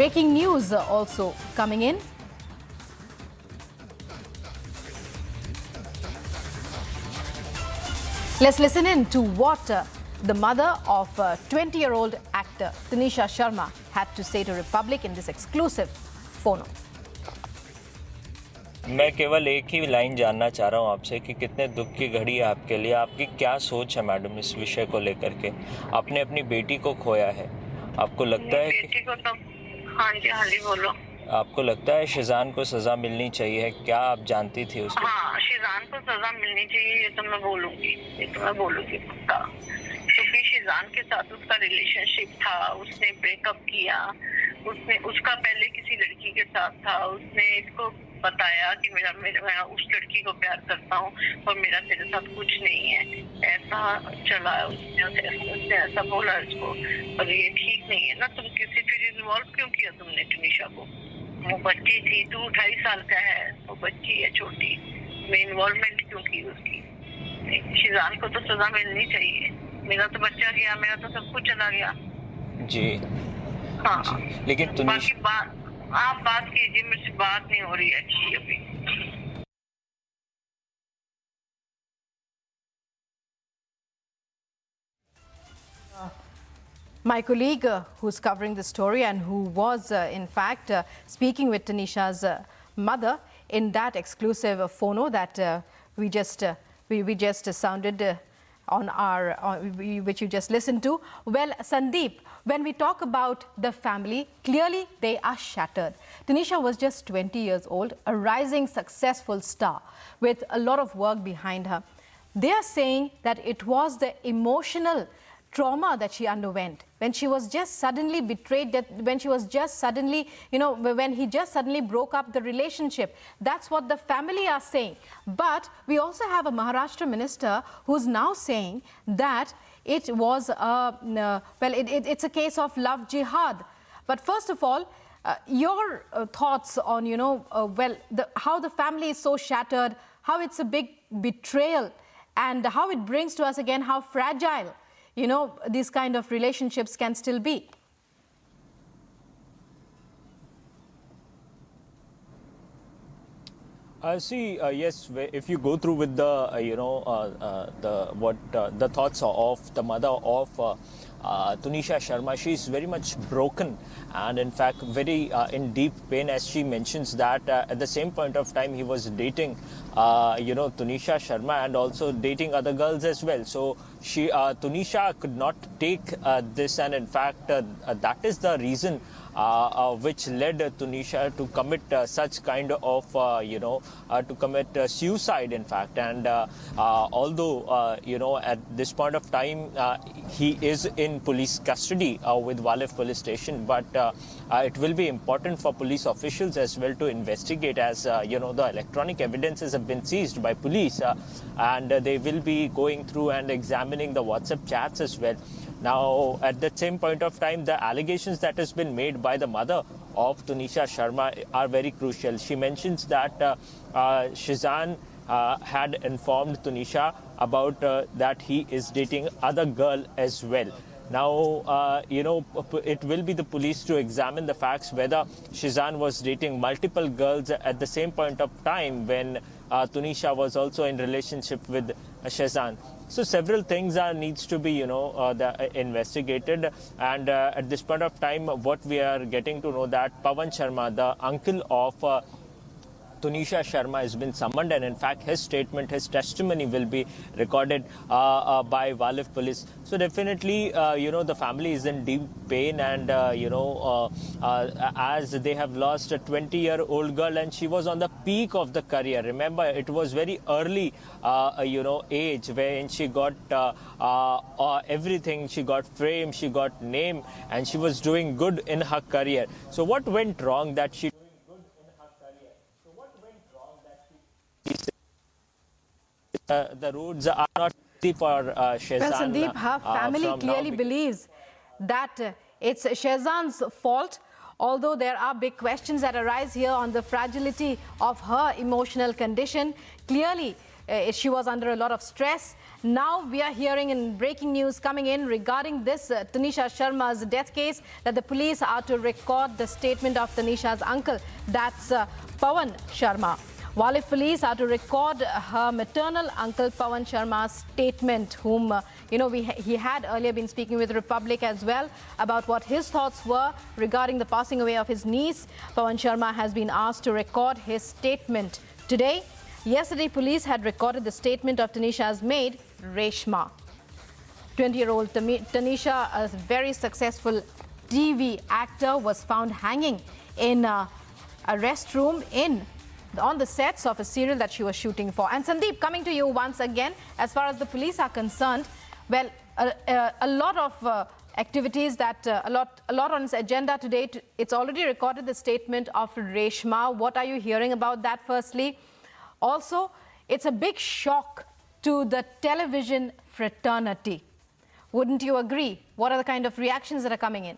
Breaking news also coming in. Let's listen in to what the mother of 20-year-old actor Tanisha Sharma had to say to Republic in this exclusive phono. मैं केवल एक ही line जानना चाह रहा हूँ आपसे कि कितने दुख की घड़ी है आपके लिए। आपकी क्या सोच है मैडम इस विषय को लेकर के? आपने अपनी बेटी को खोया है, आपको लगता है बेटी को तो हाँ जी बोलो। आपको लगता है शिजान को सजा मिलनी चाहिए? क्या आप जानती थी उसको? हाँ, शिजान को सजा मिलनी चाहिए, ये तो मैं बोलूंगी पक्का, क्योंकि शिजान के साथ उसका रिलेशनशिप था, उसने ब्रेकअप किया, उसका पहले किसी लड़की के साथ था, उसने इसको बताया कि मैं उस लड़की को प्यार करता हूँ और मेरा तेरे साथ कुछ नहीं है, ऐसा चला है। उसने ऐसा बोला इसको, और ये ठीक नहीं है ना। तुम किसी फिर इन्वॉल्व क्यों किया तुमने टुनिशा को? वो बच्ची थी, तू 2.5 साल का है, वो बच्ची है छोटी, मैं इन्वॉल्वमेंट क्यों की उसकी? शिजान को तो सजा मिलनी चाहिए। मेरा तो बच्चा गया, मेरा तो सब कुछ चला गया जी। हाँ जी। लेकिन तुनिशा आप बात कीजिए, मुझसे बात नहीं हो रही है अच्छी अभी। My colleague who's covering the story and who was in fact speaking with Tanisha's mother in that exclusive phono that we just sounded which you just listened to. Well, Sandeep, when we talk about the family, clearly they are shattered. Tanisha was just 20 years old, a rising successful star with a lot of work behind her. They are saying that it was the emotional trauma that she underwent when she was just suddenly betrayed, that when she was just suddenly, when he just suddenly broke up the relationship. That's what the family are saying. But we also have a Maharashtra minister who's now saying that it was, it's a case of love jihad. But first of all, your thoughts on, how the family is so shattered, how it's a big betrayal, and how it brings to us again how fragile these kind of relationships can still be. Yes, if you go through with the the thoughts of the mother of Tanisha Sharma, she is very much broken and in fact very in deep pain, as she mentions that at the same point of time he was dating Tanisha Sharma and also dating other girls as well. So Tanisha could not take this, and in fact that is the reason which led Tanisha to commit such kind of to commit suicide in fact. And although at this point of time he is in police custody with Walif police station, but it will be important for police officials as well to investigate, as the electronic evidences have been seized by police and they will be going through and examining the WhatsApp chats as well. Now, at the same point of time, the allegations that has been made by the mother of Tanisha Sharma are very crucial. She mentions that Shizan had informed Tanisha about that he is dating other girl as well. Now, it will be the police to examine the facts whether Shizan was dating multiple girls at the same point of time when Tanisha was also in relationship with Shizan. So several things needs to be investigated, and at this point of time what we are getting to know that Pawan Sharma, the uncle of Tanisha Sharma, has been summoned, and in fact his statement, his testimony will be recorded by Walif police. So definitely the family is in deep pain, and as they have lost a 20-year-old girl, and she was on the peak of the career. Remember, it was very early age when she got everything. She got fame, she got name, and she was doing good in her career. So what went wrong that she the roads are not easy for Shehzan. Well, Sandeep, her family clearly believes that it's Shehzan's fault, although there are big questions that arise here on the fragility of her emotional condition. Clearly, she was under a lot of stress. Now we are hearing in breaking news coming in regarding this Tanisha Sharma's death case that the police are to record the statement of Tanisha's uncle, that's Pawan Sharma. Wildlife police are to record her maternal uncle Pawan Sharma's statement, whom he had earlier been speaking with Republic as well about what his thoughts were regarding the passing away of his niece. Pawan Sharma has been asked to record his statement today. Yesterday, police had recorded the statement of Tanisha's maid, Reshma. 20-year-old Tanisha, a very successful TV actor, was found hanging in a restroom on the sets of a serial that she was shooting for. And Sandeep, coming to you once again, as far as the police are concerned, well, a lot of activities that a lot on its agenda today. It's already recorded the statement of Reshma. What are you hearing about that, firstly? Also, it's a big shock to the television fraternity. Wouldn't you agree? What are the kind of reactions that are coming in?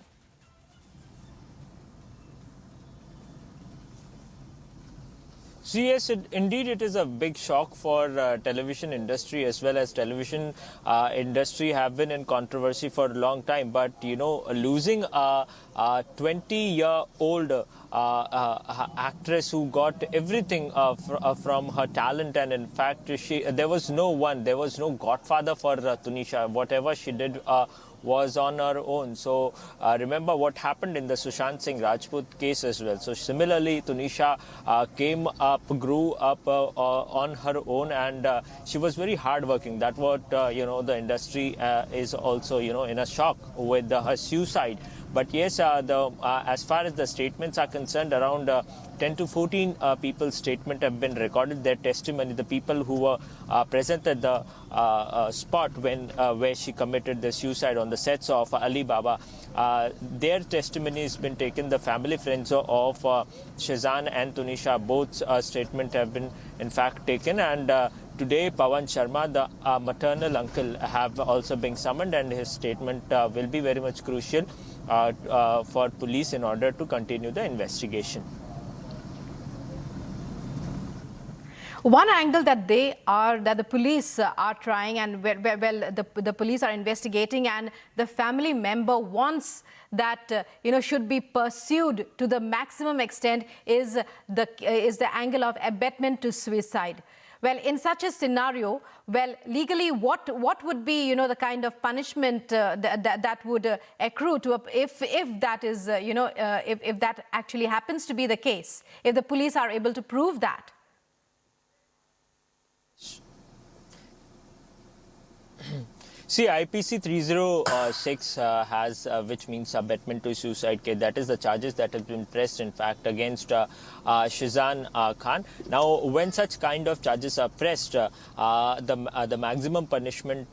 So yes, indeed it is a big shock for television industry, as well as television industry have been in controversy for a long time. But losing a 20-year-old actress who got everything from her talent, and in fact there was no godfather for Tunisha. Whatever she did was on her own. So remember what happened in the Sushant Singh Rajput case as well. So similarly, Tunisha grew up on her own, and she was very hardworking. That's what the industry is also in a shock with her suicide. But yes, as far as the statements are concerned, around 10 to 14 people's statement have been recorded. Their testimony, the people who were present at the spot where she committed the suicide on the sets of Ali Baba, their testimony has been taken. The family friends of Shazan and Tunisha, both statement have been in fact taken. And today, Pawan Sharma, the maternal uncle, have also been summoned, and his statement will be very much crucial for police in order to continue the investigation. One angle that the police are trying, and the police are investigating, and the family member wants that should be pursued to the maximum extent, is the angle of abetment to suicide. Well, in such a scenario, well, legally, what would be the kind of punishment that would accrue to if that is if that actually happens to be the case, if the police are able to prove that? See, IPC 306 has, which means abetment to suicide case. That is the charges that have been pressed, in fact, against Shazan Khan. Now, when such kind of charges are pressed, the maximum punishment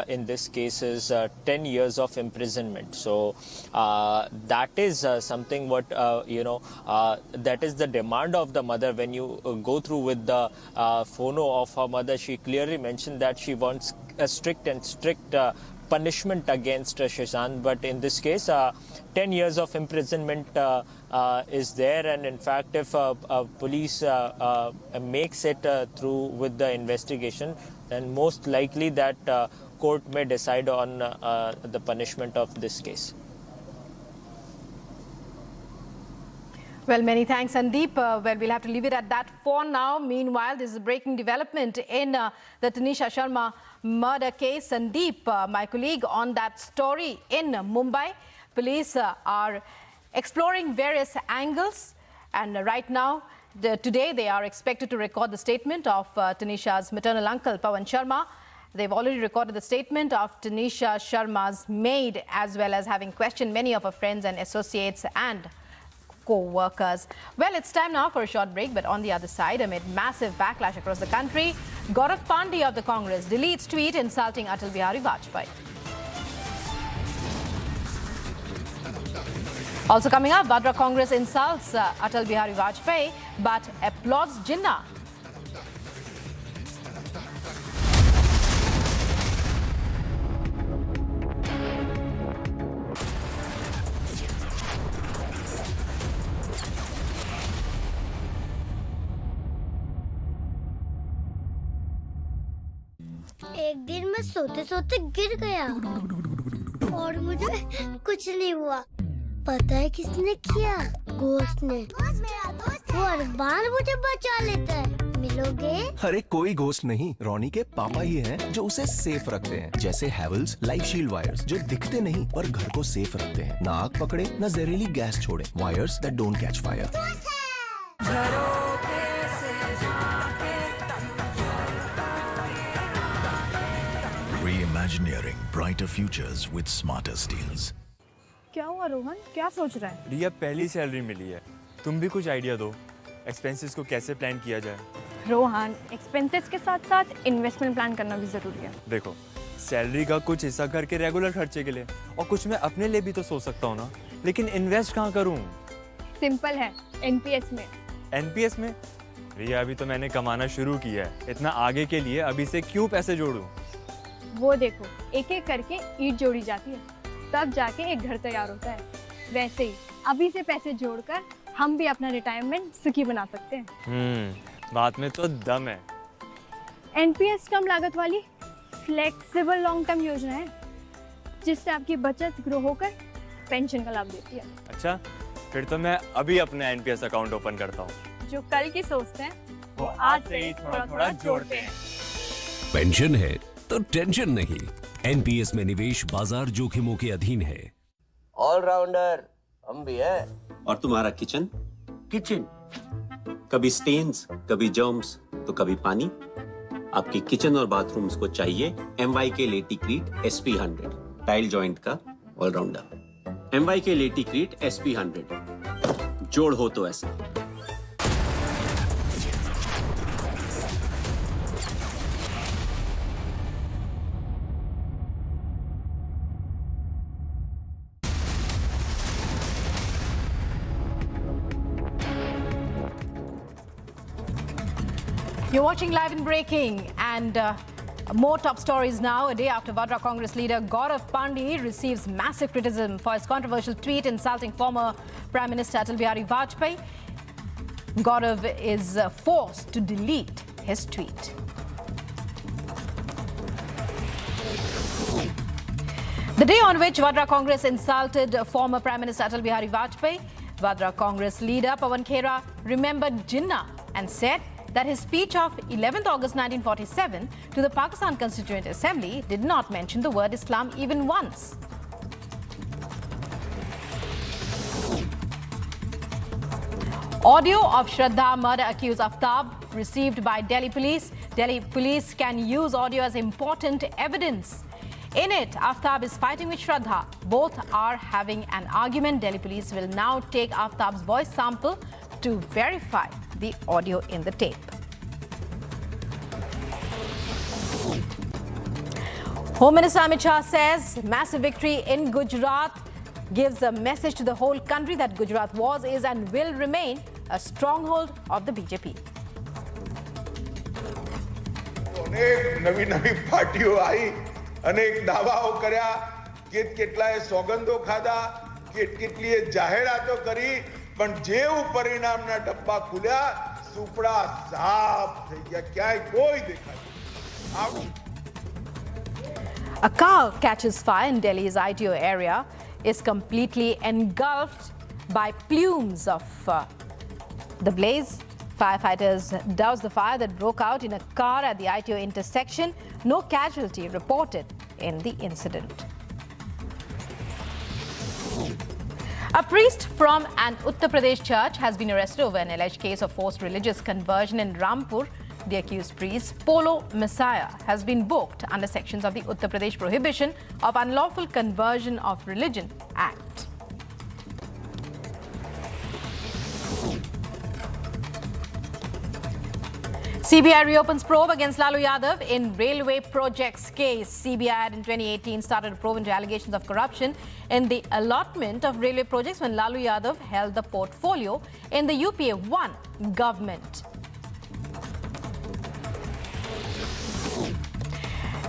in this case is 10 years of imprisonment. So that is something what that is the demand of the mother. When you go through with the phono of her mother, she clearly mentioned that she wants a strict punishment against Shazan, but in this case 10 years of imprisonment is there. And in fact, if police makes it through with the investigation, then most likely that court may decide on the punishment of this case. Well, many thanks, Sandeep. Well, we'll have to leave it at that for now. Meanwhile, this is a breaking development in the Tanisha Sharma murder case. Sandeep, my colleague on that story in Mumbai. Police are exploring various angles, and right now, today, they are expected to record the statement of Tanisha's maternal uncle, Pawan Sharma. They've already recorded the statement of Tanisha Sharma's maid, as well as having questioned many of her friends and associates and co-workers. Well, it's time now for a short break, but on the other side, amid massive backlash across the country, Gaurav Pandey of the Congress deletes tweet insulting Atal Bihari Vajpayee. Also coming up, Vadra Congress insults Atal Bihari Vajpayee but applauds Jinnah. एक दिन मैं सोते सोते गिर गया और मुझे कुछ नहीं हुआ। पता है किसने किया? घोस्ट ने। वो हर बार मुझे बचा लेता है। मिलोगे? अरे कोई घोस्ट नहीं, रोनी के पापा ही हैं जो उसे सेफ रखते हैं। जैसे हैवेल्स लाइफ शील्ड वायर्स जो दिखते नहीं पर घर को सेफ रखते हैं, ना आग पकड़े न जहरीली गैस छोड़े। Wires that don't catch fire. Reimagineering brighter futures with smarter steels. क्या हुआ रोहन, क्या सोच रहा है? रिया पहली सैलरी मिली है, तुम भी कुछ आइडिया दो, एक्सपेंसेस को कैसे प्लान किया जाए। रोहन, एक्सपेंसेस के साथ साथ इन्वेस्टमेंट प्लान करना भी जरूरी है। देखो, सैलरी का कुछ हिस्सा घर के रेगुलर खर्चे के लिए और कुछ मैं अपने लिए भी तो सोच सकता हूँ ना, लेकिन इन्वेस्ट कहाँ करूँ? सिंपल है, एनपीएस में। एनपीएस में? रिया अभी तो मैंने कमाना शुरू किया है, इतना आगे के लिए अभी से क्यों पैसे जोड़ूं? वो देखो, एक एक करके ईंट जोड़ी जाती है, तब जाके एक घर तैयार होता है। वैसे ही अभी से पैसे जोड़कर हम भी अपना रिटायरमेंट सुखी बना सकते हैं। बात में तो दम है। एनपीएस कम लागत वाली फ्लेक्सिबल लॉन्ग टर्म योजना है, जिससे आपकी बचत ग्रो होकर पेंशन का लाभ देती है। अच्छा, फिर तो मैं अभी अपना एनपीएस अकाउंट ओपन करता हूँ। जो कल की सोचते हैं वो आज से ही थोड़ा थोड़ा जोड़ते हैं। पेंशन है तो टेंशन नहीं। एनपीएस में निवेश बाजार जोखिमों के अधीन है। ऑलराउंडर हम भी है। और तुम्हारा किचन? कभी स्टेन्स, कभी जर्म्स, तो कभी पानी। आपकी किचन और बाथरूम्स को चाहिए MYK लेटिक्रीट SP100, टाइल जॉइंट का ऑलराउंडर। MYK लेटिक्रीट SP100, जोड़ हो तो ऐसे। You're watching Live and Breaking, and more top stories now. A day after Vadra Congress leader Gaurav Pandey receives massive criticism for his controversial tweet insulting former Prime Minister Atal Bihari Vajpayee, Gaurav is forced to delete his tweet. The day on which Vadra Congress insulted former Prime Minister Atal Bihari Vajpayee, Vadra Congress leader Pawan Khera remembered Jinnah and said that his speech of 11th August 1947 to the Pakistan Constituent Assembly did not mention the word Islam even once. Audio of Shraddha murder accused Aftab received by Delhi police. Delhi police can use audio as important evidence. In it, Aftab is fighting with Shraddha. Both are having an argument. Delhi police will now take Aftab's voice sample to verify the audio in the tape. Home Minister Amit Shah says massive victory in Gujarat gives a message to the whole country that Gujarat was, is and will remain a stronghold of the BJP. अनेक नवी नवी पार्टीओ आई, अनेक दावाओ कर्या, કેટલાય સોગંદો ખાધા, કેટલીય જાહેરાતો કરી, પણ જેવું પરિણામના ડબ્બા ખુલ્યા, સુપડા સાફ થઈ ગયા, ક્યાંય કોઈ દેખાય. A car catches fire in Delhi's ITO area, is completely engulfed by plumes of the blaze. Firefighters doused the fire that broke out in a car at the ITO intersection. No casualty reported in the incident. A priest from an Uttar Pradesh church has been arrested over an alleged case of forced religious conversion in Rampur. The accused priest, Polo Messiah, has been booked under sections of the Uttar Pradesh Prohibition of Unlawful Conversion of Religion Act. CBI reopens probe against Lalu Yadav in railway projects case. CBI had in 2018 started a probe into allegations of corruption in the allotment of railway projects when Lalu Yadav held the portfolio in the UPA 1 government.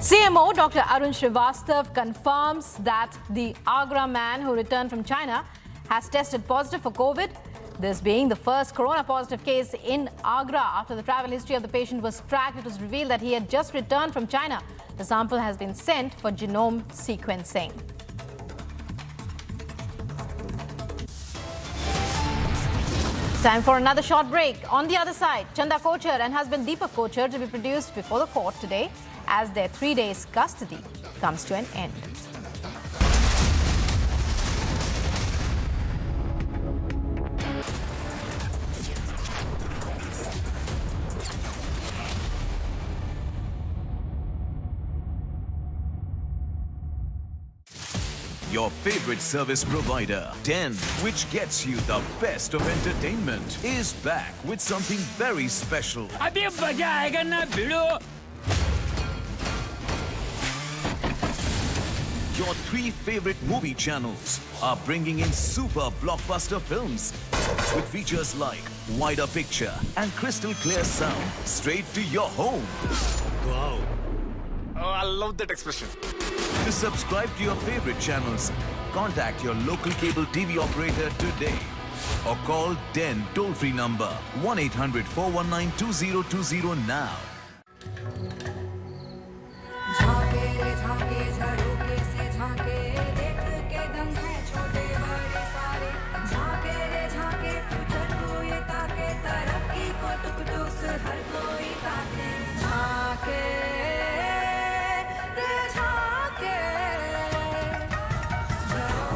CMO Dr. Arun Srivastav confirms that the Agra man who returned from China has tested positive for COVID. This being the first corona-positive case in Agra. After the travel history of the patient was tracked, it was revealed that he had just returned from China. The sample has been sent for genome sequencing. Time for another short break. On the other side, Chanda Kochhar and husband Deepak Kochhar to be produced before the court today as their 3 days custody comes to an end. Your favorite service provider, 10, which gets you the best of entertainment, is back with something very special. अभी मजा आएगा ना भिड़ो. Your 3 favorite movie channels are bringing in super blockbuster films with features like wider picture and crystal clear sound straight to your home. Wow. Oh, I love that expression. To subscribe to your favorite channels, contact your local cable TV operator today or call 10 toll-free number 1-800-419-2020 now.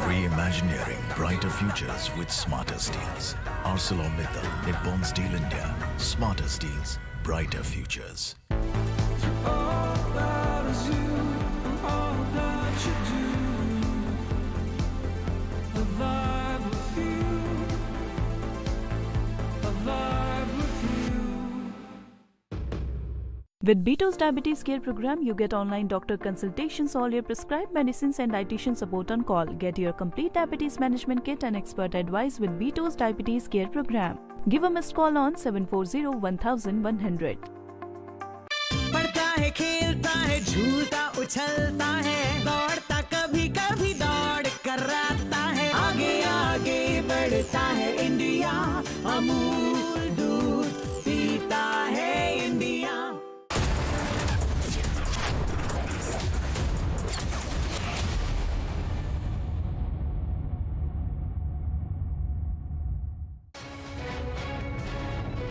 Reimagineering brighter futures with smarter steels. ArcelorMittal, Nippon Steel India. Smarter steels, brighter futures. With Beto's Diabetes Care Program, you get online doctor consultations, all your prescribed medicines and dietitian support on call. Get your complete diabetes management kit and expert advice with Beto's Diabetes Care Program. Give a missed call on 740-1100. पढ़ता है, खेलता है, झूलता, उछलता है, दौड़ता, कभी कभी दौड़ कराता है, आगे आगे बढ़ता है इंडिया, अमूल दूध पीता है India.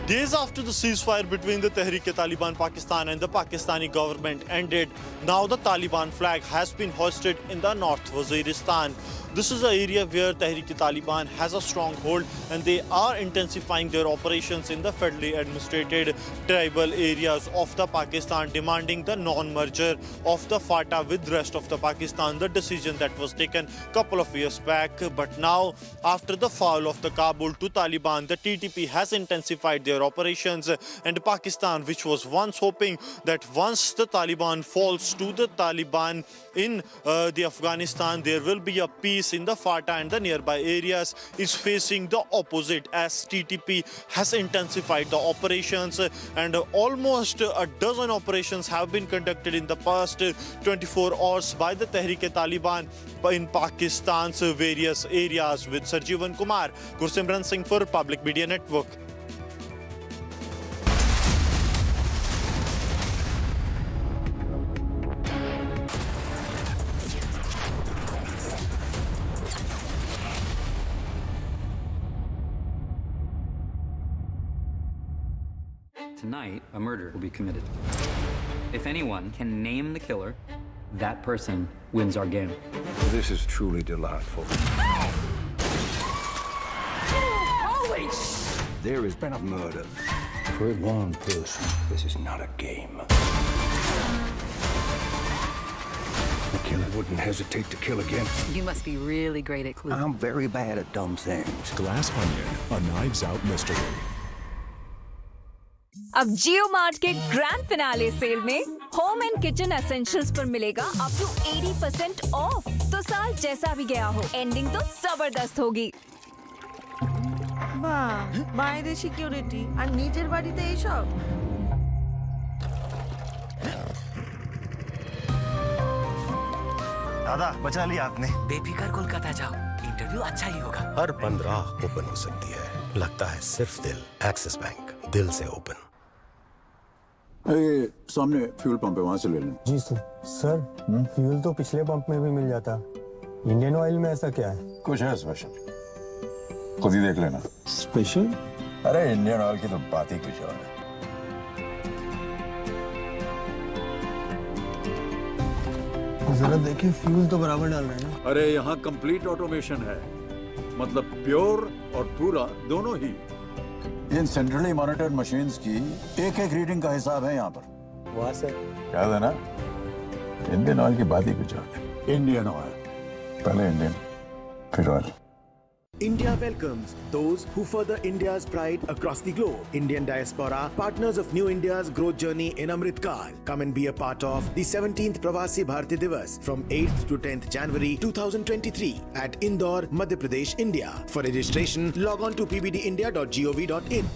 Days after the ceasefire between the Tehreek-e-Taliban Pakistan and the Pakistani government ended, now the Taliban flag has been hoisted in the North Waziristan. This is an area where Tehreek-e-Taliban has a stronghold and they are intensifying their operations in the federally administrated tribal areas of the Pakistan, demanding the non-merger of the FATA with the rest of the Pakistan, the decision that was taken a couple of years back. But now, after the fall of the Kabul to Taliban, the TTP has intensified their operations, and Pakistan, which was once hoping that once the Taliban falls to the Taliban in the Afghanistan, there will be a peace in the FATA and the nearby areas, is facing the opposite as TTP has intensified the operations, and almost a dozen operations have been conducted in the past 24 hours by the Tehreek-e-Taliban in Pakistan's various areas. With Sarjeevan Kumar, Gursimran Singh for Public Media Network. Tonight, a murder will be committed. If anyone can name the killer, that person wins our game. This is truly delightful. Holy! There has been a murder. For one person, this is not a game. The killer wouldn't hesitate to kill again. You must be really great at clues. I'm very bad at dumb things. Glass Onion, a Knives Out mystery. अब जियो mart के grand finale cell में home and kitchen essentials पर मिलेगा up to 80% of. तो साल जैसा भी गया हो, एंडिंग तो जबरदस्त होगी. वाह, বাইরে সিকিউরিটি আর নিজের বাড়িতে এইসব. दादा बचा लिया आपने. बेफिक्र कोलकाता जाओ, इंटरव्यू अच्छा ही होगा. हर 15 ओपन हो सकती है. लगता है सिर्फ दिल। एक्सिस बैंक, दिल से ओपन। ये सामने फ्यूल पंप है, वहां से ले लें। जी सर, फ्यूल तो पिछले पंप में भी मिल जाता, इंडियन ऑयल में ऐसा क्या है? कुछ है स्पेशल, खुद ही देख लेना। स्पेशल? अरे इंडियन ऑयल की तो बात ही कुछ और है। जरा देखिए, फ्यूल तो बराबर डाल रहे हैं ना। अरे यहाँ कंप्लीट ऑटोमेशन है, मतलब प्योर और पूरा दोनों ही। इन सेंट्रली मॉनिटर्ड मशीन्स की एक एक रीडिंग का हिसाब है यहाँ पर। वाह सर। क्या था ना, इंडियन ऑयल की बात ही कुछ और है। इंडियन ऑयल, पहले इंडियन फिर oil. India welcomes those who further India's pride across the globe. Indian diaspora, partners of New India's growth journey in Amrit Kaal. Come and be a part of the 17th Pravasi Bharati Divas from 8th to 10th January 2023 at Indore, Madhya Pradesh, India. For registration, log on to pbdindia.gov.in.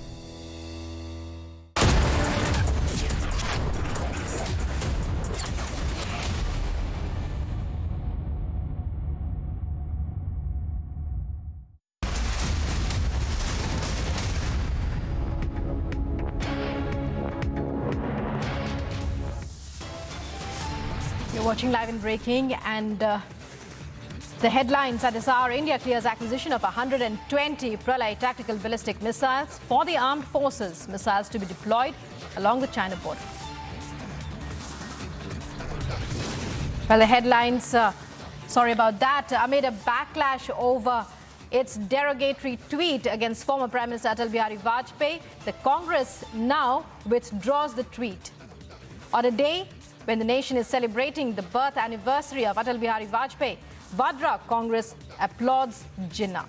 You're watching live and breaking, and the headlines at this hour: India clears acquisition of 120 Pralay tactical ballistic missiles for the armed forces. Missiles to be deployed along the China border. Well, the headlines, sorry about that, amid a backlash over its derogatory tweet against former Prime Minister Atal Bihari Vajpayee, the Congress now withdraws the tweet. On a day when the nation is celebrating the birth anniversary of Atal Bihari Vajpayee, Vadra Congress applauds Jinnah.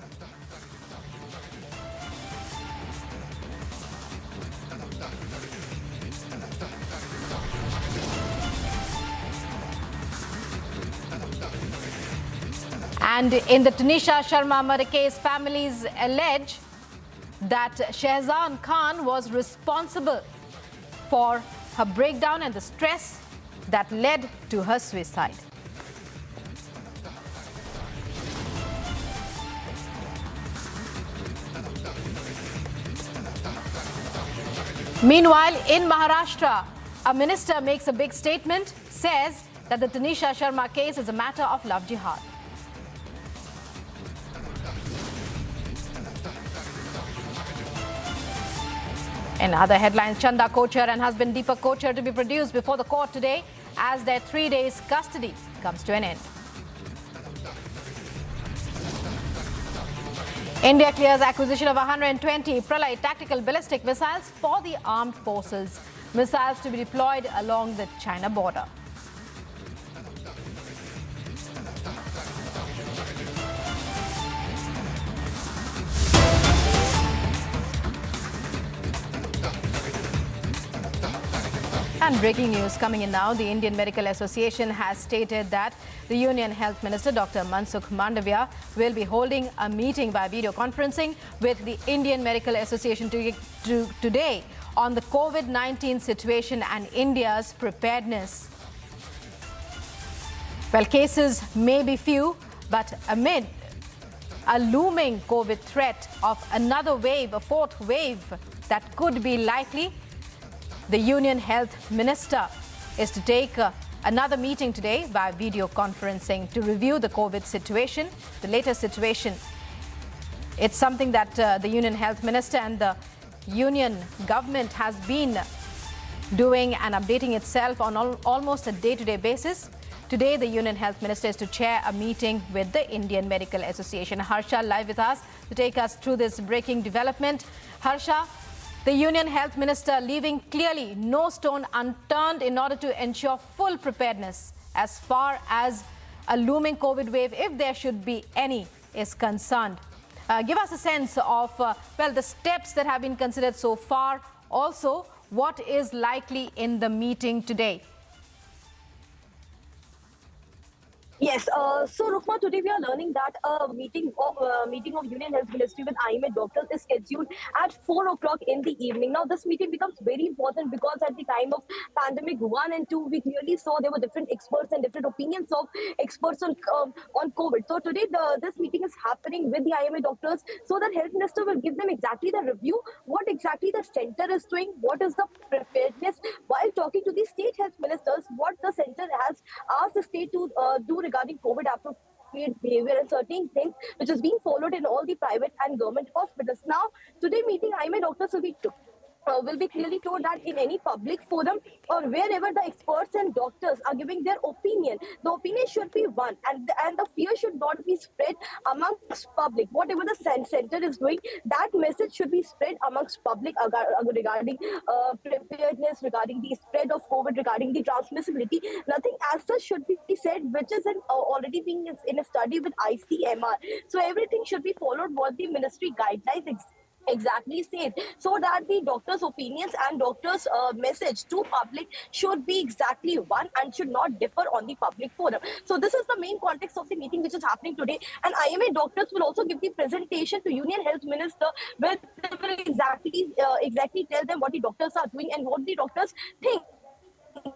And in the Tanisha Sharma murder case, families allege that Shahzan Khan was responsible for her breakdown and the stress that led to her suicide. Meanwhile, in Maharashtra, a minister makes a big statement, says that the Tanisha Sharma case is a matter of love jihad. In other headlines, Chanda Kochar and husband Deepak Kochar to be produced before the court today as their 3 days custody comes to an end. India clears acquisition of 120 Pralay tactical ballistic missiles for the armed forces. Missiles to be deployed along the China border. And breaking news coming in now, the Indian Medical Association has stated that the Union Health Minister Dr. Mansukh Mandavia will be holding a meeting by video conferencing with the Indian Medical Association today on the COVID-19 situation and India's preparedness. Well, cases may be few, but amid a looming COVID threat of another wave, a fourth wave that could be likely, the Union Health Minister is to take another meeting today by video conferencing to review the COVID situation, the latest situation. It's something that the Union Health Minister and the Union government has been doing and updating itself on almost a day-to-day basis. Today, the Union Health Minister is to chair a meeting with the Indian Medical Association. Harsha live with us to take us through this breaking development. Harsha, the Union Health Minister leaving clearly no stone unturned in order to ensure full preparedness as far as a looming COVID wave, if there should be any, is concerned. Give us a sense of, well, the steps that have been considered so far. Also, what is likely in the meeting today? Yes, so Rukma, today we are learning that a meeting of Union Health Ministry with IMA doctors is scheduled at 4 o'clock in the evening. Now, this meeting becomes very important because at the time of pandemic 1 and 2, we clearly saw there were different experts and different opinions of experts on COVID. So today, this meeting is happening with the IMA doctors so that Health Minister will give them exactly the review, what exactly the center is doing, what is the preparedness, while talking to the state health ministers, what the center has asked the state to do regarding COVID appropriate behavior and certain things which is being followed in all the private and government hospitals. Now, today meeting, IMA doctors will be clearly told that in any public forum or wherever the experts and doctors are giving their opinion, the opinion should be one, and the fear should not be spread amongst public. Whatever the center is doing, that message should be spread amongst public regarding preparedness, regarding the spread of COVID, regarding the transmissibility. Nothing as such should be said, which is already being in a study with ICMR. So everything should be followed what the ministry guidelines exactly says, so that the doctors' opinions and doctors' message to public should be exactly one and should not differ on the public forum. So this is the main context of the meeting which is happening today. And IMA doctors will also give the presentation to Union Health Minister, where they will exactly tell them what the doctors are doing and what the doctors think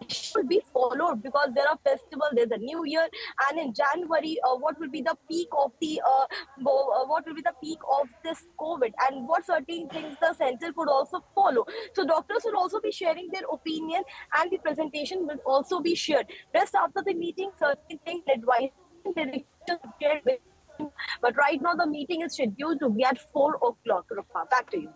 should be followed, because there are festivals, there's a new year, and in January, what will be the peak of this COVID, and what certain things the center could also follow. So doctors will also be sharing their opinion, and the presentation will also be shared. Rest after the meeting, certain things advice shared with you. But right now the meeting is scheduled to be at 4 o'clock. Rukma, back to you.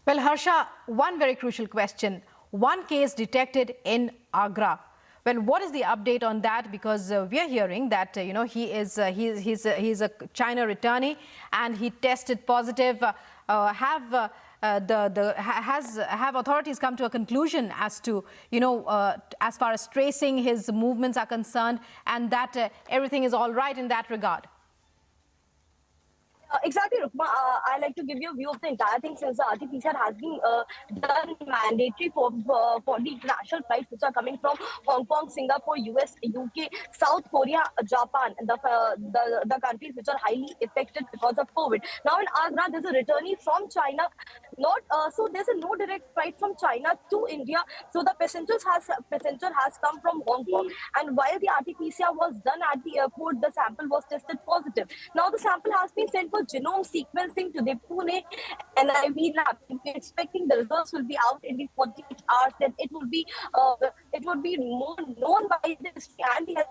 Well, Harsha, one very crucial question. One case detected in Agra. Well, what is the update on that? Because we are hearing that he's a China returnee and he tested positive. Have authorities come to a conclusion as to as far as tracing his movements are concerned, and that everything is all right in that regard? Exactly, Rukma. I like to give you a view of the entire thing, since the RT-PCR has been done mandatory for the international flights which are coming from Hong Kong, Singapore, US, UK, South Korea, Japan, the countries which are highly affected because of COVID. Now in Agra, there's a returnee from China. So there's no direct flight from China to India. So the passenger has come from Hong Kong, and while the RT-PCR was done at the airport, the sample was tested positive. Now the sample has been sent for genome sequencing to the Pune NIV lab. We're expecting the results will be out in the 48 hours, and it would be more known by this and the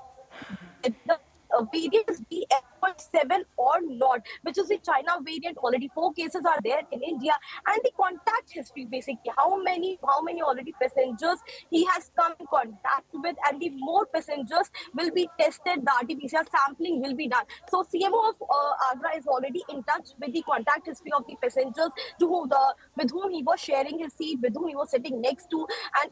variants be F.7 or not, which is the China variant. Already 4 cases are there in India, and the contact history, basically how many already passengers he has come in contact with, and the more passengers will be tested, the RT-PCR sampling will be done. So CMO of Agra is already in touch with the contact history of the passengers with whom he was sharing his seat, with whom he was sitting next to, and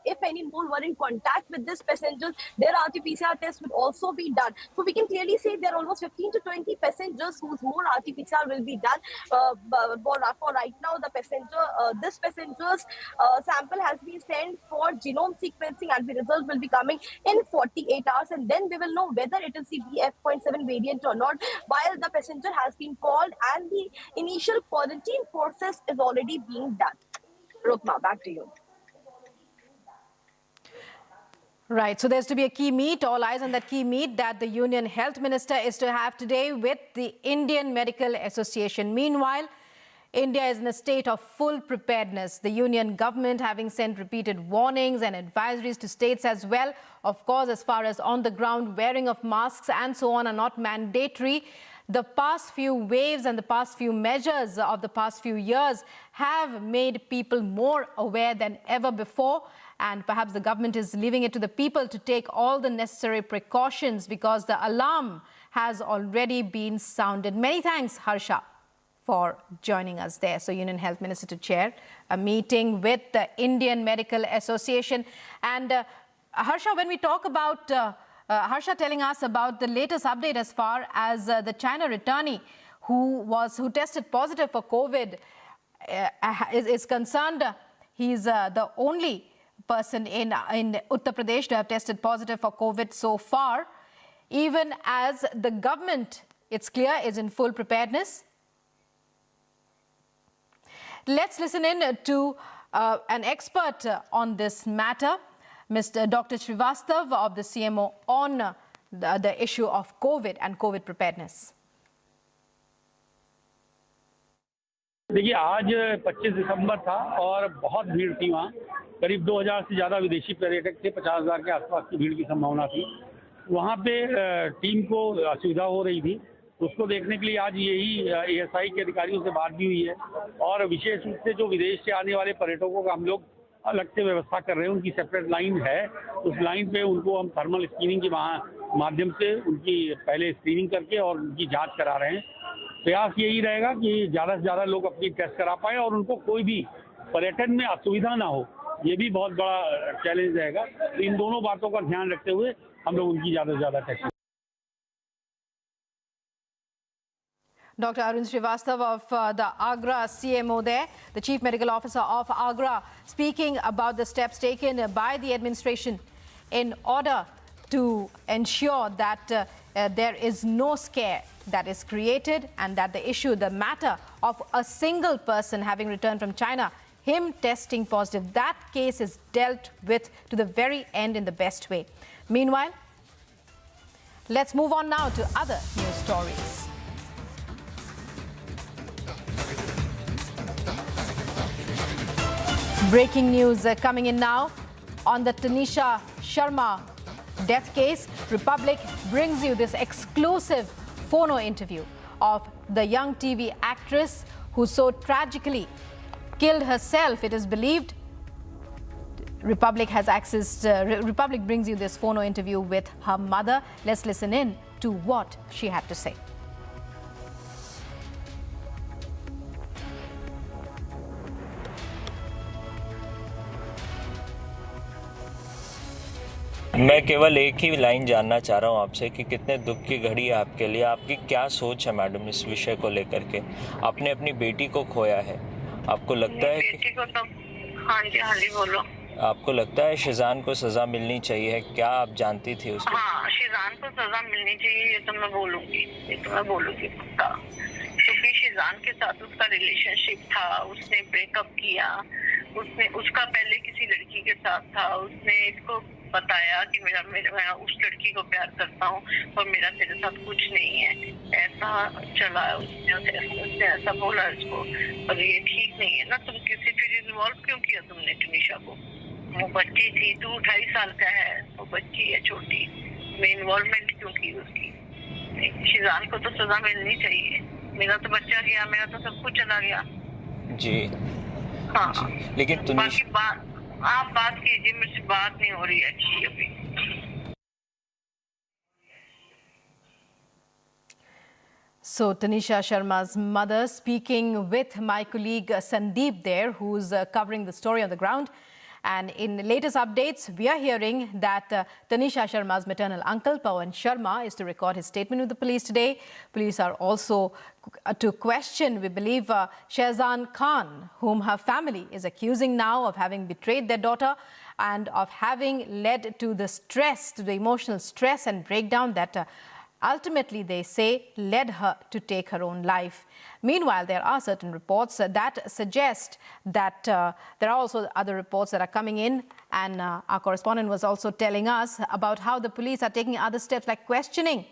if any more were in contact with this passengers, their RT-PCR test will also be done. So we can clearly say there are almost 15 to 20 passengers whose more RT-PCR will be done. For right now, this passenger's sample has been sent for genome sequencing, and the result will be coming in 48 hours, and then we will know whether it is the BF.7 variant or not, while the passenger has been called and the initial quarantine process is already being done. Rukma, back to you. Right, so there's to be a key meet, all eyes on that key meet that the Union Health Minister is to have today with the Indian Medical Association. Meanwhile, India is in a state of full preparedness. The Union government having sent repeated warnings and advisories to states as well. Of course, as far as on the ground, wearing of masks and so on are not mandatory. The past few waves and the past few measures of the past few years have made people more aware than ever before. And perhaps the government is leaving it to the people to take all the necessary precautions, because the alarm has already been sounded. Many thanks, Harsha, for joining us there. So Union Health Minister to chair a meeting with the Indian Medical Association. And Harsha, when we talk about Harsha telling us about the latest update as far as the China returnee who tested positive for COVID is concerned, he's the only person in Uttar Pradesh to have tested positive for COVID so far, even as the government, it's clear, is in full preparedness. Let's listen in to an expert on this matter, Mr. Dr. Srivastav of the CMO, on the issue of COVID and COVID preparedness. देखिए, आज 25 दिसंबर था और बहुत भीड़ थी वहाँ. करीब 2000 से ज़्यादा विदेशी पर्यटक थे. 50,000 के आसपास की भीड़ की संभावना थी. वहाँ पे टीम को असुविधा हो रही थी. उसको देखने के लिए आज यही एएसआई के अधिकारियों से बात भी हुई है और विशेष रूप से जो विदेश से आने वाले पर्यटकों का हम लोग अलग से व्यवस्था कर रहे हैं. उनकी सेपरेट लाइन है. उस लाइन पे उनको हम थर्मल स्क्रीनिंग के माध्यम से उनकी पहले स्क्रीनिंग करके और उनकी जांच करा रहे हैं. प्रयास यही रहेगा कि ज़्यादा से ज़्यादा लोग अपनी टेस्ट करा पाए और उनको कोई भी पर्यटन में असुविधा ना हो. ये भी बहुत बड़ा चैलेंज रहेगा. तो इन दोनों बातों का ध्यान रखते हुए हम लोग उनकी ज़्यादा से ज़्यादा test. Dr. Arun Srivastav of the Agra CMO there, the Chief Medical Officer of Agra, speaking about the steps taken by the administration in order to ensure that there is no scare that is created and that the issue, the matter of a single person having returned from China, him testing positive, that case is dealt with to the very end in the best way. Meanwhile, let's move on now to other news stories. Breaking news coming in now on the Tanisha Sharma death case. Republic brings you this exclusive phono interview of the young TV actress who so tragically killed herself, it is believed. Republic has access. Republic brings you this phono interview with her mother. Let's listen in to what she had to say. मैं केवल एक ही line जानना चाह रहा हूं आपसे कि कितने दुख की घड़ी है आपके लिए. आपकी क्या सोच है मैडम इस विषय को लेकर के? आपने अपनी बेटी को खोया है. आपको लगता है बेटी को तो हाँ जी बोलो. आपको लगता है शिजान को सजा मिलनी चाहिए? क्या आप जानती थी उसको? हाँ, शिजान को सजा मिलनी चाहिए, ये तो मैं बोलूंगी पक्का. क्योंकि शिजान के साथ उसका रिलेशनशिप था, उसने ब्रेकअप किया, उसका पहले किसी लड़की के साथ था. उसने इसको बताया कि मैं उस लड़की को प्यार करता हूँ और मेरा तेरे साथ कुछ नहीं है, ऐसा चला. उसने ऐसा बोला इसको. और ये ठीक नहीं है ना. तुम किसी फिर इन्वॉल्व क्यों किया तुमने टुनिशा को? वो बच्ची थी, तू 2.5 साल का है, वो बच्ची है छोटी. मैं इन्वॉल्वमेंट क्यों की उसकी? शिजान को तो सजा मिलनी चाहिए. मेरा तो बच्चा गया, मेरा तो सब कुछ चला गया जी. हाँ जी. लेकिन आप बात कीजिए, मुझसे बात नहीं हो रही अच्छी अभी. So Tanisha Sharma's mother speaking with my colleague Sandeep there, who's covering the story on the ground. And in the latest updates, we are hearing that Tanisha Sharma's maternal uncle, Pawan Sharma, is to record his statement with the police today. Police are also to question, we believe, Shehzan Khan, whom her family is accusing now of having betrayed their daughter and of having led to the stress, to the emotional stress and breakdown that ultimately, they say, led her to take her own life. Meanwhile, there are certain reports that suggest that there are also other reports that are coming in, and our correspondent was also telling us about how the police are taking other steps like questioning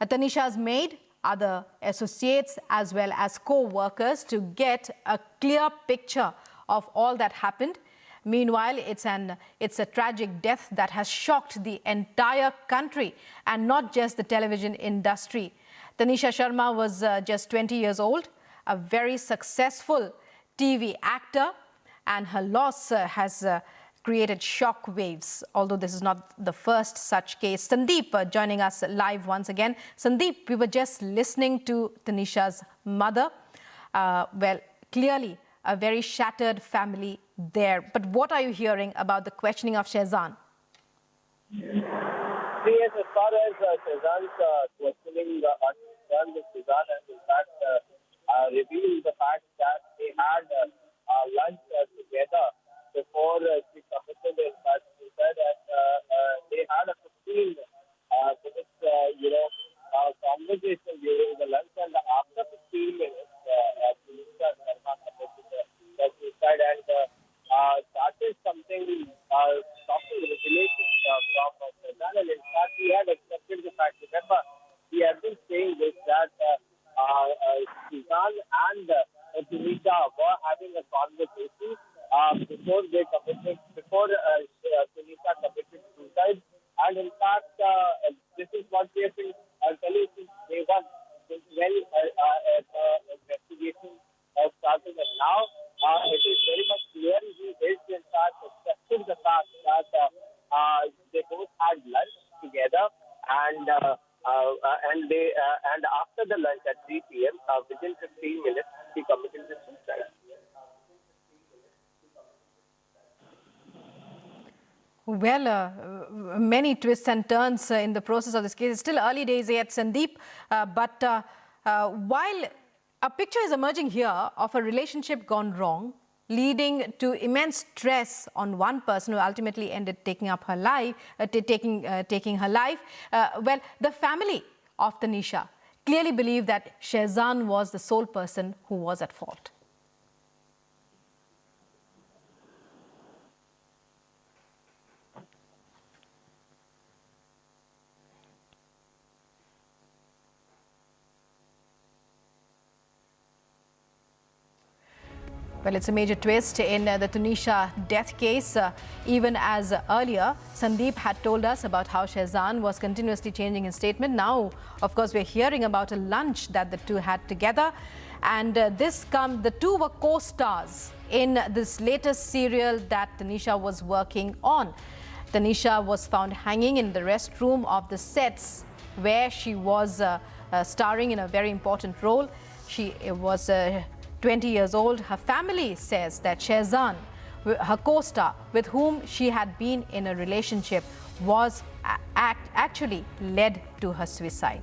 Tanisha's maid, other associates, as well as co-workers to get a clear picture of all that happened. Meanwhile, it's a tragic death that has shocked the entire country and not just the television industry. Tanisha Sharma was just 20 years old, a very successful TV actor, and her loss has created shock waves, although this is not the first such case. Sandeep joining us live once again. Sandeep, we were just listening to Tanisha's mother. Well, clearly a very shattered family there. But what are you hearing about the questioning of Shehzan? Yes, as far as Shehzan's questioning are concerned, Shehzan has in fact revealed the fact that they had lunch together before she committed Suzanne and Tunisha were having a conversation before Tunisha committed suicide. And in fact, this is what we have been telling since day one, since when the investigation started. And now it is very much clear he is in fact accepted the fact that they both had lunch together, and after the lunch at 3 p.m., within 15 minutes, he committed the suicide. Well, many twists and turns in the process of this case. It's still early days yet, Sandeep, but while a picture is emerging here of a relationship gone wrong, leading to immense stress on one person who ultimately ended taking up her life, taking her life. Well, the family of Tanisha clearly believe that Shehzan was the sole person who was at fault. Well, it's a major twist in the Tunisha death case. Even as earlier, Sandeep had told us about how Shehzan was continuously changing his statement. Now, of course, we're hearing about a lunch that the two had together. And the two were co-stars in this latest serial that Tanisha was working on. Tanisha was found hanging in the restroom of the sets where she was starring in a very important role. She was 20 years old. Her family says that Shehzan, her co-star with whom she had been in a relationship, was actually led to her suicide.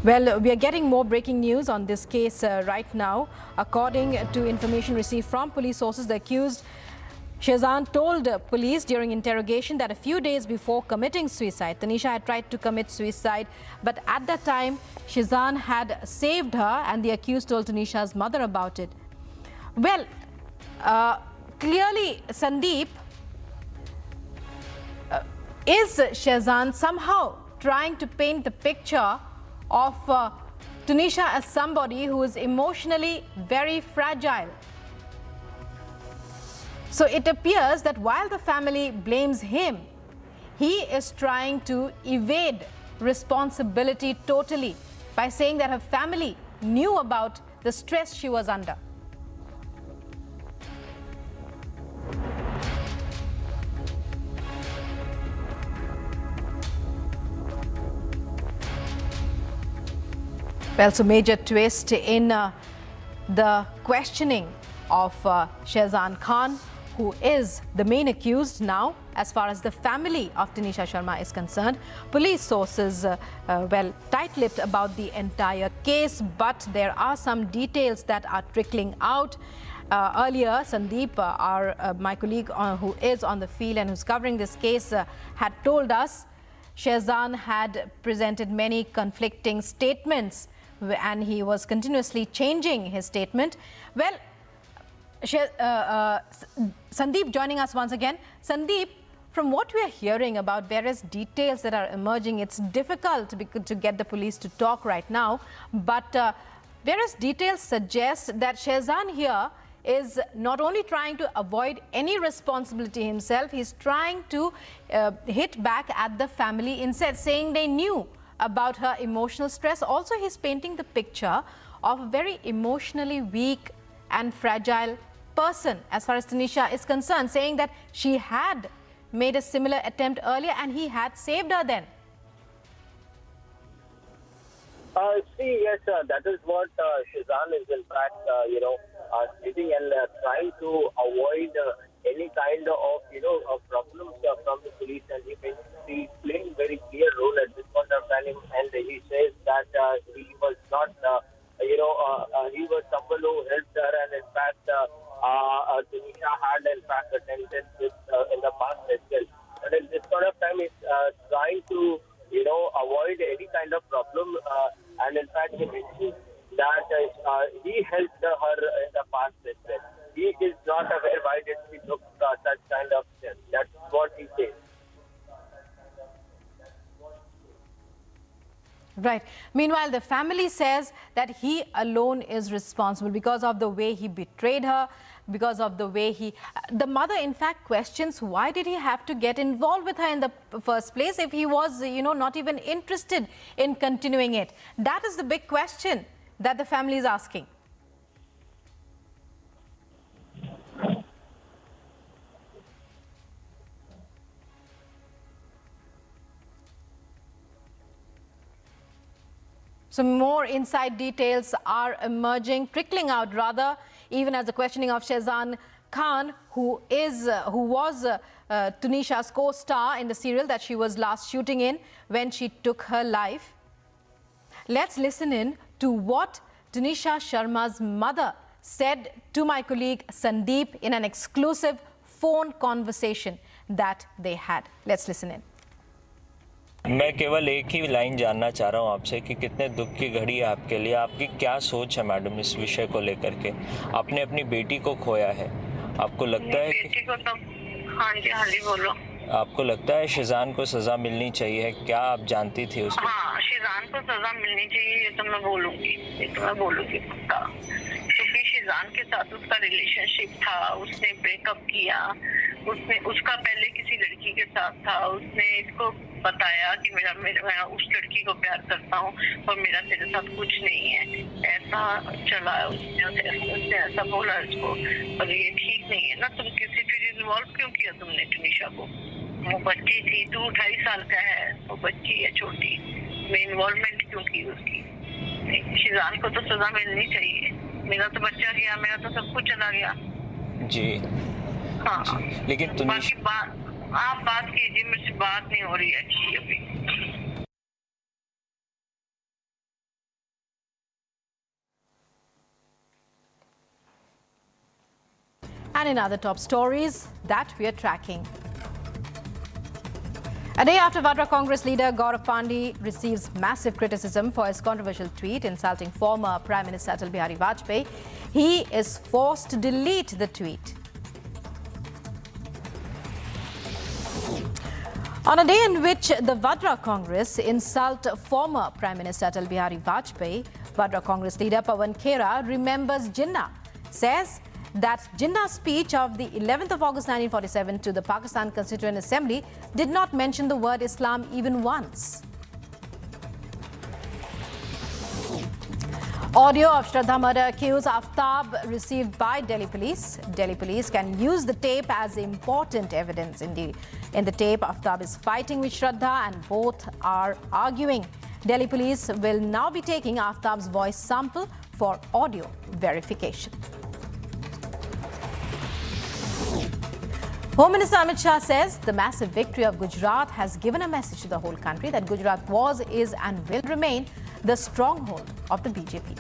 Well, we are getting more breaking news on this case right now. According to information received from police sources, the accused Shehzan told police during interrogation that a few days before committing suicide, Tanisha had tried to commit suicide, but at that time, Shehzan had saved her, and the accused told Tanisha's mother about it. Well, clearly, Sandeep, is Shehzan somehow trying to paint the picture of Tanisha as somebody who is emotionally very fragile? So it appears that while the family blames him, he is trying to evade responsibility totally by saying that her family knew about the stress she was under. Well, so major twist in the questioning of Shehzan Khan, who is the main accused now as far as the family of Tanisha Sharma is concerned. Police sources, well, tight-lipped about the entire case, but there are some details that are trickling out. Earlier, Sandeep, my colleague who is on the field and who's covering this case, had told us Shehzan had presented many conflicting statements and he was continuously changing his statement. Well, Sandeep joining us once again. Sandeep, from what we are hearing about various details that are emerging, it's difficult to get the police to talk right now, but various details suggest that Shehzan here is not only trying to avoid any responsibility himself, he's trying to hit back at the family instead, saying they knew about her emotional stress. Also, he's painting the picture of a very emotionally weak and fragile person as far as Tanisha is concerned, saying that she had made a similar attempt earlier and he had saved her then. Yes, that is what Shehzan is in fact, stating and trying to avoid any kind of, problems from the police, and he's playing very clear role at this point of time, and he says that he was not, he was someone who helped her, and in fact, Tunisha had in fact attempted this in the past as well. But at this point of time, he's trying to, avoid any kind of problem, and in fact, he mentions that he helped her in the past as well. He is not aware why did she took such kind of steps. That's what he says. Right. Meanwhile, the family says that he alone is responsible because of the way he betrayed her, because of the way the mother in fact questions why did he have to get involved with her in the first place if he was, not even interested in continuing it. That is the big question that the family is asking. Some more inside details are emerging, trickling out rather, even as the questioning of Shehzad Khan, who was Tunisha's co-star in the serial that she was last shooting in when she took her life. Let's listen in to what Tanisha Sharma's mother said to my colleague Sandeep in an exclusive phone conversation that they had. Let's listen in. मैं केवल एक ही line जानना चाह रहा हूँ आपसे कि कितने दुख की घड़ी है आपके लिए, आपकी क्या सोच है मैडम इस विषय को लेकर के। आपने अपनी बेटी को खोया है, आपको लगता है कि हाँ जी बोलो। आपको लगता है शेजान को सजा मिलनी चाहिए, क्या आप जानती थी उसको? हाँ, शेजान को सजा मिलनी चाहिए, ये तो मैं बोलूँगी पक्का, क्योंकि शेजान के साथ उसका रिलेशनशिप था, उसने ब्रेकअप किया, उसका पहले किसी लड़की के साथ था, उसने इसको बताया कि मैं उस लड़की को प्यार करता हूँ और मेरा तेरे साथ कुछ नहीं है, ऐसा चला है उसने ऐसा बोला इसको, और ये ठीक नहीं है ना। तुम किसी फिर इन्वॉल्व क्यों किया तुमने तुनिशा को? वो बच्ची थी, तू 28 साल का है, वो बच्ची है छोटी, मैं इन्वॉल्वमेंट क्यों की उसकी? शेजान को तो सजा मिलनी चाहिए, मेरा तो बच्चा गया, मेरा तो सब कुछ चला गया जी। हाँ जी, लेकिन बाकी आप बात कीजिए, मुझसे बात नहीं हो रही है अच्छी अभी। And in other top stories that we are tracking. A day after Vadra Congress leader Gaurav Pandey receives massive criticism for his controversial tweet insulting former Prime Minister Atal Bihari Vajpayee, he is forced to delete the tweet. On a day in which the Vadra Congress insult former Prime Minister Atal Bihari Vajpayee, Vadra Congress leader Pawan Khera remembers Jinnah, says that Jinnah's speech of the 11th of August 1947 to the Pakistan Constituent Assembly did not mention the word Islam even once. Audio of Shraddha murder accused Aftab received by Delhi police. Delhi police can use the tape as important evidence. In the tape, Aftab is fighting with Shraddha and both are arguing. Delhi police will now be taking Aftab's voice sample for audio verification. Home Minister Amit Shah says the massive victory of Gujarat has given a message to the whole country that Gujarat was, is and will remain the stronghold of the BJP.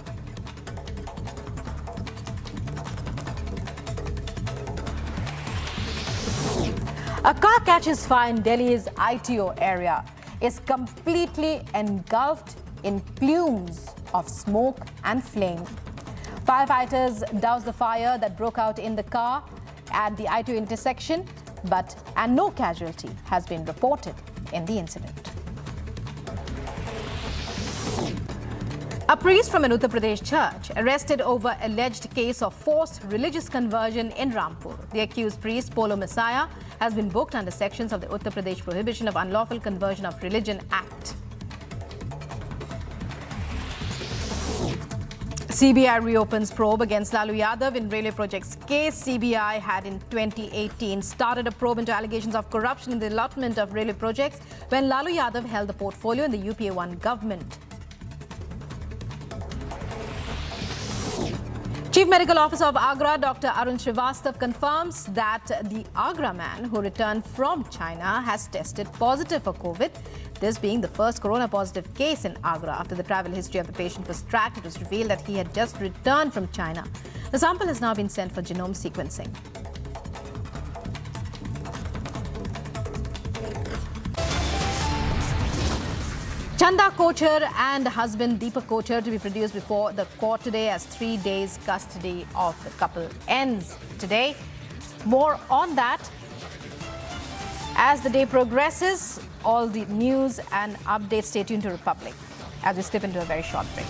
A car catches fire in Delhi's ITO area, is completely engulfed in plumes of smoke and flame. Firefighters doused the fire that broke out in the car at the ITO intersection, and no casualty has been reported in the incident. A priest from an Uttar Pradesh church arrested over alleged case of forced religious conversion in Rampur. The accused priest, Polo Messiah, has been booked under sections of the Uttar Pradesh Prohibition of Unlawful Conversion of Religion Act. CBI reopens probe against Lalu Yadav in railway projects case. CBI had in 2018 started a probe into allegations of corruption in the allotment of railway projects when Lalu Yadav held the portfolio in the UPA-1 government. Chief Medical Officer of Agra, Dr. Arun Srivastav, confirms that the Agra man who returned from China has tested positive for COVID. This being the first corona-positive case in Agra. After the travel history of the patient was tracked, it was revealed that he had just returned from China. The sample has now been sent for genome sequencing. Chanda Kochhar and husband Deepak Kochhar to be produced before the court today as 3 days custody of the couple ends today. More on that as the day progresses. All the news and updates, stay tuned to Republic as we slip into a very short break.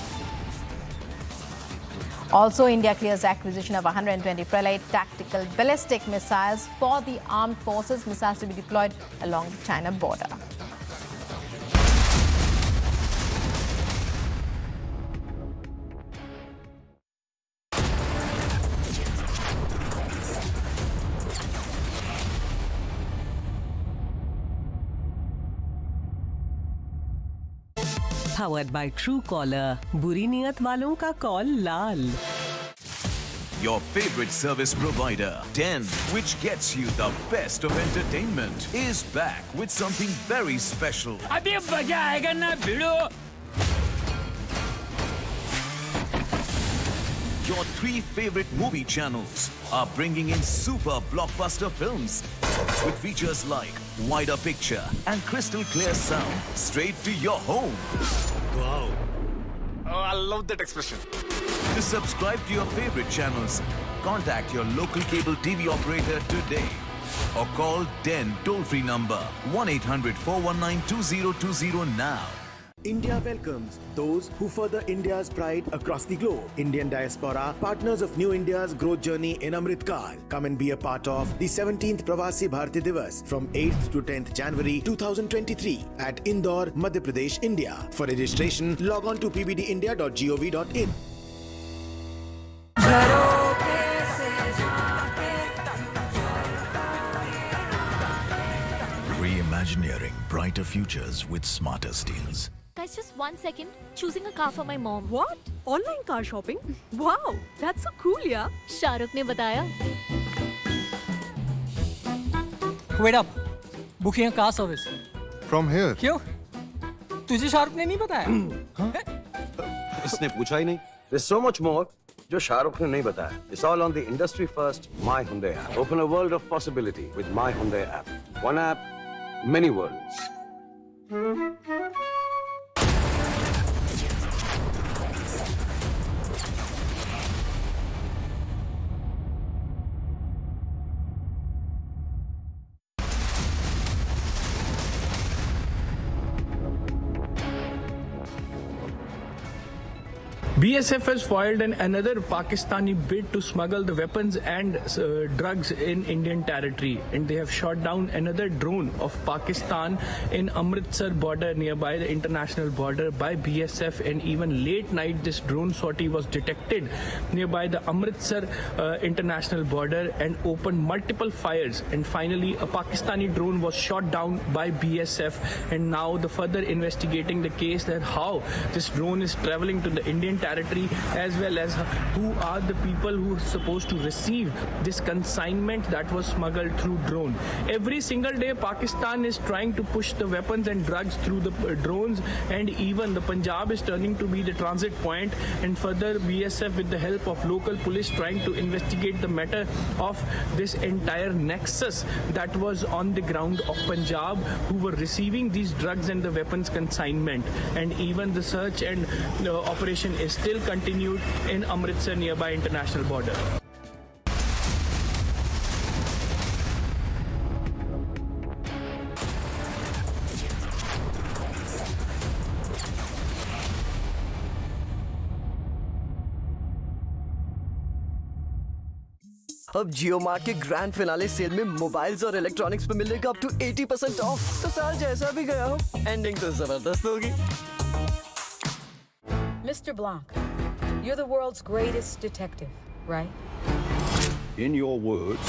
Also, India clears acquisition of 120 Prelate tactical ballistic missiles for the armed forces, missiles to be deployed along the China border. Powered by Truecaller, बुरी नियत वालों का call Lal. Your favorite service provider, Den, which gets you the best of entertainment, is back with something very special. अभी मजा आएगा ना भिड़ो. Your 3 favorite movie channels are bringing in super blockbuster films with features like wider picture and crystal clear sound straight to your home. Wow. Oh, I love that expression. To subscribe to your favorite channels, contact your local cable TV operator today or call Den toll-free number 1-800-419-2020 now. India welcomes those who further India's pride across the globe. Indian diaspora, partners of New India's growth journey in Amritkal. Come and be a part of the 17th Pravasi Bharti Divas from 8th to 10th January 2023 at Indore, Madhya Pradesh, India. For registration, log on to pbdindia.gov.in. Reimagineering brighter futures with smarter steels. Guys, just 1 second. Choosing a car for my mom. What? Online car shopping? Wow, that's so cool, yeah. Shahrukh ने बताया. Wait up. Booking a car service. From here. क्यों? तुझे शाहरुख ने नहीं बताया? इसने पूछा ही नहीं. There's so much more जो शाहरुख ने नहीं बताया. It's all on the industry first My Hyundai app. Open a world of possibility with My Hyundai app. One app, many worlds. BSF has foiled another Pakistani bid to smuggle the weapons and drugs in Indian territory, and they have shot down another drone of Pakistan in Amritsar border nearby the international border by BSF, and even late night this drone sortie was detected nearby the Amritsar international border and opened multiple fires, and finally a Pakistani drone was shot down by BSF, and now the further investigating the case that how this drone is traveling to the Indian territory, as well as who are the people who are supposed to receive this consignment that was smuggled through drone. Every single day Pakistan is trying to push the weapons and drugs through the drones, and even the Punjab is turning to be the transit point, and further BSF with the help of local police trying to investigate the matter of this entire nexus that was on the ground of Punjab who were receiving these drugs and the weapons consignment, and even the search and operation is still continued in Amritsar nearby international border. अब जियो mart के grand finale cell में mobiles और electronics पे मिलेगा up to 80% of. तो साल जैसा भी गया हो, एंडिंग तो जबरदस्त होगी। Mr. Blanc, you're the world's greatest detective, right? In your words,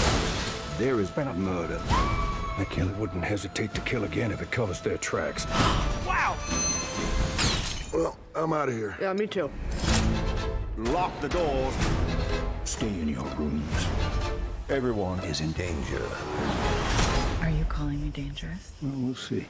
there has been a murder. The killer wouldn't hesitate to kill again if it covers their tracks. Wow! Well, I'm out of here. Yeah, me too. Lock the doors. Stay in your rooms. Everyone is in danger. Are you calling me dangerous? Well, we'll see.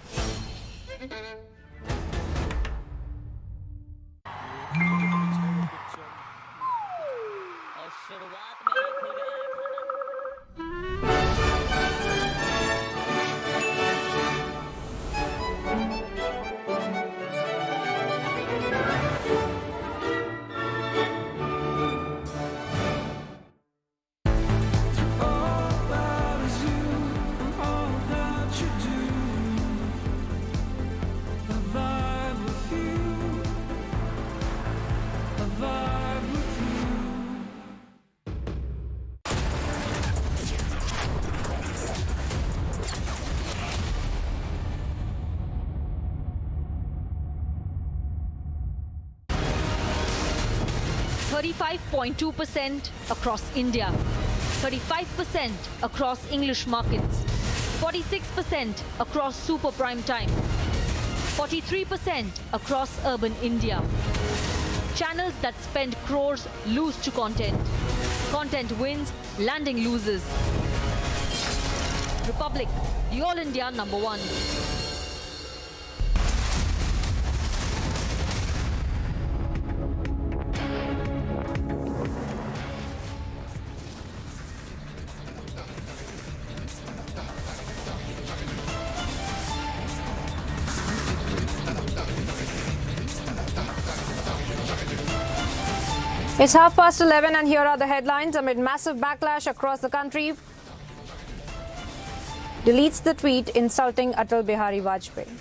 35.2% across India, 35% across English markets, 46% across super prime time, 43% across urban India. Channels that spend crores lose to content. Content wins, landing loses. Republic, the All India #1. It's 11:30 and here are the headlines. Amid massive backlash across the country, deletes the tweet insulting Atal Bihari Vajpayee.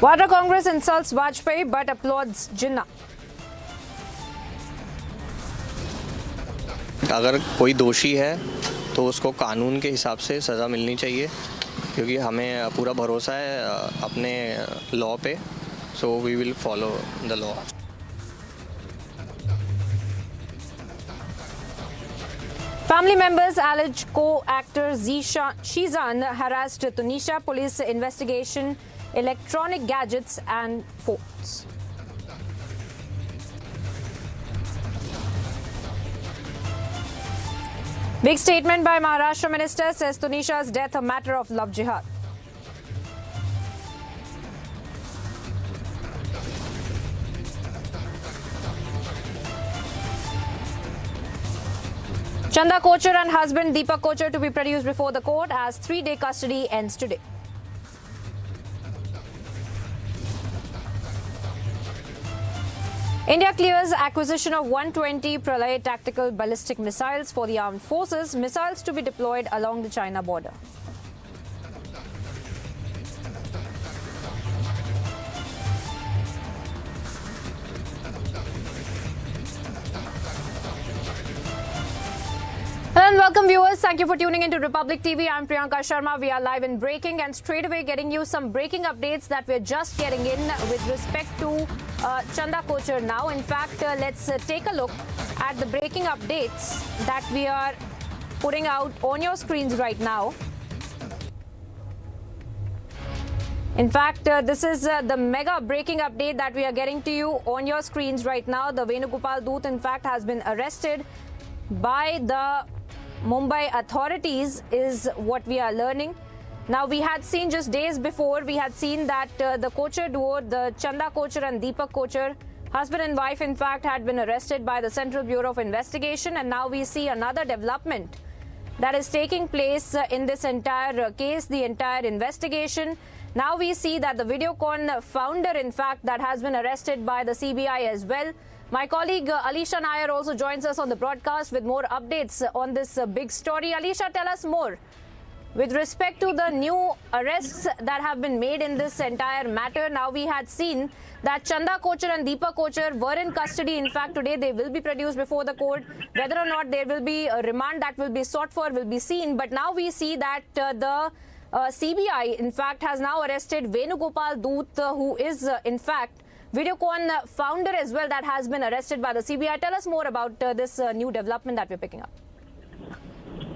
Vadra Congress insults Vajpayee but applauds Jinnah. अगर कोई दोषी है तो उसको कानून के हिसाब से सज़ा मिलनी चाहिए क्योंकि हमें पूरा भरोसा है अपने लॉ पे, so we will follow the law. Family members allege co-actor Shizan harassed Tunisha. Police investigation, electronic gadgets and phones. Big statement by Maharashtra minister, says Tunisha's death a matter of love jihad. Chanda Kochar and husband Deepak Kochar to be produced before the court as 3-day custody ends today. India clears acquisition of 120 Pralay tactical ballistic missiles for the armed forces, missiles to be deployed along the China border. Hello and welcome viewers. Thank you for tuning into Republic TV. I'm Priyanka Sharma. We are live in breaking and straight away getting you some breaking updates that we're just getting in with respect to Chanda Kochar now. In fact, let's take a look at the breaking updates that we are putting out on your screens right now. In fact, this is the mega breaking update that we are getting to you on your screens right now. The Venugopal Doot, in fact, has been arrested by the Mumbai authorities is what we are learning. Now, we had seen just days before, we had seen that the Kochar duo, the Chanda Kochar and Deepak Kochar, husband and wife, in fact, had been arrested by the Central Bureau of Investigation. And now we see another development that is taking place in this entire case, the entire investigation. Now we see that the Videocon founder, in fact, that has been arrested by the CBI as well. My colleague Alisha Nair also joins us on the broadcast with more updates on this big story. Alisha, tell us more. With respect to the new arrests that have been made in this entire matter, now we had seen that Chanda Kochar and Deepak Kochar were in custody. In fact, today they will be produced before the court. Whether or not there will be a remand that will be sought for will be seen. But now we see that the CBI, in fact, has now arrested Venugopal Doot, who is, in fact, Videocon founder as well, that has been arrested by the CBI. Tell us more about this new development that we're picking up.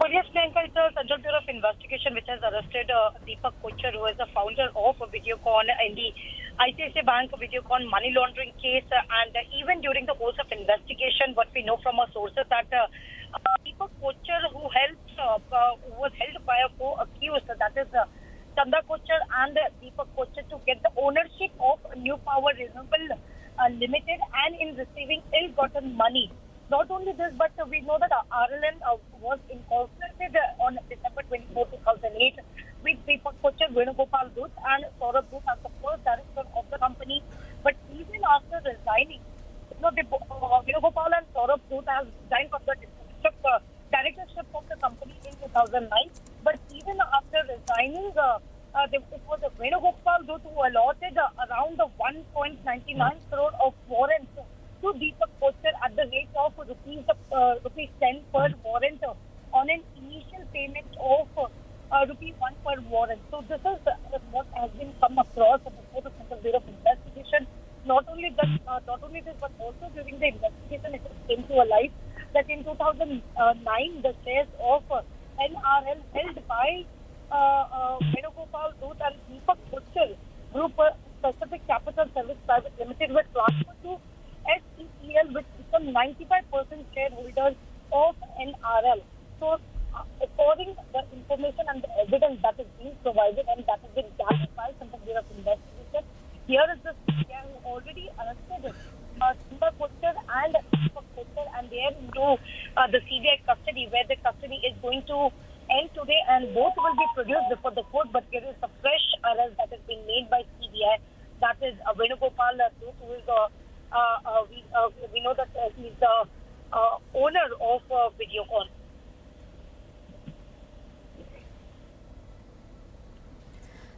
Well, yes, Priyanka, it's the Central Bureau of Investigation which has arrested Deepak Kochar, who is the founder of Videocon in the ICICI Bank Videocon money laundering case. And even during the course of investigation, what we know from our sources that Deepak Kochar, who was held by a co-accused, that is Chanda Kochar and Deepak Kochar, to get the ownership of New Power Renewable Limited and in receiving ill-gotten money. Not only this, but we know that RLN was incorporated on December 24, 2008 with Deepak Kochar, Venugopal Doot and Saurabh Doot as the first director of the company. But even after resigning, Venugopal and Saurabh Doot have resigned from the directorship of the company in 2009. But even after resigning, it was Venugopal Doot who allotted around 1.99 crore of warrants to Deepak Kochar at the rate of rupees 10 per warrant on an initial payment of rupees 1 per warrant. So this is what has been come across before the Central Bureau of Investigation. to our life that in 2009, the shares of NRL held by Venugopal Dhoot and Deepak Butcher Group Specific Capital Service Private Limited were transferred to SECL, which become 95% shareholders of NRL. So, according to the information and the evidence that is being provided and that has been gathered by some Bureau of Investigation, here is the CBI who already arrested Deepak Butcher and Deepak Butcher, and they are into the CBI custody, where the custody is going to end today, and both will be produced before the court. But there is a fresh arrest that has been made by CBI. That is Venugopal Dhoot, who is we know that he is the owner of Videocon.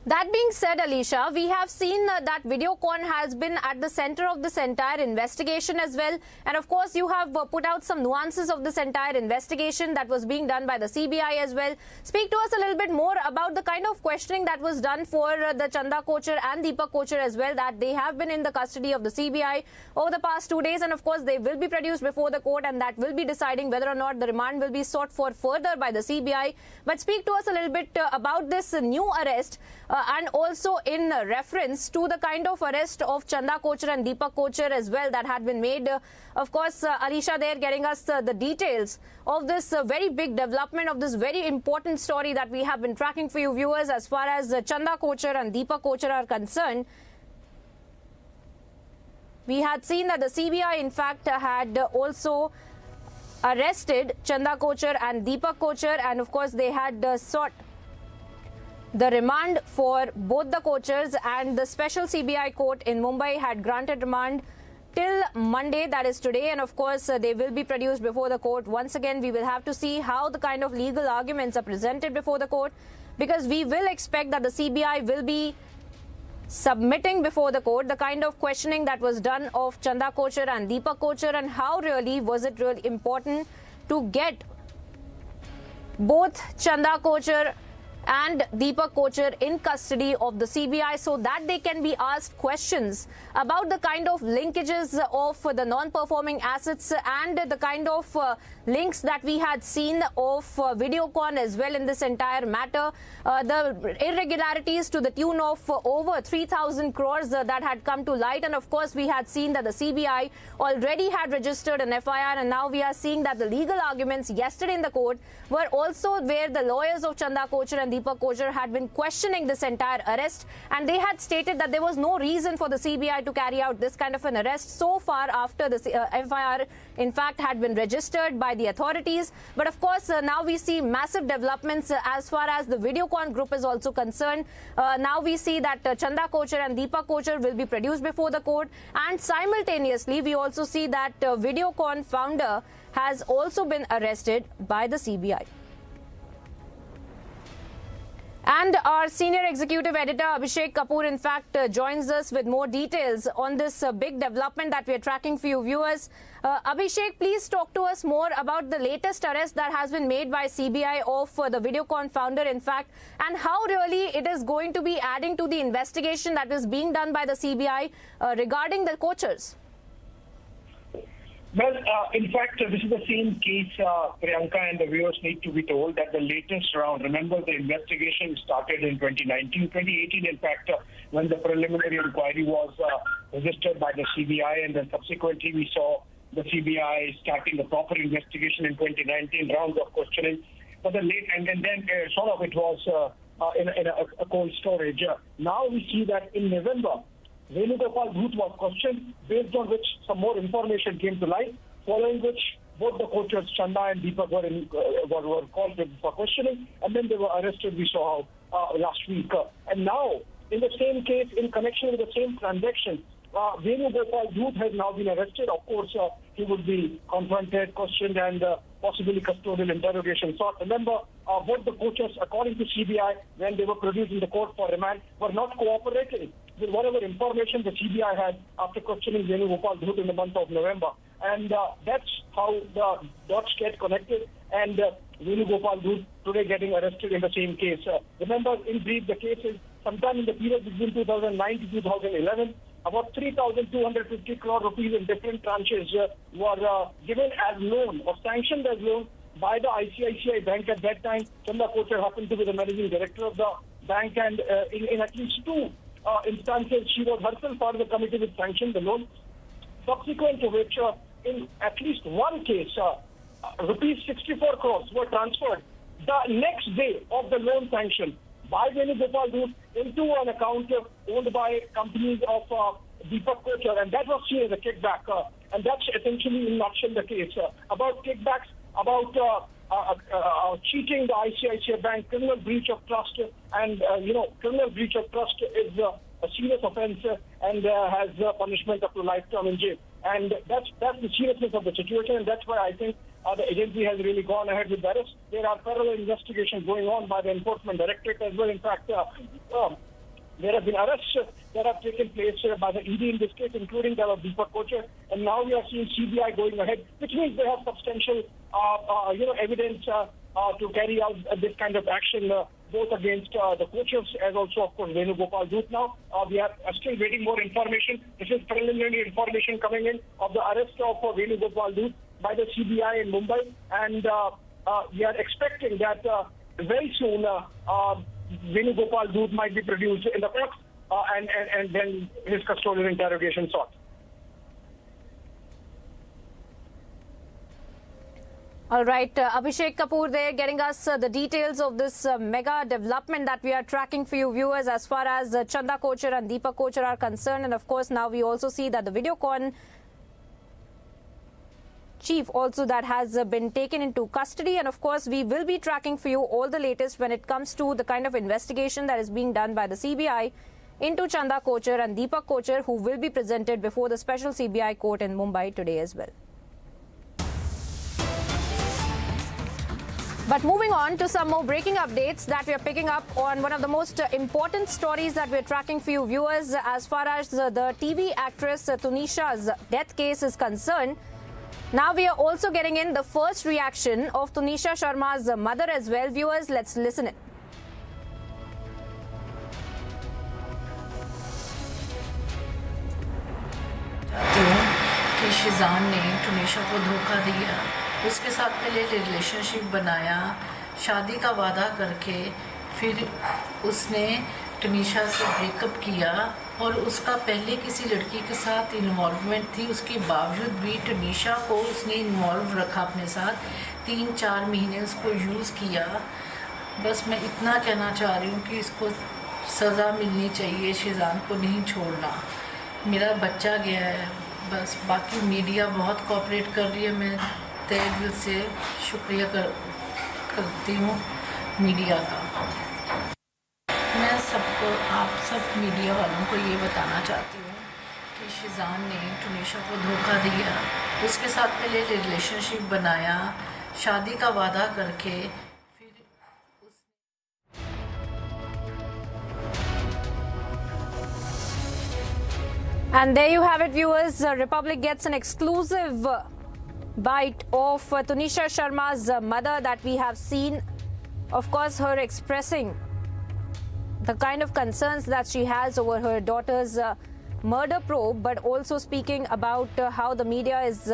That being said, Alicia, we have seen that Videocon has been at the center of this entire investigation as well. And of course, you have put out some nuances of this entire investigation that was being done by the CBI as well. Speak to us a little bit more about the kind of questioning that was done for the Chanda Kochhar and Deepak Kochhar as well, that they have been in the custody of the CBI over the past 2 days. And of course, they will be produced before the court, and that will be deciding whether or not the remand will be sought for further by the CBI. But speak to us a little bit about this new arrest. And also in reference to the kind of arrest of Chanda Kochhar and Deepak Kochhar as well that had been made. Of course, Alicia there getting us the details of this very big development, of this very important story that we have been tracking for you viewers as far as Chanda Kochhar and Deepak Kochhar are concerned. We had seen that the CBI in fact had also arrested Chanda Kochhar and Deepak Kochhar, and of course they had sought the remand for both the Kochhars, and the special CBI court in Mumbai had granted remand till Monday, that is today, and of course they will be produced before the court. Once again, we will have to see how the kind of legal arguments are presented before the court, because we will expect that the CBI will be submitting before the court the kind of questioning that was done of Chanda Kochhar and Deepak Kochhar, and how really was it really important to get both Chanda Kochhar and Deepak Kochhar in custody of the CBI, so that they can be asked questions about the kind of linkages of the non-performing assets and the kind of links that we had seen of Videocon as well in this entire matter. The irregularities to the tune of over 3,000 crores that had come to light, and of course we had seen that the CBI already had registered an FIR, and now we are seeing that the legal arguments yesterday in the court were also where the lawyers of Chanda Kochhar and Deepak Kochhar had been questioning this entire arrest, and they had stated that there was no reason for the CBI to carry out this kind of an arrest so far after the FIR in fact had been registered by the authorities. But of course now we see massive developments as far as the Videocon group is also concerned. Now we see that Chanda Kochhar and Deepak Kochhar will be produced before the court, and simultaneously we also see that Videocon founder has also been arrested by the CBI. And our senior executive editor Abhishek Kapoor in fact joins us with more details on this big development that we are tracking for you viewers. Abhishek, please talk to us more about the latest arrest that has been made by CBI of the Videocon founder in fact, and how really it is going to be adding to the investigation that is being done by the CBI regarding the Kochhars. Well, in fact, this is the same case, Priyanka, and the viewers need to be told that the latest round, remember the investigation started in 2019, 2018, in fact, when the preliminary inquiry was registered by the CBI, and then subsequently we saw the CBI starting the proper investigation in 2019, rounds of questioning. But then sort of it was in a cold storage. Now we see that in November, Venugopal Dhoot was questioned, based on which some more information came to light, following which both the Kochhars, Chanda and Deepak, were called for questioning, and then they were arrested, we saw last week. And now, in the same case, in connection with the same transaction, Venugopal Dhoot has now been arrested. Of course, he would be confronted, questioned, and possibly custodial interrogation. So remember, both the Kochhars, according to CBI, when they were produced in the court for remand, were not cooperating with whatever information the CBI had after questioning Venugopal Dhoot in the month of November. And that's how the dots get connected, and Venugopal Dhoot today getting arrested in the same case. Remember, in brief, the case is sometime in the period between 2009 to 2011, about 3,250 crore rupees in different tranches were given as loan or sanctioned as loan by the ICICI Bank at that time. Chanda Kochar happened to be the managing director of the bank, and in at least two instances, she was herself part of the committee which sanctioned the loan. Subsequent to which, in at least one case, rupees 64 crores were transferred the next day of the loan sanction by Venugopal Dut into an account owned by companies of Deepak Kochar, and that was seen as a kickback. And that's essentially in nutshell the case. About kickbacks, about cheating the ICICI Bank, criminal breach of trust, and criminal breach of trust is a serious offence and has punishment up to lifetime in jail. And that's the seriousness of the situation, and that's why I think the agency has really gone ahead with the arrest. There are parallel investigations going on by the Enforcement Directorate as well. In fact, there have been arrests that have taken place by the ED in this case, including that of Deepak Kochar. And now we are seeing CBI going ahead, which means they have substantial, evidence to carry out this kind of action, both against the Kochars as also, of course, Venugopal Dut. Now, we are still waiting more information. This is preliminary information coming in of the arrest of Venugopal Dut by the CBI in Mumbai, and we are expecting that very soon Venugopal Dut might be produced in the courts and then his custodial interrogation sought. All right, Abhishek Kapoor there getting us the details of this mega development that we are tracking for you viewers as far as Chanda Kochar and Deepak Kochar are concerned. And of course, now we also see that the Videocon chief also that has been taken into custody, and of course we will be tracking for you all the latest when it comes to the kind of investigation that is being done by the CBI into Chanda Kochar and Deepak Kochar, who will be presented before the special CBI court in Mumbai today as well. But moving on to some more breaking updates that we are picking up on one of the most important stories that we are tracking for you viewers as far as the TV actress Tunisha's death case is concerned. Now we are also getting in the first reaction of Tanisha Sharma's mother as well. Viewers, let's listen it. कि शिजान ने तुनिशा को धोखा दिया, उसके साथ पहले relationship बनाया, शादी का वादा करके फिर उसने तुनिशा से ब्रेकअप किया और उसका पहले किसी लड़की के साथ इन्वॉल्वमेंट थी। उसके बावजूद भी तुनिशा को उसने इन्वॉल्व रखा अपने साथ, 3-4 महीने उसको यूज़ किया। बस मैं इतना कहना चाह रही हूँ कि इसको सज़ा मिलनी चाहिए, शिजान को नहीं छोड़ना। मेरा बच्चा गया है, बस बाकी मीडिया बहुत कोऑपरेट कर रही है। मैं तहे दिल से शुक्रिया करती हूँ मीडिया का। मैं सबको, आप सब मीडिया वालों को ये बताना चाहती हूँ कि शिजान ने तुनिशा को धोखा दिया, उसके साथ पहले रिलेशनशिप बनाया, शादी का वादा करके And there you have it, viewers. Republic gets an exclusive bite of Tanisha Sharma's mother that we have seen. Of course, her expressing the kind of concerns that she has over her daughter's murder probe, but also speaking about how the media is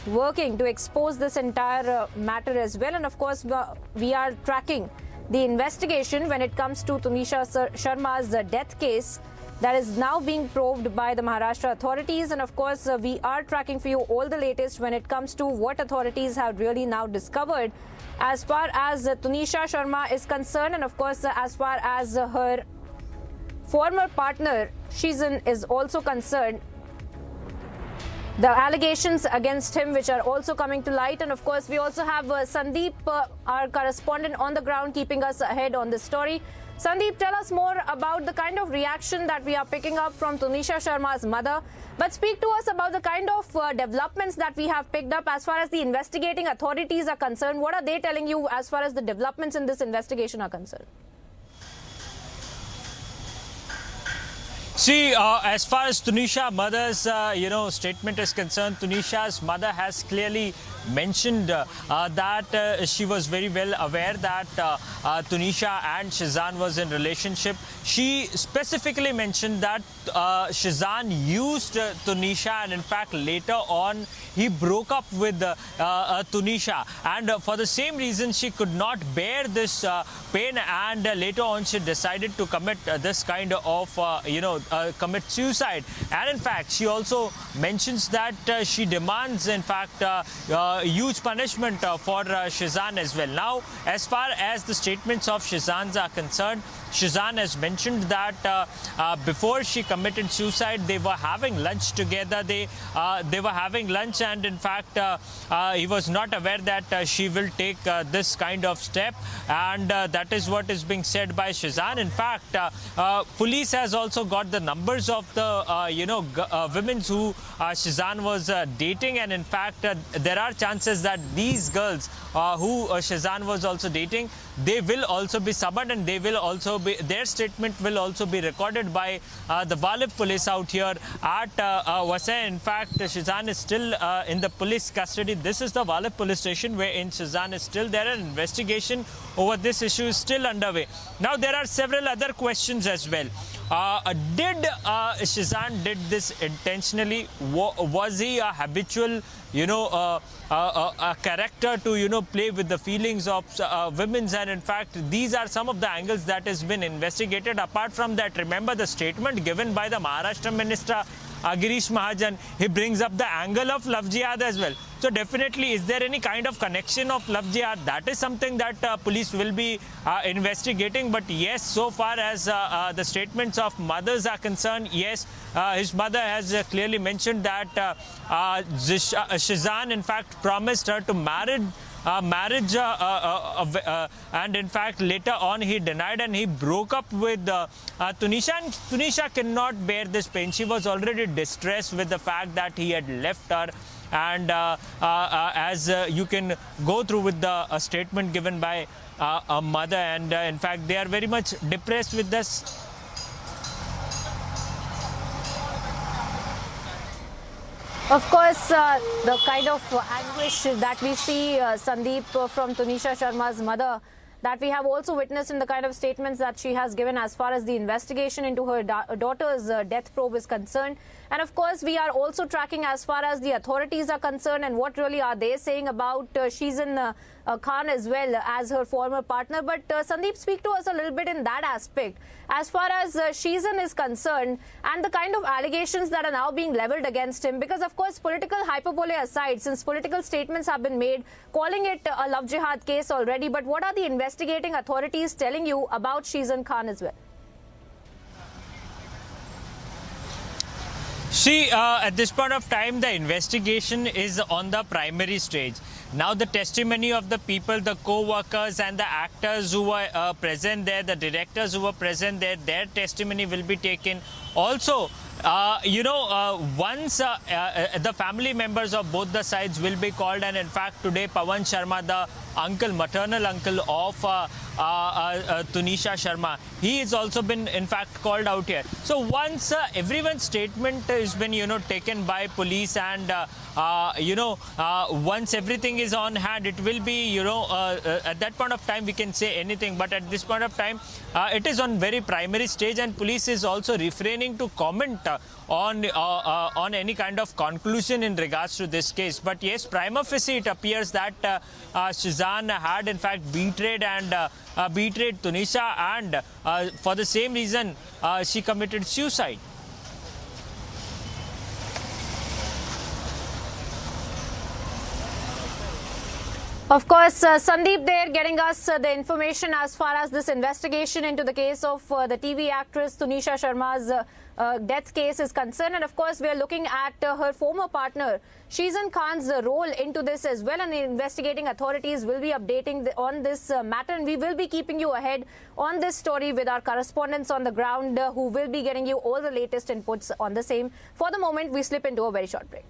working to expose this entire matter as well. And of course, we are tracking the investigation when it comes to Tanisha Sharma's death case that is now being probed by the Maharashtra authorities. And of course, we are tracking for you all the latest when it comes to what authorities have really now discovered as far as Tanisha Sharma is concerned, and of course, as far as her former partner Shizan is also concerned. The allegations against him which are also coming to light, and of course we also have Sandeep, our correspondent on the ground, keeping us ahead on this story. Sandeep, tell us more about the kind of reaction that we are picking up from Tanisha Sharma's mother, but speak to us about the kind of developments that we have picked up as far as the investigating authorities are concerned. What are they telling you as far as the developments in this investigation are concerned? See, as far as Tunisha mother's, statement is concerned, Tunisha's mother has clearly mentioned that she was very well aware that Tunisha and Shizan was in relationship. She specifically mentioned that Shizan used Tunisha, and in fact later on he broke up with Tunisha, and for the same reason she could not bear this pain, and later on she decided to commit this kind of commit suicide. And in fact she also mentions that she demands in fact huge punishment for Shizan as well. Now, as far as the statements of Shizan are concerned, Shizan has mentioned that before she committed suicide, they were having lunch together. They were having lunch, and in fact, he was not aware that she will take this kind of step, and that is what is being said by Shizan. In fact, police has also got the numbers of the women who Shizan was dating, and in fact, there are chances that these girls who Shizan was also dating, they will also be summoned, and they will also be, their statement will also be recorded by the Walip police out here at Vasai. In fact, Shizan is still in the police custody. This is the Walip police station wherein Shizan is still there. An investigation over this issue is still underway. Now, there are several other questions as well. Did Shizan did this intentionally? Was he a habitual, a character to, play with the feelings of women? And in fact, these are some of the angles that has been investigated. Apart from that, remember the statement given by the Maharashtra Minister Girish Mahajan, he brings up the angle of love jihad as well. So definitely, is there any kind of connection of love jihad? That is something that police will be investigating. But yes, so far as the statements of mothers are concerned, yes, his mother has clearly mentioned that Shizan in fact promised her to marriage, and in fact later on he denied, and he broke up with Tunisha, and Tunisha cannot bear this pain. She was already distressed with the fact that he had left her, and as you can go through with the statement given by a mother, and in fact they are very much depressed with this. Of course, the kind of anguish that we see, Sandeep, from Tanisha Sharma's mother, that we have also witnessed in the kind of statements that she has given as far as the investigation into her daughter's death probe is concerned. And of course, we are also tracking as far as the authorities are concerned and what really are they saying about Shizan Khan as well as her former partner. But Sandeep, speak to us a little bit in that aspect as far as Shizan is concerned and the kind of allegations that are now being leveled against him. Because of course, political hyperbole aside, since political statements have been made calling it a love jihad case already, but what are the investigating authorities telling you about Shizan Khan as well? See, at this point of time, the investigation is on the primary stage. Now, the testimony of the people, the co-workers and the actors who were present there, the directors who were present there, their testimony will be taken. Also, once the family members of both the sides will be called, and in fact, today, Pawan Sharma, the uncle, maternal uncle of Tanisha Sharma, he has also been in fact called out here. So once everyone's statement has been taken by police, and once everything is on hand, it will be at that point of time we can say anything, but at this point of time it is on very primary stage, and police is also refraining to comment on any kind of conclusion in regards to this case. But yes, prima facie it appears that Shizan had in fact betrayed Tunisha, and for the same reason she committed suicide. Of course, Sandeep there getting us the information as far as this investigation into the case of the TV actress Tanisha Sharma's death case is concerned. And of course, we are looking at her former partner Shizan Khan's role into this as well. And the investigating authorities will be updating on this matter. And we will be keeping you ahead on this story with our correspondents on the ground who will be getting you all the latest inputs on the same. For the moment, we slip into a very short break.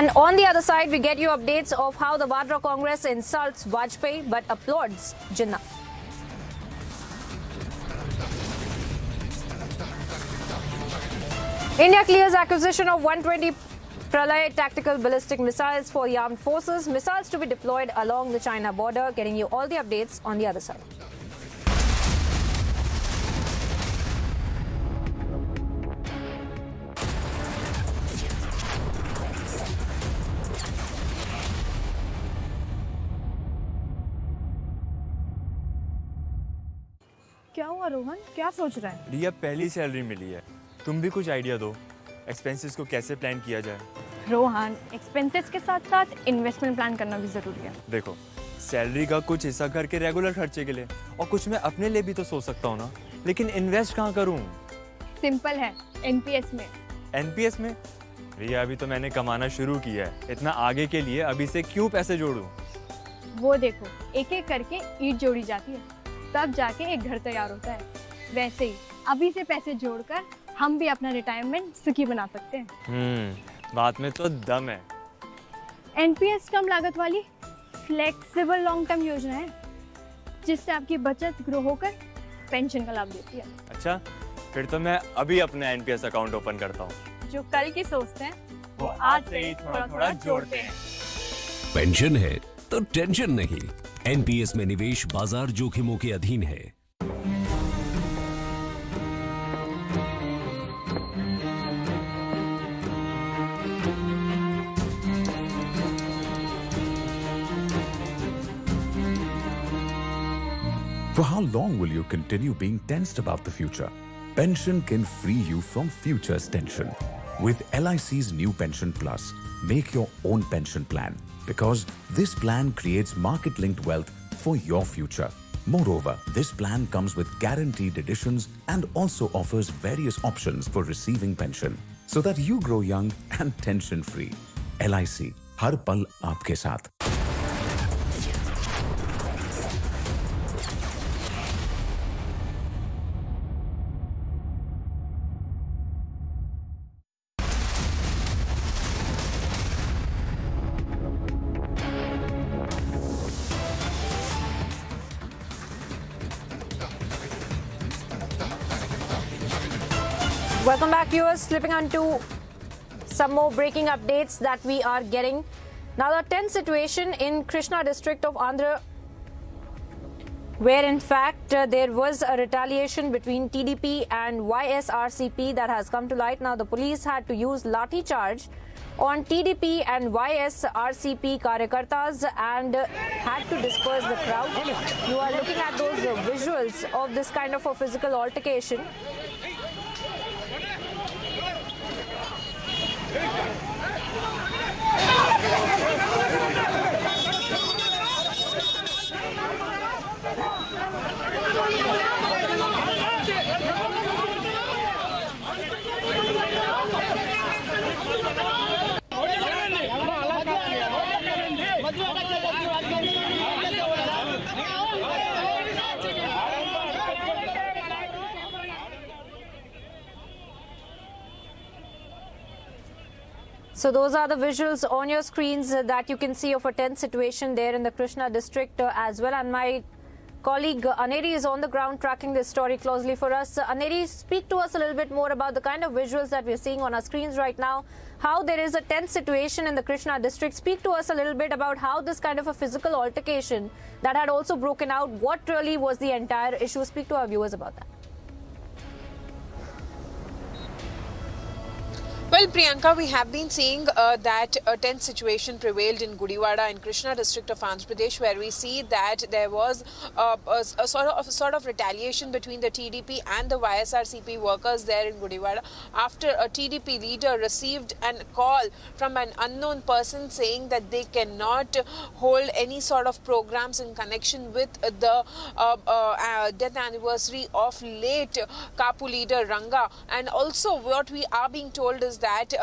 And on the other side, we get you updates of how the Mathura Congress insults Vajpayee but applauds Jinnah. India clears acquisition of 120 Pralay tactical ballistic missiles for the armed forces. Missiles to be deployed along the China border. Getting you all the updates on the other side. क्या हुआ रोहन? क्या सोच रहा है? रिया पहली salary मिली है, तुम भी कुछ आइडिया दो, एक्सपेंसेस को कैसे प्लान किया जाए? रोहन, एक्सपेंसेस के साथ साथ इन्वेस्टमेंट प्लान करना भी जरूरी है। देखो, सैलरी का कुछ हिस्सा घर के रेगुलर खर्चे के लिए और कुछ मैं अपने लिए भी तो सोच सकता हूँ ना, लेकिन इन्वेस्ट कहाँ करूँ? सिंपल है, एनपीएस में। एनपीएस में? रिया अभी तो मैंने कमाना शुरू किया है, इतना आगे के लिए अभी से क्यों पैसे जोड़ूं? वो देखो, एक एक करके ईंट जोड़ी जाती है, तब जाके एक घर तैयार होता है। वैसे ही अभी से पैसे जोड़कर हम भी अपना रिटायरमेंट सुखी बना सकते हैं। बात में तो दम है। एनपीएस कम लागत वाली फ्लेक्सिबल लॉन्ग टर्म योजना है, जिससे आपकी बचत ग्रो होकर पेंशन का लाभ देती है। अच्छा, फिर तो मैं अभी अपना एनपीएस अकाउंट ओपन करता हूँ। जो कल की सोचते हैं वो आज से ही थोड़ा थोड़ा जोड़ते हैं। पेंशन है तो टेंशन नहीं। एनपीएस में निवेश बाजार जोखिमों के अधीन है। For how long will you continue being tensed about the future? Pension can free you from future's tension. With LIC's new Pension Plus, make your own pension plan, because this plan creates market-linked wealth for your future. Moreover, this plan comes with guaranteed additions and also offers various options for receiving pension, so that you grow young and tension-free. LIC, हर पल आपके साथ। Welcome back, viewers. Slipping on to some more breaking updates that we are getting. Now, the tense situation in Krishna district of Andhra, where in fact there was a retaliation between TDP and YSRCP that has come to light. Now, the police had to use lathi charge on TDP and YSRCP karyakartas and had to disperse the crowd. You are looking at those visuals of this kind of a physical altercation. So those are the visuals on your screens that you can see of a tense situation there in the Krishna district as well. And my colleague Aneri is on the ground tracking this story closely for us. Aneri, speak to us a little bit more about the kind of visuals that we're seeing on our screens right now, how there is a tense situation in the Krishna district. Speak to us a little bit about how this kind of a physical altercation that had also broken out, what really was the entire issue. Speak to our viewers about that. Well, Priyanka, we have been seeing that a tense situation prevailed in Gudivada in Krishna district of Andhra Pradesh, where we see that there was a sort of retaliation between the TDP and the YSRCP workers there in Gudivada after a TDP leader received a call from an unknown person saying that they cannot hold any sort of programs in connection with the death anniversary of late Kapu leader Ranga. And also what we are being told is that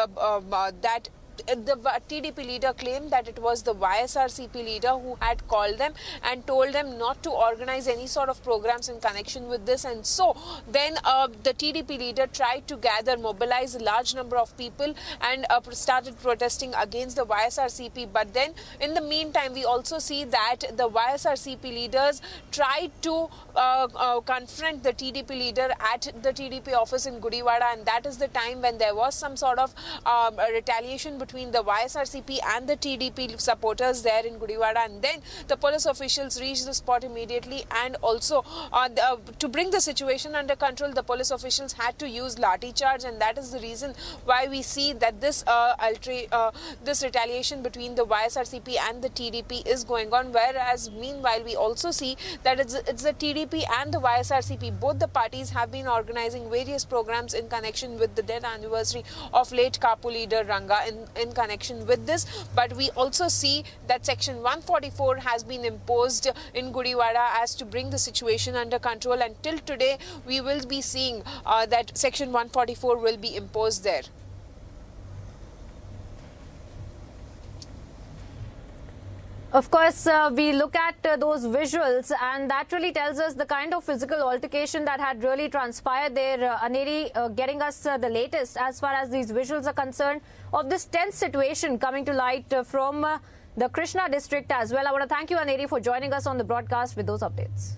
the TDP leader claimed that it was the YSRCP leader who had called them and told them not to organize any sort of programs in connection with this. And so then the TDP leader tried to mobilize a large number of people and started protesting against the YSRCP. But then in the meantime, we also see that the YSRCP leaders tried to confront the TDP leader at the TDP office in Gudivada, and that is the time when there was some sort of retaliation between the YSRCP and the TDP supporters there in Gudivada. And then the police officials reached the spot immediately, and also to bring the situation under control, the police officials had to use lathi charge, and that is the reason why we see that this this retaliation between the YSRCP and the TDP is going on. Whereas meanwhile, we also see that it's the TDP and the YSRCP, both the parties have been organizing various programs in connection with the death anniversary of late Kapu leader Ranga in connection with this. But we also see that Section 144 has been imposed in Gudivada as to bring the situation under control, and till today we will be seeing that Section 144 will be imposed there. Of course, we look at those visuals, and that really tells us the kind of physical altercation that had really transpired there. Aneri getting us the latest as far as these visuals are concerned of this tense situation coming to light from the Krishna district as well. I want to thank you, Aneri, for joining us on the broadcast with those updates.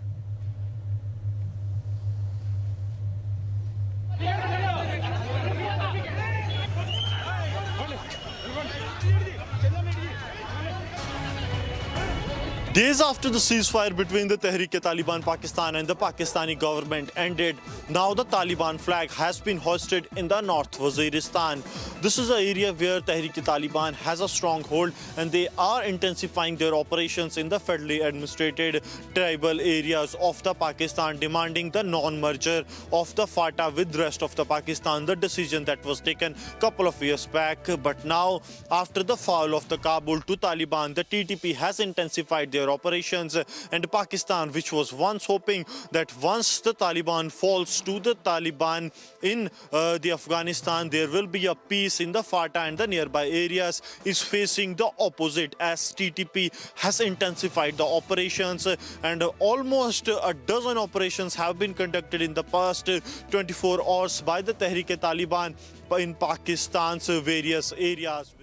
Days after the ceasefire between the Tehreek-e-Taliban Pakistan and the Pakistani government ended, now the Taliban flag has been hoisted in the North Waziristan. This is an area where Tehreek-e-Taliban has a stronghold, and they are intensifying their operations in the federally administrated tribal areas of the Pakistan, demanding the non-merger of the FATA with the rest of the Pakistan, the decision that was taken a couple of years back. But now, after the fall of the Kabul to Taliban, the TTP has intensified their operations, and Pakistan, which was once hoping that once the Taliban falls to the Taliban in the Afghanistan, there will be a peace in the FATA and the nearby areas, is facing the opposite, as TTP has intensified the operations, and almost a dozen operations have been conducted in the past 24 hours by the Tehreek-e-Taliban in Pakistan's various areas.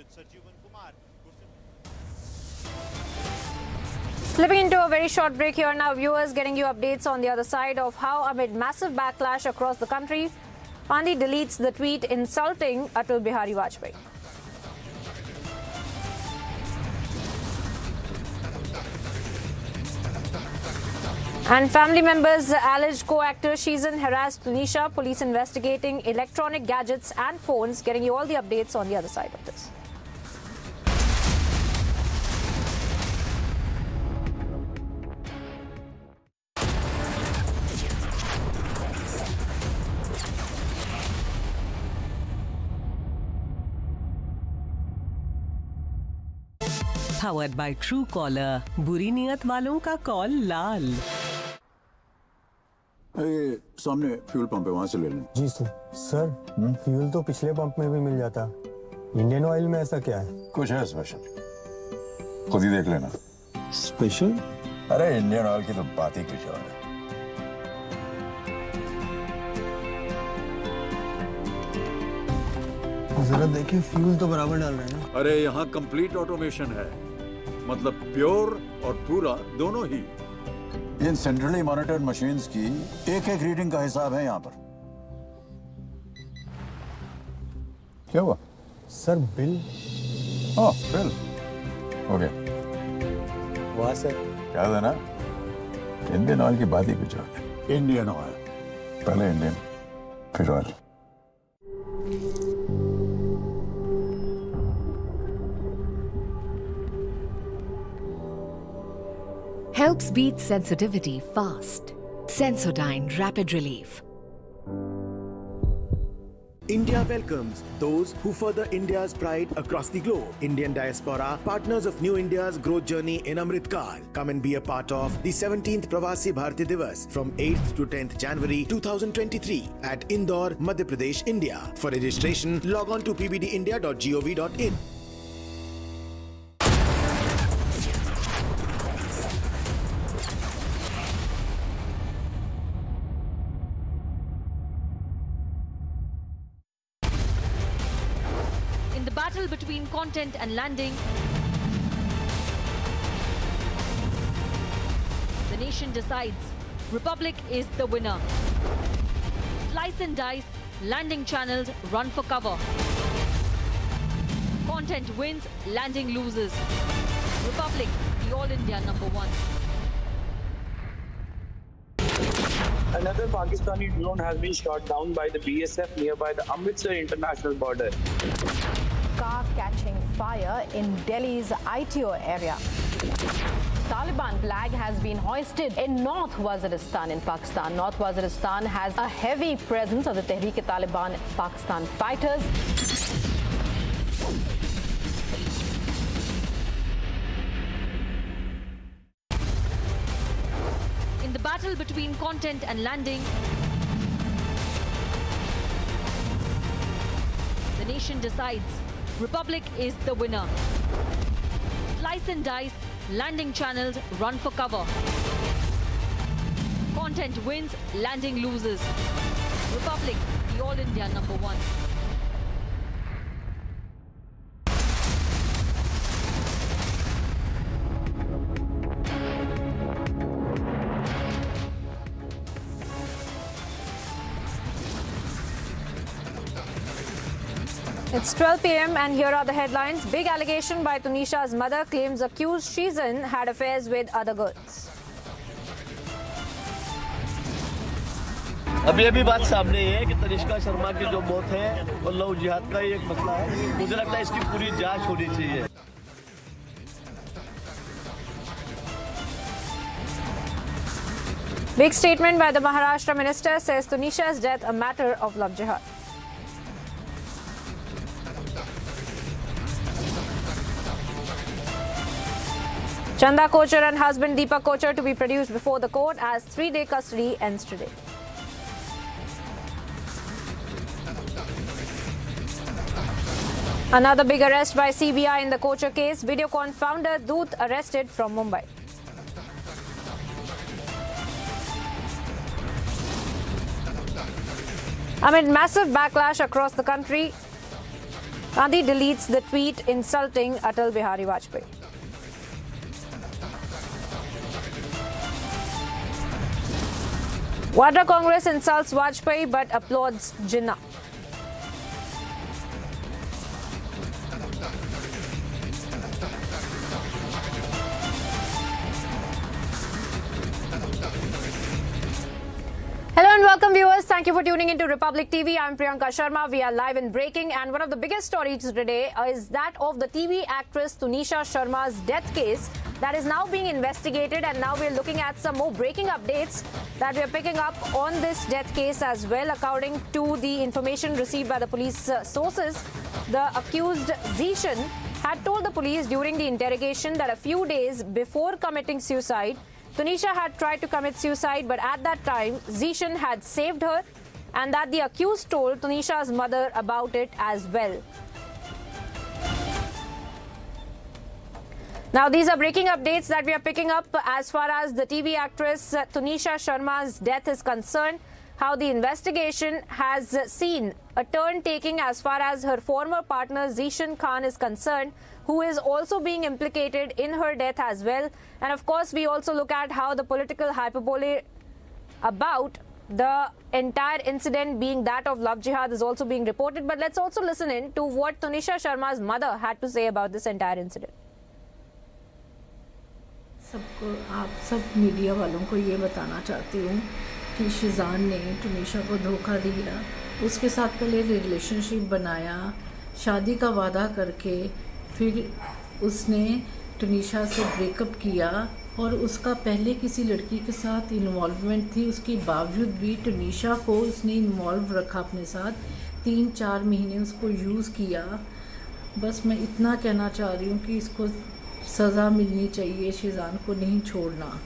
Slipping into a very short break here now, viewers, getting you updates on the other side of how, amid massive backlash across the country, Gandhi deletes the tweet insulting Atal Bihari Vajpayee. And family members allege co-actor Shizan harassed Tunisha, police investigating electronic gadgets and phones, getting you all the updates on the other side of this. Powered by Truecaller, बुरी नियत वालों का call लाल। सामने fuel pump है, वहाँ से ले लें। जी सर। सर, फ्यूल तो पिछले पंप में भी मिल जाता। इंडियन ऑयल में ऐसा क्या है? कुछ है स्पेशल, खुद ही देख लेना। स्पेशल? अरे इंडियन ऑयल की तो बात ही कुछ और है। जरा देखिए, फ्यूल तो बराबर डाल रहे हैं। अरे यहाँ कंप्लीट ऑटोमेशन है, मतलब प्योर और पूरा दोनों ही। इन सेंट्रली मॉनिटर्ड मशीन्स की एक-एक रीडिंग का हिसाब है यहाँ पर। क्या हुआ? Sir bill. हाँ बिल हो गया। वाह सर। क्या था ना, इंडियन ऑयल की बात ही कुछ और है। इंडियन ऑयल, पहले इंडियन फिर oil. Helps beat sensitivity fast. Sensodyne Rapid Relief. India welcomes those who further India's pride across the globe. Indian diaspora, partners of New India's growth journey in Amrit Kaal. Come and be a part of the 17th Pravasi Bharati Divas from 8th to 10th January 2023 at Indore, Madhya Pradesh, India. For registration, log on to pbdindia.gov.in. battle between content and landing, the nation decides. Republic is the winner. Slice and dice, landing channels run for cover. Content wins, landing loses. Republic, the All India #1. Another Pakistani drone has been shot down by the BSF nearby the Amritsar international border. Car catching fire in Delhi's ITO area. Taliban flag has been hoisted in North Waziristan in Pakistan. North Waziristan has a heavy presence of the Tehreek-e-Taliban Pakistan fighters. In the battle between content and landing, the nation decides. Republic is the winner. Slice and dice, landing channels run for cover. Content wins, landing loses. Republic, the All India #1. It's 12 p.m. and here are the headlines. Big allegation by Tunisha's mother claims accused Shizan had affairs with other girls. अभी बात सामने ये है कि तनिष्का शर्मा की जो मौत है वो लव जिहाद का ही एक मसला है। मुझे लगता है इसकी पूरी जांच होनी चाहिए। Big statement by the Maharashtra minister says Tunisha's death a matter of love jihad. Chanda Kochar and husband Deepak Kochar to be produced before the court as 3-day custody ends today. Another big arrest by CBI in the Kochar case. Videocon founder Doot arrested from Mumbai. Amid massive backlash across the country, Gandhi deletes the tweet insulting Atal Bihari Vajpayee. Vadra Congress insults Vajpayee but applauds Jinnah. Hello and welcome viewers. Thank you for tuning into Republic TV. I'm Priyanka Sharma. We are live and breaking, and one of the biggest stories today is that of the TV actress Tanisha Sharma's death case that is now being investigated, and now we're looking at some more breaking updates that we're picking up on this death case as well. According to the information received by the police sources, the accused Zishan had told the police during the interrogation that a few days before committing suicide, Tunisha had tried to commit suicide, but at that time, Zishan had saved her, and that the accused told Tunisha's mother about it as well. Now, these are breaking updates that we are picking up as far as the TV actress Tanisha Sharma's death is concerned. How the investigation has seen a turn taking as far as her former partner Zishan Khan is concerned, who is also being implicated in her death as well. And of course, we also look at how the political hyperbole about the entire incident being that of love jihad is also being reported. But let's also listen in to what Tanisha Sharma's mother had to say about this entire incident. सबको आप सब media वालों को ये बताना चाहती हूँ कि शिजान ने तुनिशा को धोखा दिया, उसके साथ पहले रिलेशनशिप बनाया, शादी का वादा करके फिर उसने तुनिशा से ब्रेकअप किया और उसका पहले किसी लड़की के साथ इन्वॉल्वमेंट थी। उसके बावजूद भी तुनिशा को उसने इन्वॉल्व रखा अपने साथ, 3-4 महीने उसको यूज़ किया। बस मैं इतना कहना चाह रही हूँ कि इसको सज़ा मिलनी चाहिए, शिजान को नहीं छोड़ना।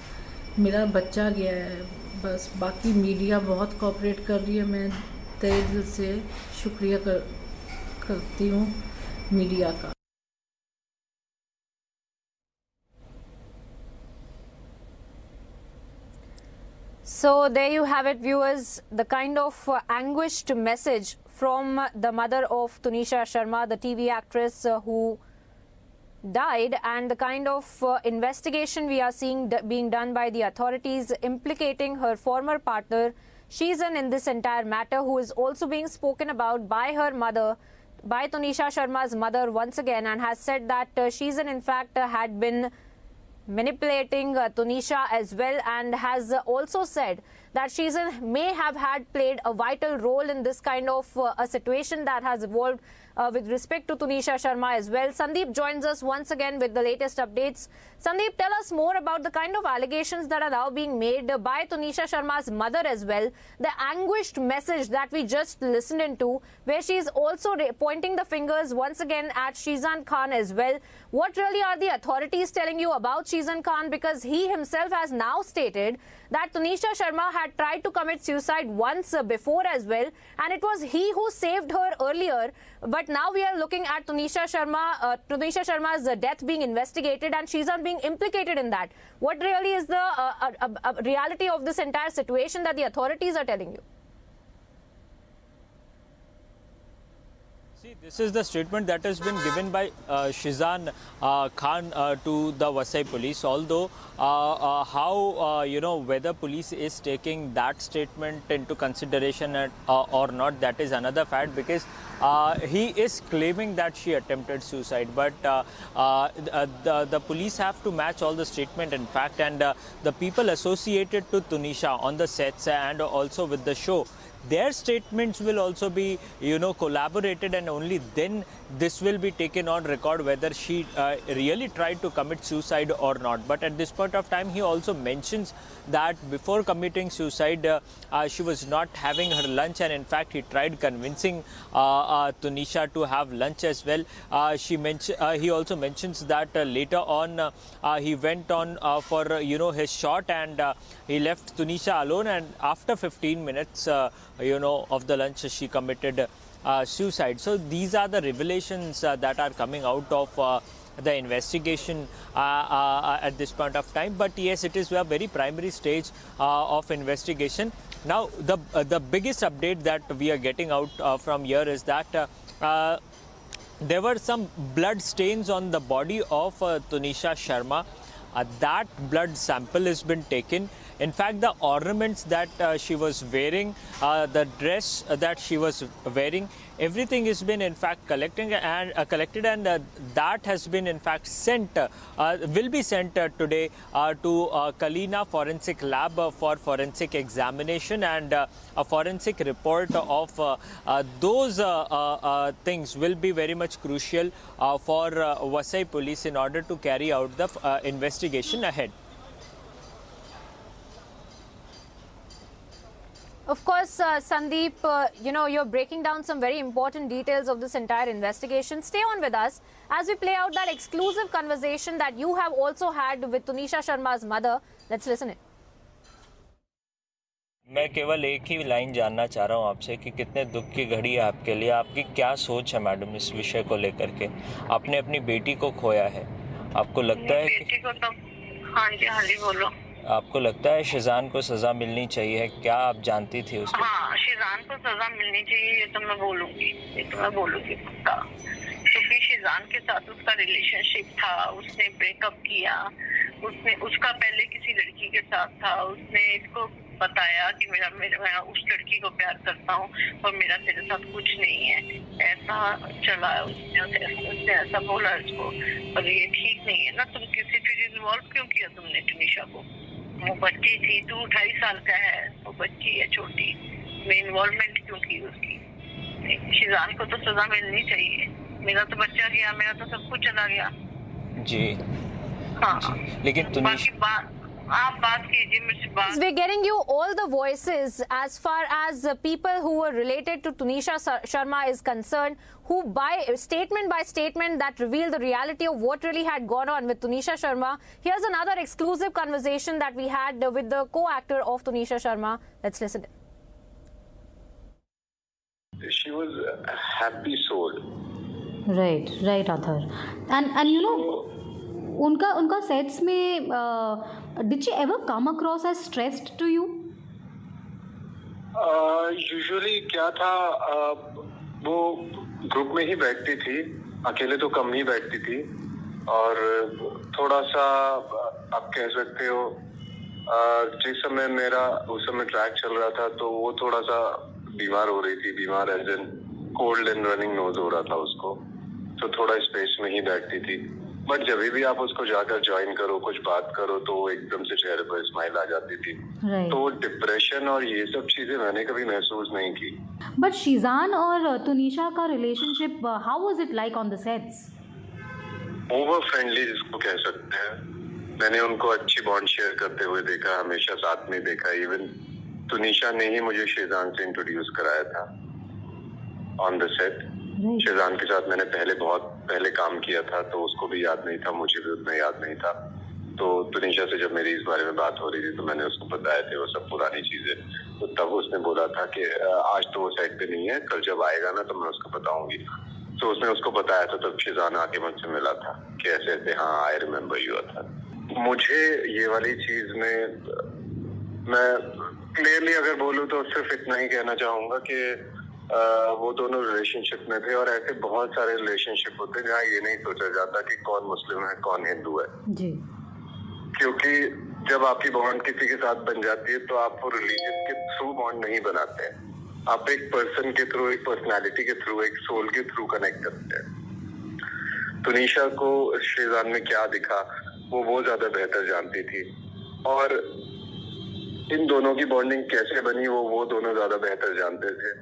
मेरा बच्चा गया है, बस बाकी मीडिया बहुत कोऑपरेट कर रही है। मैं तहे दिल से शुक्रिया करती हूँ मीडिया का। So there you have it, viewers, the kind of anguished message from the mother of Tanisha Sharma, the TV actress who died, and the kind of investigation we are seeing being done by the authorities implicating her former partner Shizan in this entire matter, who is also being spoken about by her mother, by Tanisha Sharma's mother once again, and has said that Shizan in fact had been manipulating Tunisha as well, and has also said that Shizan may have had played a vital role in this kind of a situation that has evolved with respect to Tanisha Sharma as well. Sandeep joins us once again with the latest updates. Sandeep, tell us more about the kind of allegations that are now being made by Tanisha Sharma's mother as well, the anguished message that we just listened into, where she is also pointing the fingers once again at Shizan Khan as well. What really are the authorities telling you about Shizan Khan? Because he himself has now stated that Tanisha Sharma had tried to commit suicide once before as well, and it was he who saved her earlier. But now we are looking at Tanisha Sharma's death being investigated and Shizan being implicated in that. What really is the reality of this entire situation that the authorities are telling you? See, this is the statement that has been given by Shizan Khan to the Vasai police. Although whether police is taking that statement into consideration or not, that is another fact, because he is claiming that she attempted suicide. But the police have to match all the statement in fact, and the people associated to Tunisha on the sets and also with the show, their statements will also be, collaborated, and only then this will be taken on record whether she really tried to commit suicide or not. But at this point of time, he also mentions that before committing suicide, she was not having her lunch, and in fact, he tried convincing Tunisha to have lunch as well. He also mentions that later on, he went on for his shot, and he left Tunisha alone, and after 15 minutes of the lunch, she committed suicide. So these are the revelations that are coming out of the investigation at this point of time. But yes, it is a very primary stage of investigation. Now, the biggest update that we are getting out from here is that there were some blood stains on the body of Tanisha Sharma. That blood sample has been taken. In fact, the ornaments that she was wearing, the dress that she was wearing, everything has been in fact collected, and that has been in fact sent, will be sent today to Kalina Forensic Lab for forensic examination, and a forensic report of those things will be very much crucial for Vasai police in order to carry out the investigation ahead. Of course, Sandeep, you're breaking down some very important details of this entire investigation. Stay on with us as we play out that exclusive conversation that you have also had with Tanisha Sharma's mother. Let's listen it. मैं केवल एक ही line जानना चाह रहा हूँ आपसे कि कितने दुख की घड़ी है आपके लिए, आपकी क्या सोच है मैडम इस विषय को लेकर के? आपने अपनी बेटी को खोया है, आपको लगता है कि बेटी को तो हाँ जी बोलो। आपको लगता है शिजान को सजा मिलनी चाहिए? क्या आप जानती थी उसको? हाँ, शिजान को सजा मिलनी चाहिए, ये तो मैं बोलूँगी पक्का, क्योंकि शिजान के साथ उसका रिलेशनशिप था, उसने ब्रेकअप किया, उसका पहले किसी लड़की के साथ था, उसने इसको बताया कि मैं उस लड़की को प्यार करता हूँ और मेरा तेरे साथ कुछ नहीं है, ऐसा चला उसने ऐसा बोला इसको, और ये ठीक नहीं है ना। तुम किसी फिर इन्वॉल्व क्यों किया तुमने तुनिशा को? वो बच्ची थी, तू 28 साल का है, वो बच्ची है छोटी, मैं इन्वॉल्वमेंट क्यों की उसकी? शिजान को तो सजा मिलनी चाहिए, मेरा तो बच्चा गया, मेरा तो सब कुछ चला गया जी। हाँ जी, लेकिन तुनिशा आप बात कीजिए मुझसे बात। We're getting you all the voices as far as people who were related to Tanisha Sharma is concerned, who by statement that revealed the reality of what really had gone on with Tanisha Sharma. Here's another exclusive conversation that we had with the co-actor of Tanisha Sharma. Let's listen. She was a happy soul. Right, Athar. And you know, उनका sets में did she ever come across as stressed to you? Usually क्या था, वो group में ही बैठती थी, अकेले तो कम ही बैठती थी, और थोड़ा सा आप कह सकते हो जिस समय मेरा उस समय ट्रैक चल रहा था तो वो थोड़ा सा बीमार हो रही थी, बीमार as in cold and running nose हो रहा था उसको, तो थोड़ा स्पेस में ही बैठती थी। बट जब भी आप उसको जाकर ज्वाइन करो, कुछ बात करो, तो एकदम से चेहरे पर स्माइल आ जाती थी। तो डिप्रेशन और ये सब चीजें मैंने कभी महसूस नहीं की। बट शीजान और तुनिशा का relationship, how was it like on the sets? Over friendly जिसको कह सकते हैं। मैंने उनको अच्छी बॉन्ड शेयर करते हुए देखा, हमेशा साथ में देखा। इवन तुनिशा ने ही मुझे शीजान से इंट्रोड्यूस कराया था ऑन द सेट। शीजान के साथ मैंने बहुत पहले काम किया था, तो उसको भी याद नहीं था, मुझे भी उतना याद नहीं था। तो तुनिशा से जब मेरी इस बारे में बात हो रही थी तो मैंने उसको बताया थे वो सब पुरानी चीजें। तो तब उसने बोला था कि आज तो वो सेट पे नहीं है, कल जब आएगा ना तो मैं उसको बताऊंगी। तो उसने उसको बताया था, तब शीजान आके मुझसे मिला था कि ऐसे ऐसे, हाँ आई रिमेम्बर यू था। मुझे ये वाली चीज में मैं क्लियरली अगर बोलूँ तो सिर्फ इतना ही कहना चाहूंगा कि वो दोनों रिलेशनशिप में थे, और ऐसे बहुत सारे रिलेशनशिप होते हैं जहाँ ये नहीं सोचा जाता कि कौन मुस्लिम है कौन हिंदू है जी। क्योंकि जब आपकी बॉन्ड किसी के साथ बन जाती है तो आप वो रिलीजन के थ्रू बॉन्ड नहीं बनाते हैं, आप एक पर्सन के थ्रू, एक पर्सनालिटी के थ्रू, एक सोल के थ्रू कनेक्ट करते हैं। तुनिशा को शीजान में क्या दिखा वो ज्यादा बेहतर जानती थी, और इन दोनों की बॉन्डिंग कैसे बनी वो दोनों ज्यादा बेहतर जानते थे।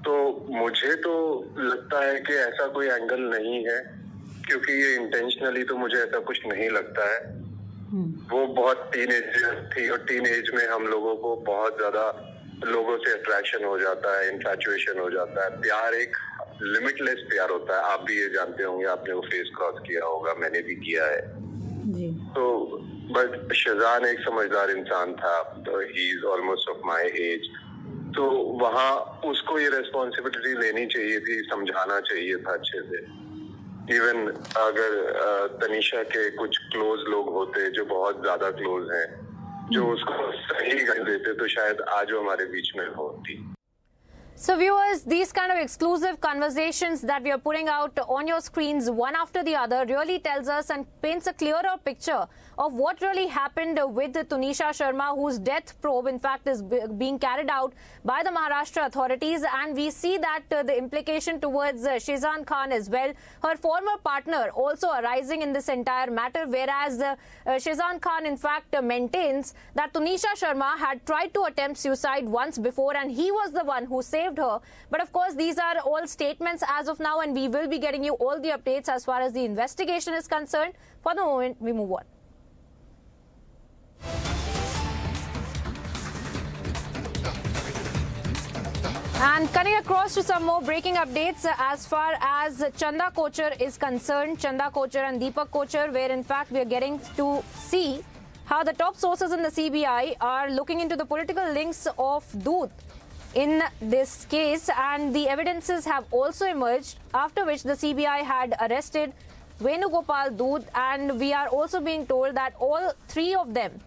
तो मुझे तो लगता है कि ऐसा कोई एंगल नहीं है, क्योंकि ये इंटेंशनली तो मुझे ऐसा कुछ नहीं लगता है। वो बहुत टीनेजर थी, और टीनेज में हम लोगों को बहुत ज्यादा लोगों से अट्रैक्शन हो जाता है, इन्फैचुएशन हो जाता है। प्यार एक लिमिटलेस प्यार होता है, आप भी ये जानते होंगे, आपने वो फेस क्रॉस किया होगा, मैंने भी किया है जी। तो बट शीजान एक समझदार इंसान था, तो he is almost of my age, तो वहाँ उसको ये रेस्पॉन्सिबिलिटी लेनी चाहिए थी, समझाना चाहिए था अच्छे से। इवन अगर तनीषा के कुछ क्लोज लोग होते जो बहुत ज्यादा क्लोज हैं, जो उसको सही कर देते, तो शायद आज वो हमारे बीच में होती। So viewers, these kind of exclusive conversations that we are putting out on your screens one after the other really tells us and paints a clearer picture of what really happened with Tanisha Sharma, whose death probe in fact is being carried out by the Maharashtra authorities, and we see that the implication towards Shizan Khan as well, her former partner, also arising in this entire matter, whereas Shizan Khan in fact maintains that Tanisha Sharma had tried to attempt suicide once before and he was the one who saved her. But of course these are all statements as of now, and we will be getting you all the updates as far as the investigation is concerned. For the moment, we move on. And cutting across to some more breaking updates as far as Chanda Kochar is concerned, Chanda Kochar and Deepak Kochar, where in fact we are getting to see how the top sources in the CBI are looking into the political links of Doot in this case, and the evidences have also emerged, after which the CBI had arrested Venugopal Doot, and we are also being told that all three of them,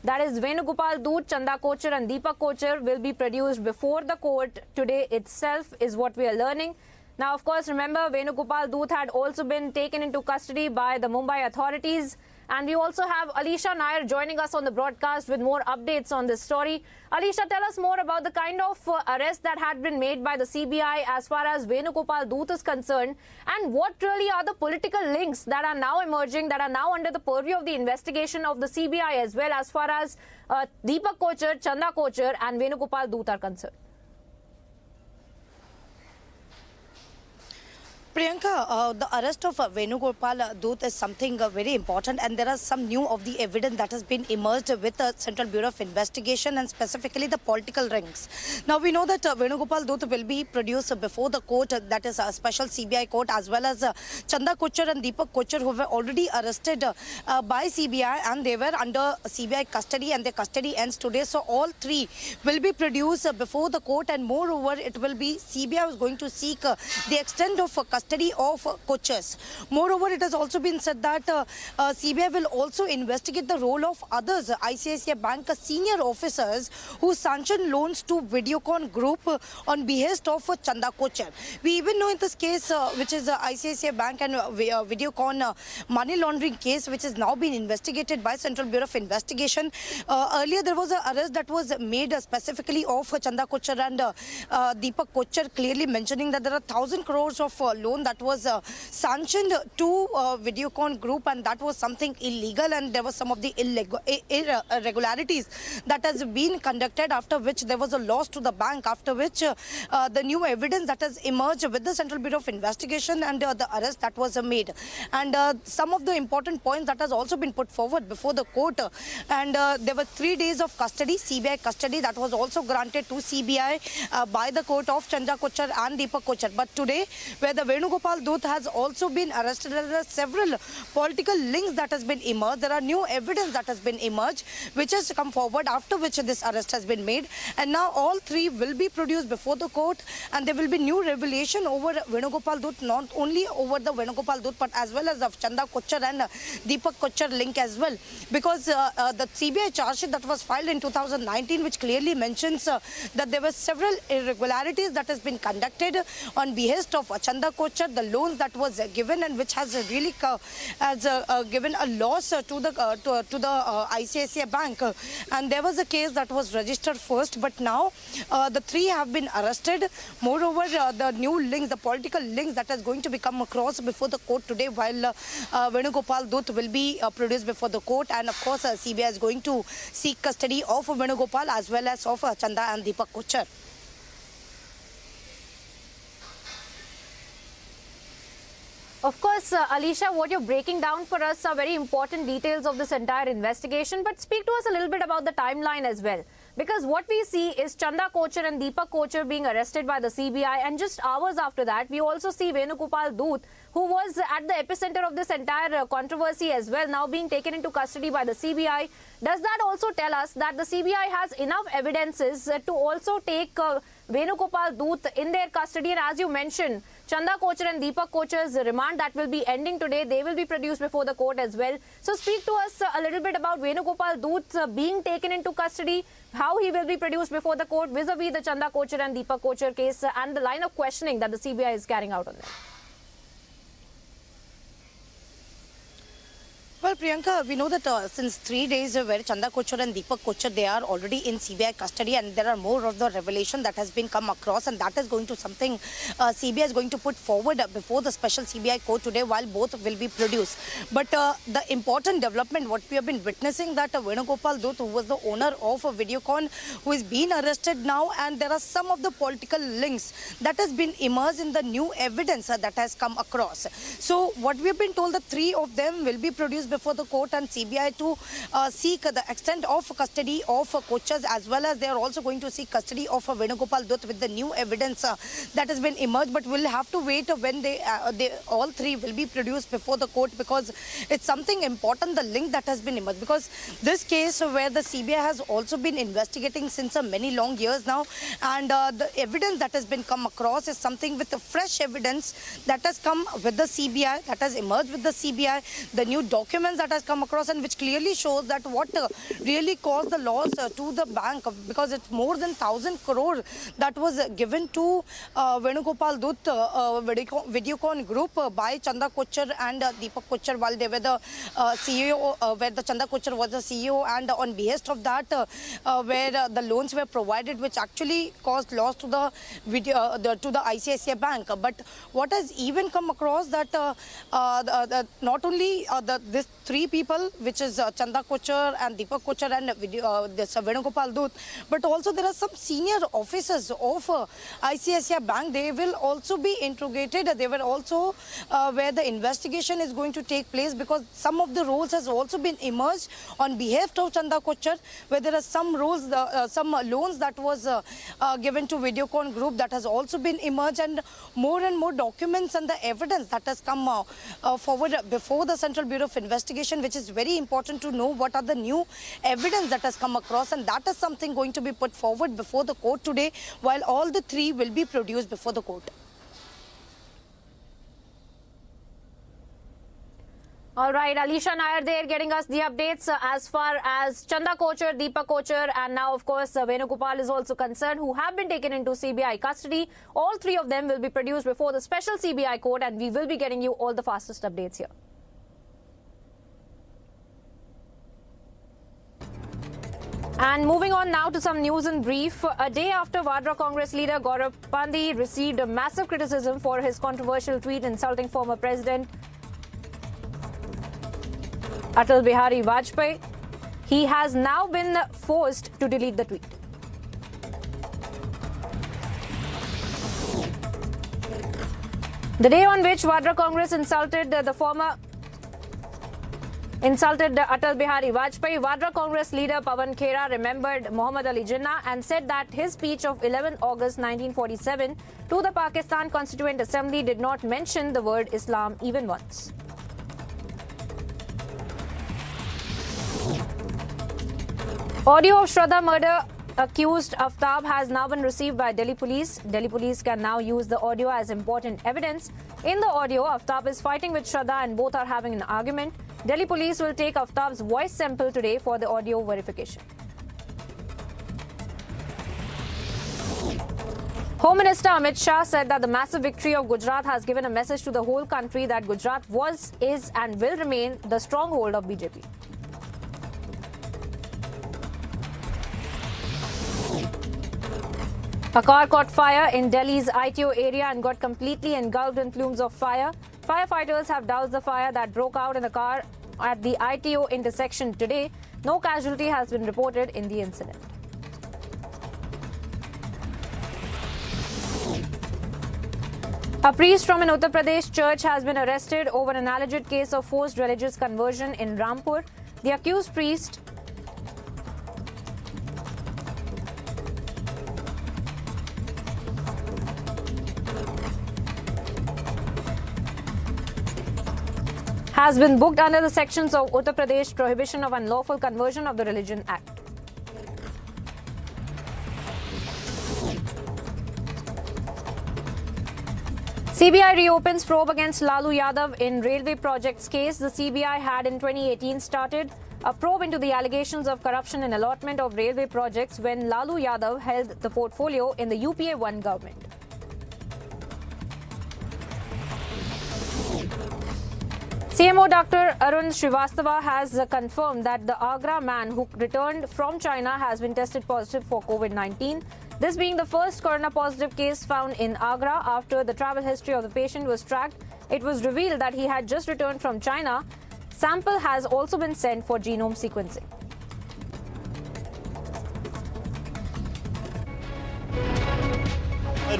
that is Venugopal Doot, Chanda Kochar and Deepak Kochar, will be produced before the court today itself, is what we are learning. Now, of course, remember, Venugopal Doot had also been taken into custody by the Mumbai authorities. And we also have Alisha Nair joining us on the broadcast with more updates on this story. Alisha, tell us more about the kind of arrest that had been made by the CBI as far as Venugopal Doot is concerned, and what really are the political links that are now emerging, that are now under the purview of the investigation of the CBI as well, as far as Deepak Kochar, Chanda Kochar and Venugopal Doot are concerned. Priyanka, the arrest of Venugopal Doot is something very important, and there are some new of the evidence that has been emerged with the Central Bureau of Investigation and specifically the political rings. Now we know that Venugopal Doot will be produced before the court, that is a special CBI court, as well as Chanda Kochar and Deepak Kochar, who were already arrested by CBI, and they were under CBI custody, and their custody ends today. So all three will be produced before the court, and moreover it will be CBI is going to seek the extent of custody custody of coaches. Moreover, it has also been said that CBI will also investigate the role of others ICICI Bank senior officers who sanctioned loans to Videocon group on behest of Chanda Kochar. We even know in this case, which is ICICI Bank and Videocon money laundering case, which has now been investigated by Central Bureau of Investigation. Earlier, there was an arrest that was made specifically of Chanda Kochar and Deepak Kochar, clearly mentioning that there are 1,000 crores of loan that was sanctioned to Videocon group, and that was something illegal, and there was some of the irregularities that has been conducted, after which there was a loss to the bank, after which the new evidence that has emerged with the Central Bureau of Investigation and the arrest that was made. And some of the important points that has also been put forward before the court, and there were 3 days of custody, CBI custody, that was also granted to CBI by the court of Chanda Kochar and Deepak Kochar. But today, where the Venugopal Dut has also been arrested, there are several political links that has been emerged. There are new evidence that has been emerged, which has come forward, after which this arrest has been made. And now all three will be produced before the court, and there will be new revelation over Venugopal Dut, not only over the Venugopal Dut, but as well as of Chanda Kochar and Deepak Kochar link as well. Because the CBI charge sheet that was filed in 2019, which clearly mentions that there were several irregularities that has been conducted on behest of Chanda Kochar, the loans that was given, and which has really given a loss to the ICICI Bank. And there was a case that was registered first, but now the three have been arrested. Moreover, the new links, the political links that is going to be come across before the court today, while Venugopal Dut will be produced before the court, and of course CBI is going to seek custody of Venugopal as well as of Chanda and Deepak Kochar. Of course, Alisha, what you're breaking down for us are very important details of this entire investigation. But speak to us a little bit about the timeline as well. Because what we see is Chanda Kochar and Deepak Kochar being arrested by the CBI. And just hours after that, we also see Venugopal Dut, who was at the epicenter of this entire controversy as well, now being taken into custody by the CBI. Does that also tell us that the CBI has enough evidences to also take Venugopal Dut in their custody? And as you mentioned, Chanda Kochar and Deepak Kochar's remand that will be ending today, they will be produced before the court as well. So speak to us a little bit about Venugopal Dut being taken into custody, how he will be produced before the court vis-a-vis the Chanda Kochar and Deepak Kochar case, and the line of questioning that the CBI is carrying out on them. Well, Priyanka, we know that since 3 days where Chanda Kochar and Deepak Kochar, they are already in CBI custody, and there are more of the revelation that has been come across, and that is going to something CBI is going to put forward before the special CBI court today, while both will be produced. But the important development, what we have been witnessing, that Venugopal Dut, who was the owner of Videocon, who is being arrested now, and there are some of the political links that has been emerged in the new evidence that has come across. So what we have been told, that 3 of them will be produced before the court, and CBI to seek the extent of custody of Kochars, as well as they are also going to seek custody of Venugopal Dut with the new evidence that has been emerged. But we'll have to wait when they all 3 will be produced before the court, because it's something important, the link that has been emerged. Because this case where the CBI has also been investigating since many long years now, and the evidence that has been come across is something with the fresh evidence that has come with the CBI, that has emerged with the CBI, the new documents that has come across, and which clearly shows that what really caused the loss to the bank, because it's more than 1,000 crore that was given to Venugopal Dut Videocon group by Chanda Kochar and Deepak Kochar, while they were the CEO, where the Chanda Kochar was the CEO, and on behest of that, where the loans were provided, which actually caused loss to the ICICI Bank. But what has even come across, that not only this 3 people, which is Chanda Kochar and Deepak Kochar and this Venugopal Dut, but also there are some senior officers of ICICI Bank. They will also be interrogated. They were also where the investigation is going to take place, because some of the roles has also been emerged on behalf of Chanda Kochar, where there are some roles, some loans that was given to Videocon group that has also been emerged, and more documents and the evidence that has come forward before the Central Bureau of Investigation, which is very important to know what are the new evidence that has come across, and that is something going to be put forward before the court today, while all the 3 will be produced before the court. All right, Alisha Nair there getting us the updates as far as Chanda Kochar, Deepak Kochar and now of course Venugopal is also concerned, who have been taken into CBI custody. All three of them will be produced before the special CBI court and we will be getting you all the fastest updates here. And moving on now to some news in brief. A day after Vadra Congress leader Gaurav Pandey received a massive criticism for his controversial tweet insulting former President Atal Bihari Vajpayee, he has now been forced to delete the tweet. The day on which Vadra Congress insulted Atal Bihari Vajpayee, Vadra Congress leader Pawan Khera remembered Muhammad Ali Jinnah and said that his speech of 11 August 1947 to the Pakistan Constituent Assembly did not mention the word Islam even once. Audio of Shraddha murder accused Aftab has now been received by Delhi police. Delhi police can now use the audio as important evidence. In the audio, Aftab is fighting with Shraddha and both are having an argument. Delhi police will take Aftab's voice sample today for the audio verification. Home Minister Amit Shah said that the massive victory of Gujarat has given a message to the whole country that Gujarat was, is and will remain the stronghold of BJP. A car caught fire in Delhi's ITO area and got completely engulfed in plumes of fire. Firefighters have doused the fire that broke out in the car at the ITO intersection today. No casualty has been reported in the incident. A priest from an Uttar Pradesh church has been arrested over an alleged case of forced religious conversion in Rampur. The accused priest has been booked under the sections of Uttar Pradesh Prohibition of Unlawful Conversion of the Religion Act. CBI reopens probe against Lalu Yadav in railway projects case. The CBI had in 2018 started a probe into the allegations of corruption in allotment of railway projects when Lalu Yadav held the portfolio in the UPA-1 government. CMO Dr. Arun Srivastava has confirmed that the Agra man who returned from China has been tested positive for COVID-19. This being the first corona-positive case found in Agra after the travel history of the patient was tracked. It was revealed that he had just returned from China. Sample has also been sent for genome sequencing.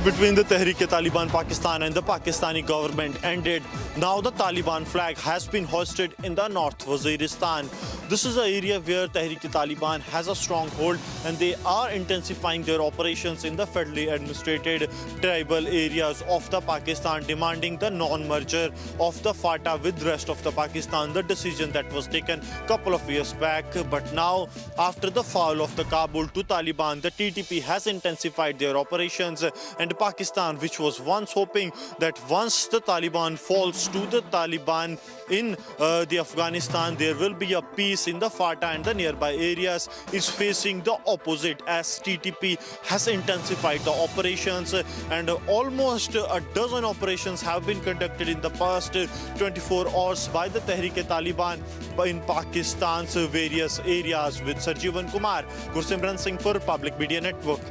Between the Tehreek-e-Taliban Pakistan and the Pakistani government ended. Now the Taliban flag has been hoisted in the North Waziristan. This is an area where Tehreek-e-Taliban has a stronghold and they are intensifying their operations in the federally administrated tribal areas of the Pakistan, demanding the non-merger of the FATA with the rest of the Pakistan, the decision that was taken a couple of years back. But now, after the fall of the Kabul to Taliban, the TTP has intensified their operations, and Pakistan, which was once hoping that once the Taliban falls to the Taliban in the Afghanistan, there will be a peace in the FATA and the nearby areas, is facing the opposite as TTP has intensified the operations, and almost a dozen operations have been conducted in the past 24 hours by the Tehreek-e-Taliban in Pakistan's various areas. With Sarjeevan Kumar, Gursimran Singh for Public Media Network.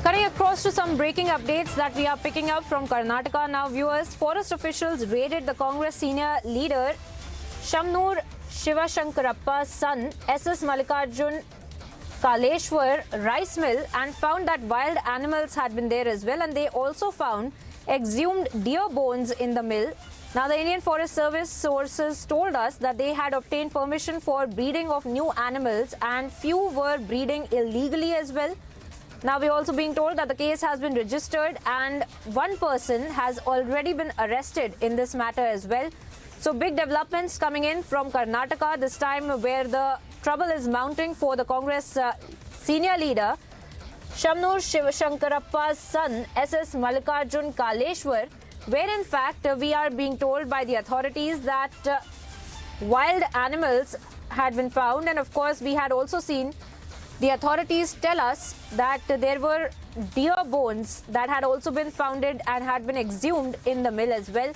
Cutting across to some breaking updates that we are picking up from Karnataka now, viewers. Forest officials raided the Congress senior leader Shamnoor Shivashankarappa's son SS Mallikarjun Kaleshwar rice mill and found that wild animals had been there as well, and they also found exhumed deer bones in the mill. Now, the Indian Forest Service sources told us that they had obtained permission for breeding of new animals and few were breeding illegally as well. Now, we're also being told that the case has been registered and one person has already been arrested in this matter as well. So, big developments coming in from Karnataka, this time where the trouble is mounting for the Congress senior leader Shamnur Shivashankarappa's son, SS Mallikarjun Kaleshwar, where in fact we are being told by the authorities that wild animals had been found, and of course we had also seen the authorities tell us that there were deer bones that had also been founded and had been exhumed in the mill as well.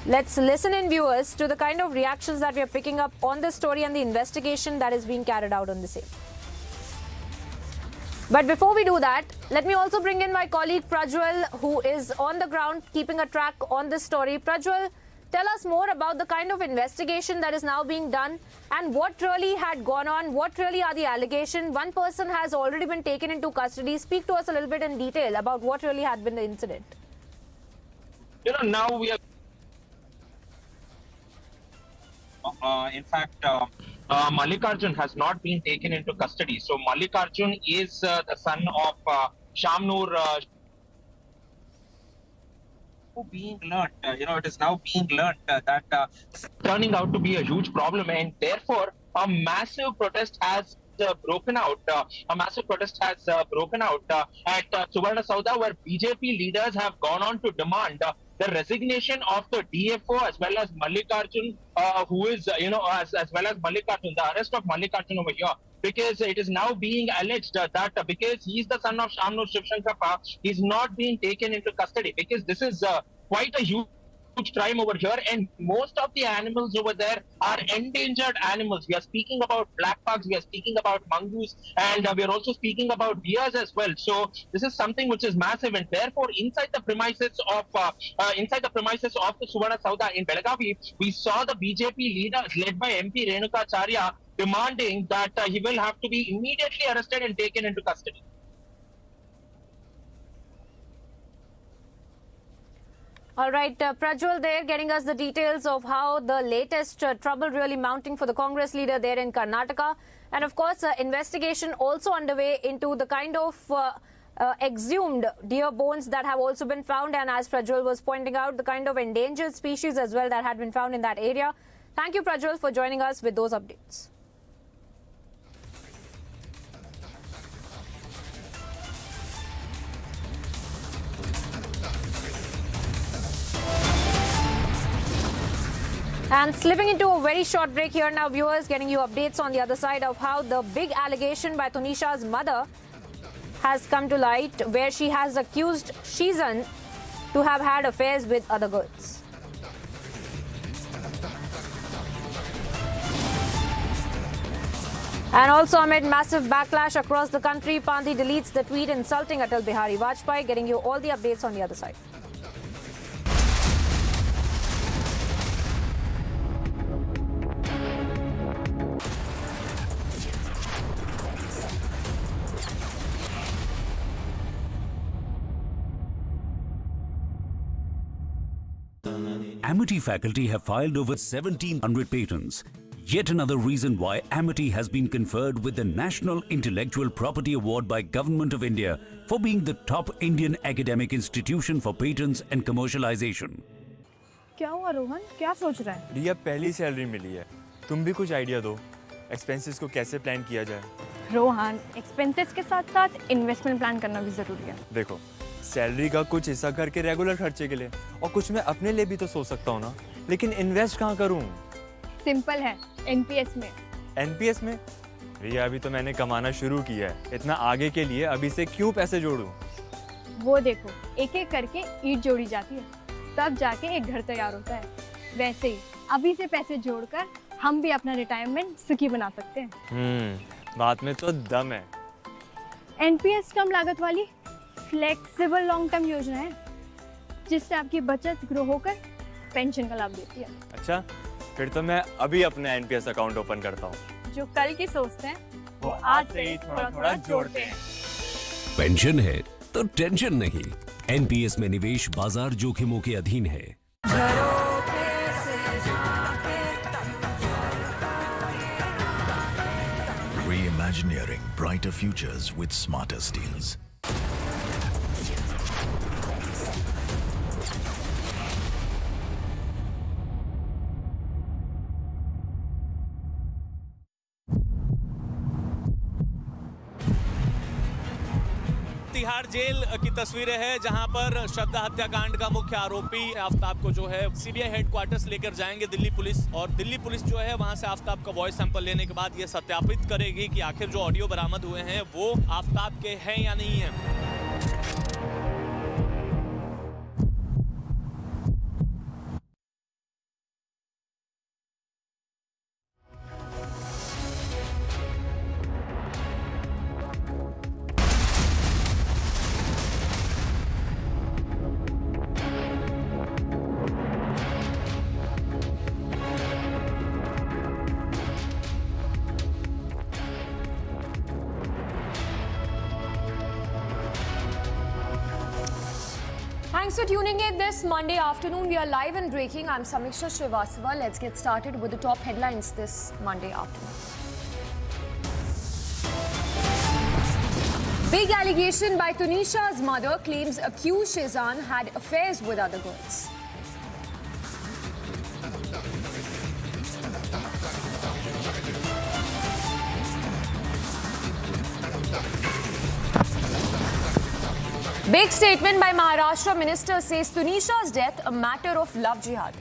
Let's listen in, viewers, to the kind of reactions that we are picking up on this story and the investigation that is being carried out on the same. But before we do that, let me also bring in my colleague Prajwal, who is on the ground keeping a track on this story. Prajwal, tell us more about the kind of investigation that is now being done and what really had gone on, what really are the allegations. One person has already been taken into custody. Speak to us a little bit in detail about what really had been the incident. Now we are Mallikarjun has not been taken into custody. So Mallikarjun is the son of Shamnur. Being learnt, it is now being learnt that it's turning out to be a huge problem, and therefore a massive protest has broken out. A massive protest has broken out at Suvarna Sauda, where BJP leaders have gone on to demand the resignation of the DFO as well as Mallikarjun, who is, as well as Mallikarjun, the arrest of Mallikarjun over here. Because it is now being alleged that because he is the son of Shamnur Shivashankarappa, he is not being taken into custody. Because this is quite a huge crime over here, and most of the animals over there are endangered animals. We are speaking about black pugs, we are speaking about mongoose, and we are also speaking about deers as well. So this is something which is massive, and therefore inside the premises of the Suvarna Sauda in Belagavi, we saw the BJP leaders led by MP Renukacharya demanding that he will have to be immediately arrested and taken into custody. All right, Prajwal there getting us the details of how the latest trouble really mounting for the Congress leader there in Karnataka. And of course, investigation also underway into the kind of exhumed deer bones that have also been found. And as Prajwal was pointing out, the kind of endangered species as well that had been found in that area. Thank you, Prajwal, for joining us with those updates. And slipping into a very short break here now, viewers, getting you updates on the other side of how the big allegation by Tunisha's mother has come to light, where she has accused Shizan to have had affairs with other girls. And also amid massive backlash across the country, Pandey deletes the tweet insulting Atal Bihari Vajpayee, getting you all the updates on the other side. Amity faculty have filed over 1,700 patents. Yet another reason why Amity has been conferred with the National Intellectual Property Award by Government of India for being the top Indian academic institution for patents and commercialization. क्या हुआ रोहन? क्या सोच रहा है? रिया, पहली salary मिली है, तुम भी कुछ आइडिया दो, एक्सपेंसेस को कैसे प्लान किया जाए? रोहन, एक्सपेंसेस के साथ-साथ इन्वेस्टमेंट प्लान करना भी जरूरी है। देखो, सैलरी का कुछ हिस्सा घर के रेगुलर खर्चे के लिए और कुछ मैं अपने लिए भी तो सोच सकता हूँ ना, लेकिन इन्वेस्ट कहाँ करूँ? सिंपल है, एनपीएस में। एनपीएस में? रिया, अभी तो मैंने कमाना शुरू किया है, इतना आगे के लिए अभी से क्यों पैसे जोड़ूं? वो देखो, एक-एक करके ईंट जोड़ी जाती है, तब जाके एक घर तैयार होता है। वैसे ही अभी से पैसे जोड़कर हम भी अपना रिटायरमेंट सुखी बना सकते हैं। बात में तो दम है। एनपीएस कम लागत वाली फ्लेक्सिबल लॉन्ग टर्म योजना है, जिससे आपकी बचत ग्रो होकर पेंशन का लाभ देती है। अच्छा, फिर तो मैं अभी अपना एनपीएस अकाउंट ओपन करता हूँ। जो कल की सोचते हैं, वो आज से ही थोड़ा-थोड़ा जोड़ते हैं। पेंशन है तो टेंशन नहीं। एनपीएस में निवेश बाजार जोखिमों के अधीन है। Reimagineering brighter futures with smarter steels. Tihar jail की तस्वीरें हैं जहां पर श्रद्धा हत्याकांड का मुख्य आरोपी आफ्ताब को जो है सीबीआई हेडक्वार्टर्स लेकर जाएंगे दिल्ली पुलिस, और दिल्ली पुलिस जो है वहां से आफ्ताब का वॉइस सैंपल लेने के बाद ये सत्यापित करेगी कि आखिर जो ऑडियो बरामद हुए हैं वो आफ्ताब के हैं या नहीं है। Thanks for tuning in this Monday afternoon. We are live and breaking. I'm Tanisha Sharma. Let's get started with the top headlines this Monday afternoon. Big allegation by Tunisha's mother claims accused Shizan had affairs with other girls. Big statement by Maharashtra minister says Tunisha's death a matter of love jihad.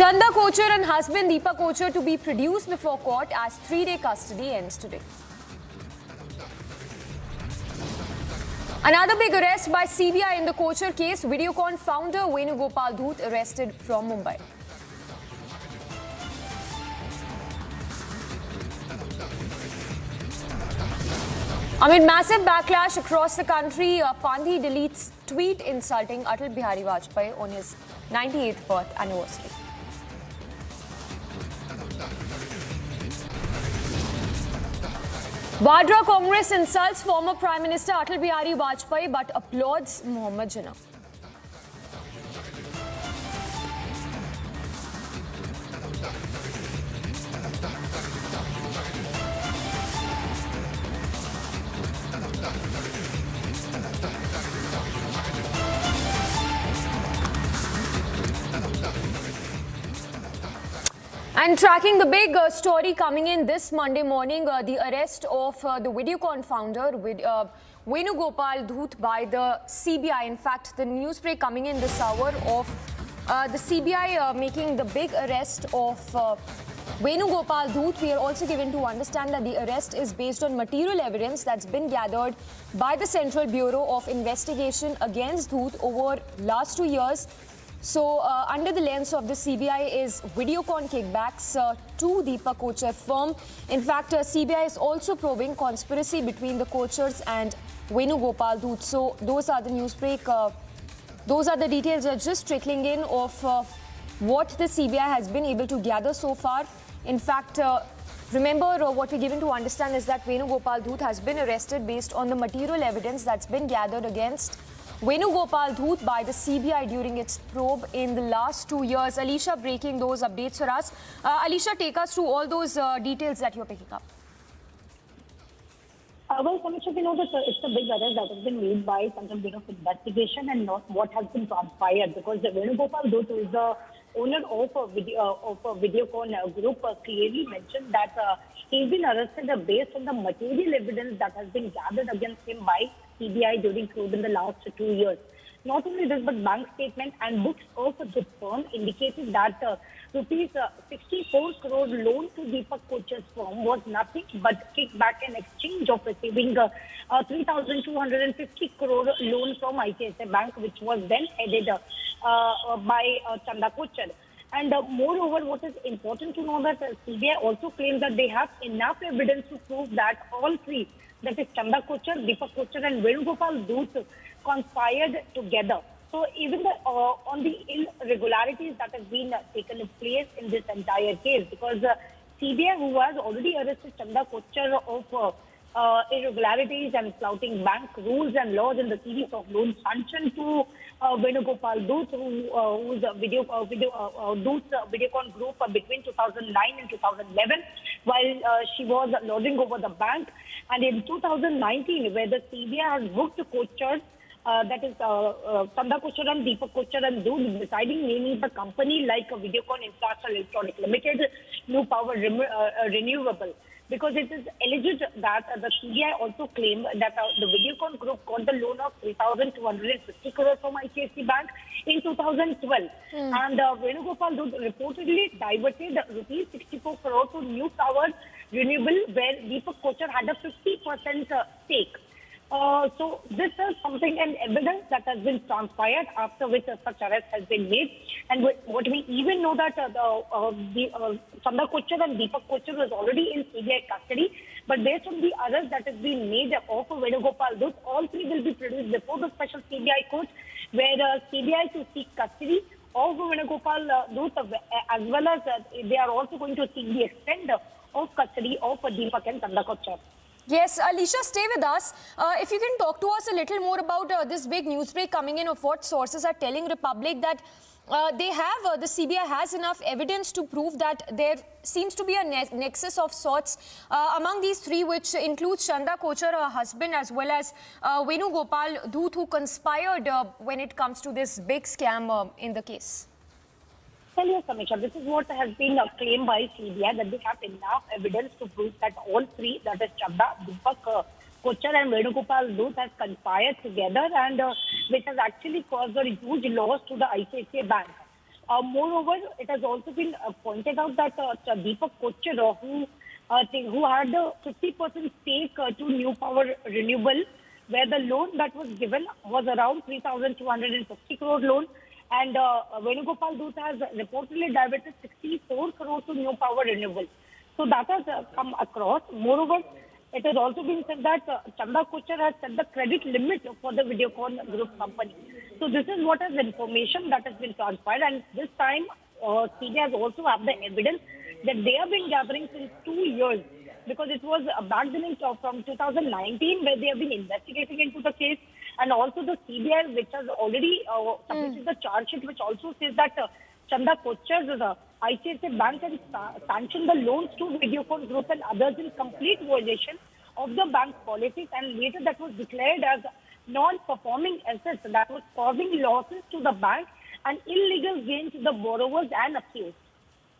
Chanda Kochar and husband Deepa Kochar to be produced before court as 3-day custody ends today. Another big arrest by CBI in the Kochar case. Videocon founder Venugopal Dhoot arrested from Mumbai. Amid massive backlash across the country, Pandhi deletes tweet insulting Atal Bihari Vajpayee on his 98th birth anniversary. Vadra Congress insults former Prime Minister Atal Bihari Vajpayee but applauds Mohammad Jinnah. And tracking the big story coming in this Monday morning, the arrest of the Videocon founder, Venugopal Dhoot by the CBI. In fact, the news break coming in this hour of the CBI making the big arrest of Venugopal Dhoot. We are also given to understand that the arrest is based on material evidence that's been gathered by the Central Bureau of Investigation against Dhoot over last 2 years. So, under the lens of the CBI is Videocon kickbacks to Deepa Kochar firm. In fact, CBI is also probing conspiracy between the Kochars and Venugopal Dhoot. So, those are the news break. Those are the details just trickling in of what the CBI has been able to gather so far. In fact, remember what we're given to understand is that Venugopal Dhoot has been arrested based on the material evidence that's been gathered against Venugopal Dhoot by the CBI during its probe in the last 2 years. Alicia breaking those updates for us. Alicia, take us through all those details that you're picking up. Well, Tanisha, we know that it's a big arrest that has been made by Central Bureau of Investigation and not what has been transpired, because the Venugopal Dhoot, who is the owner of a Videocon group, clearly mentioned that he's been arrested based on the material evidence that has been gathered against him by CBI during probe in the last 2 years. Not only this, but bank statement and books of the firm indicated that rupees 64 crore loan to Deepak Kochar's firm was nothing but kickback in exchange of receiving 3,250 crore loan from ICICI Bank, which was then headed by Chanda Kochar. And moreover, what is important to know that CBI also claims that they have enough evidence to prove that all three, that is Chanda Kochar, Deepak Kochar and Venugopal Dhoot, conspired together. So even on the irregularities that have been taken place in this entire case, because CBI, who has already arrested Chanda Kochar of irregularities and flouting bank rules and laws in the series of loans sanctioned to Venugopal Dhoot, who's Dhoot's Videocon group between 2009 and 2011, while she was lording over the bank. And in 2019, where the CBI has booked Kochars, that is Chanda Kochar and Deepak Kochar and Dhoot, deciding naming the company like Videocon International Electronic Limited, New Power Renewable. because it is alleged that the CBI also claimed that the Videocon group got the loan of 3,250 crores from ICICI Bank in 2012. And Venugopal Dut reportedly diverted rupees 64 crores to New Power Renewable, where Deepak Kochhar had a 50% stake. So this is something, an evidence that has been transpired, after which such arrest has been made. And what we even know that Chandra Kochhar and Deepak Kochhar was already in CBI custody. But based on the arrest that has been made of Venugopal Dut, all three will be produced before the special CBI court, where CBI to seek custody of Venugopal Dut, as well as they are also going to seek the extent of custody of Deepak and Chandra Kochhar. Yes, Alicia, stay with us. If you can talk to us a little more about this big news break coming in of what sources are telling Republic that the CBI has enough evidence to prove that there seems to be a nexus of sorts among these three, which includes Chandra Kochhar, her husband, as well as Venugopal Dut, who conspired when it comes to this big scam in the case. Well, yes, Tanisha, this is what has been claimed by CBI, that they have enough evidence to prove that all three, that is Shraddha, Deepak Kochhar and Venugopal Dut, has conspired together, and which has actually caused a huge loss to the ICICI Bank. Moreover, it has also been pointed out that Deepak Kochhar, who had a 50% stake to New Power Renewable, where the loan that was given was around 3,250 crore loan, and Venugopal Dut has reportedly diverted 64 crores to New Power Renewable. So that has come across. Moreover, it has also been said that Chandra Kochhar has set the credit limit for the Videocon group company. So this is what is information that has been transpired, and this time CBI has also have the evidence that they have been gathering since 2 years, because it was back then from 2019 where they have been investigating into the case. And also the CBI, which has already submitted the charge sheet, which also says that Chandra Kochhar, ICICI Bank, has sanctioned the loans to Videocon Group and others in complete violation of the bank policies, and later that was declared as non-performing assets that was causing losses to the bank and illegal gain to the borrowers and accused.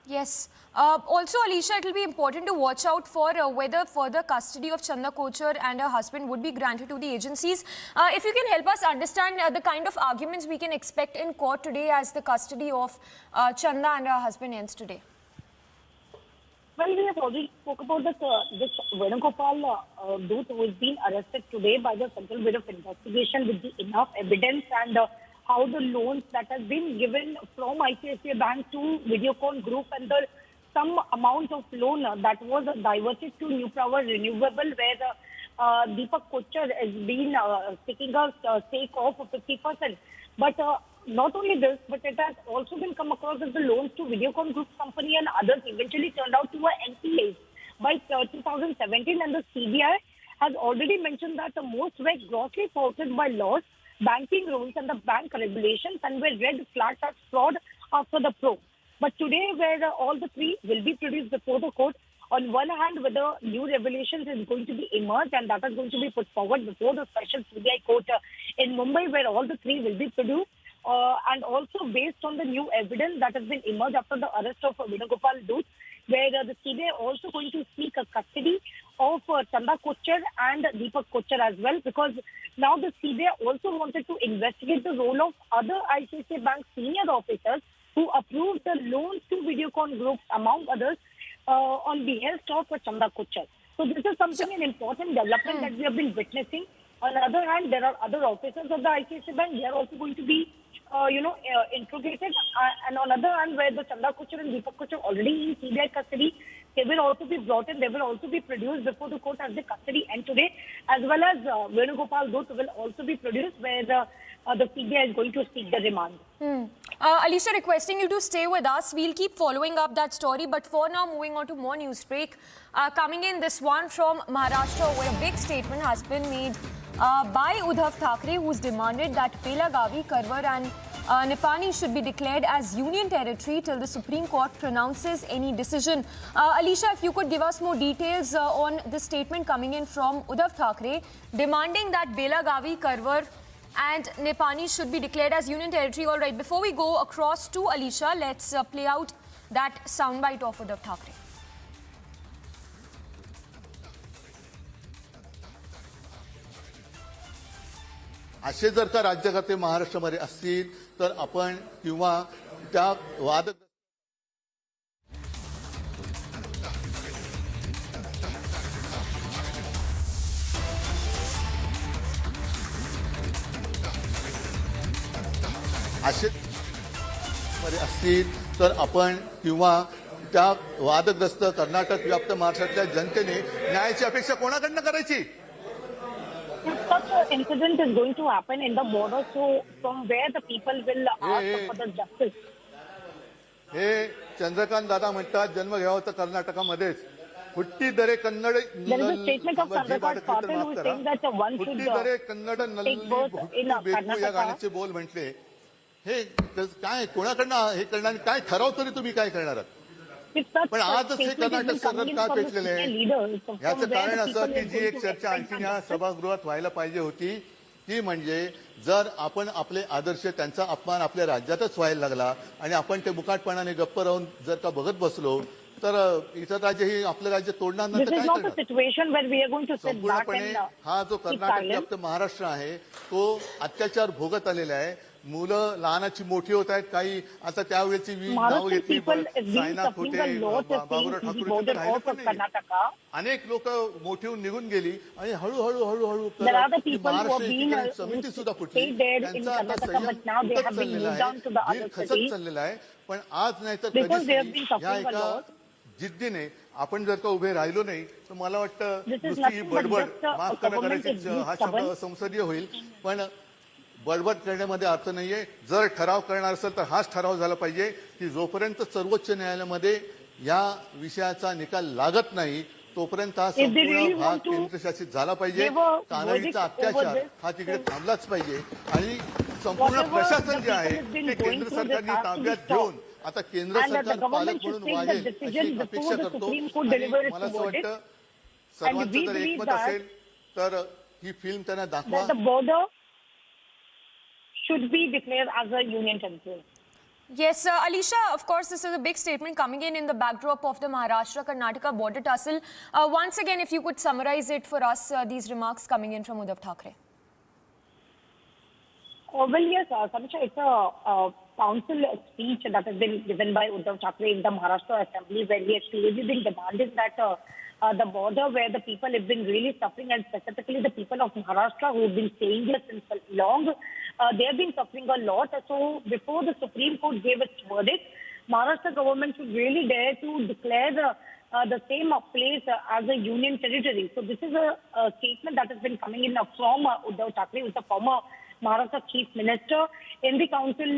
Yes. Also, Alicia, it will be important to watch out for whether further custody of Chandra Kochhar and her husband would be granted to the agencies. If you can help us understand the kind of arguments we can expect in court today as the custody of Chandra and her husband ends today. Well, we have already spoke about this Venugopal Dut, who has been arrested today by the Central Bureau of Investigation with the enough evidence, and how the loans that has been given from ICICI Bank to Videocon Group, and some amount of loan that was diverted to New Power Renewable, where Deepak Kochhar has been taking a stake of 50%. But not only this, but it has also been come across as the loans to Videocon Group company and others eventually turned out to a NPAs by 2017, and the CBI has already mentioned that the most were grossly faulted by laws, banking rules and the bank regulations, and were red flags as fraud after the probe. But today, where all the three will be produced before the court, on one hand, whether new revelations is going to be emerged, and that is going to be put forward before the special CBI court in Mumbai, where all the three will be produced, and also based on the new evidence that has been emerged after the arrest of Venugopal Dut, where the CBI also going to seek a custody of Chandra Kochhar and Deepak Kochhar as well, because now the CBI also wanted to investigate the role of other ICICI Bank senior officers who approved the loans to Videocon Group, among others, on behalf of Chandra Kochhar. So this is something, an important development that we have been witnessing. On the other hand, there are other officers of the ICICI Bank. They are also going to be, interrogated. And on the other hand, where the Chandra Kochhar and Deepak Kochhar already in CBI custody, they will also be brought in. They will also be produced before the court as the custody end today, as well as Venugopal Dut will also be produced, where the CBI is going to seek the remand. Alicia, requesting you to stay with us. We'll keep following up that story. But for now, moving on to more news break. Coming in, this one from Maharashtra, where a big statement has been made by Uddhav Thackeray, who's demanded that Belagavi, Karwar and Nipani should be declared as union territory till the Supreme Court pronounces any decision. Alicia, if you could give us more details on the statement coming in from Uddhav Thackeray, demanding that Belagavi, Karwar and Nipani should be declared as union territory. All right, before we go across to Alicia, let's play out that soundbite of Uddhav Thackeray. असे जर का राज्यकर्ते महाराष्ट्रामध्ये असतील तर आपण किंवा त्या वाद असे मध्ये असतील तर आपण किंवा त्या वादग्रस्त कर्नाटक व्याप्त महाराष्ट्रातल्या जनतेने न्यायाची अपेक्षा कोणाकडनं करायची? If such an incident is going to happen in the border, so from where the people will ask for the justice? हे चंद्रकांत दादा म्हणतात जन्म घ्यावा होता कर्नाटकामध्येच. हुट्टीदरे Kannada There is a statement of Chandrakant Patil who is saying that one should हुट्टीदरे Kannada nalli in हुट्टू बेकू या Karnataka. गाण्याचे बोल म्हटले. हे काय कोणाकडनं हे करणार काय ठराव तरी तुम्ही काय करणार आहात? पण आजच हे कर्नाटक सरकार का पेटलेले आहे? याचं कारण असं की जी एक चर्चा आणखी या सभागृहात व्हायला पाहिजे होती ती म्हणजे जर आपण आपले आदर्श त्यांचा अपमान आपल्या राज्यातच व्हायला लागला आणि आपण ते मुकाटपणाने गप्प राहून जर का बघत बसलो तर इतर राज्य ही आपलं राज्य तोडणार नाही तर काय करणार? संपूर्णपणे हा जो कर्नाटक व्याप्त महाराष्ट्र आहे तो अत्याचार भोगत आलेला आहे. मुलं लहानाची मोठी होत आहेत. काही आता त्यावेळेची नाव घेतली सायना खोटे बाबुराव ठाकूर अनेक लोक मोठी होऊन निघून गेली आणि हळूहळू हळूहळू महाराष्ट्र समिती सुद्धा फुटली. त्यांचा आता संयम तुटत चाललेला आहे, खचत चाललेला आहे. पण आज नाही तर कधीच ह्या एका जिद्दीने आपण जर का उभे राहिलो नाही तर मला वाटतं नुसती ही बडबड माफ करायची हा शब्द संसदीय होईल पण बडबड करण्यामध्ये अर्थ नाहीये. जर ठराव करणार असेल तर हाच ठराव झाला पाहिजे की जोपर्यंत सर्वोच्च न्यायालयामध्ये या विषयाचा निकाल लागत नाही तोपर्यंत हा संपूर्ण भाग केंद्रशासित झाला पाहिजे. कानडीचा अत्याचार हा तिकडे थांबलाच पाहिजे आणि संपूर्ण प्रशासन जे आहे ते केंद्र सरकारने ताब्यात घेऊन आता केंद्र सरकार पालक म्हणून वागेल अशी अपेक्षा करतो. मला असं वाटतं सर्वांचं जर एकमत असेल तर ही फिल्म त्यांना दाखवा. Should be declared as a union territory. Yes, Alisha, of course, this is a big statement coming in the backdrop of the Maharashtra-Karnataka border tussle. Once again, if you could summarize it for us, these remarks coming in from Uddhav Thackeray. Well, yes, Tanisha, it's a council speech that has been given by Uddhav Thackeray in the Maharashtra Assembly, where he has clearly been demanding that the border where the people have been really suffering, and specifically the people of Maharashtra who have been staying here since long, they have been suffering a lot. So before the Supreme Court gave its verdict, Maharashtra government should really dare to declare the same place as a union territory. So this is a statement that has been coming in from Uddhav Thackeray, who is the former Maharashtra Chief Minister, in the council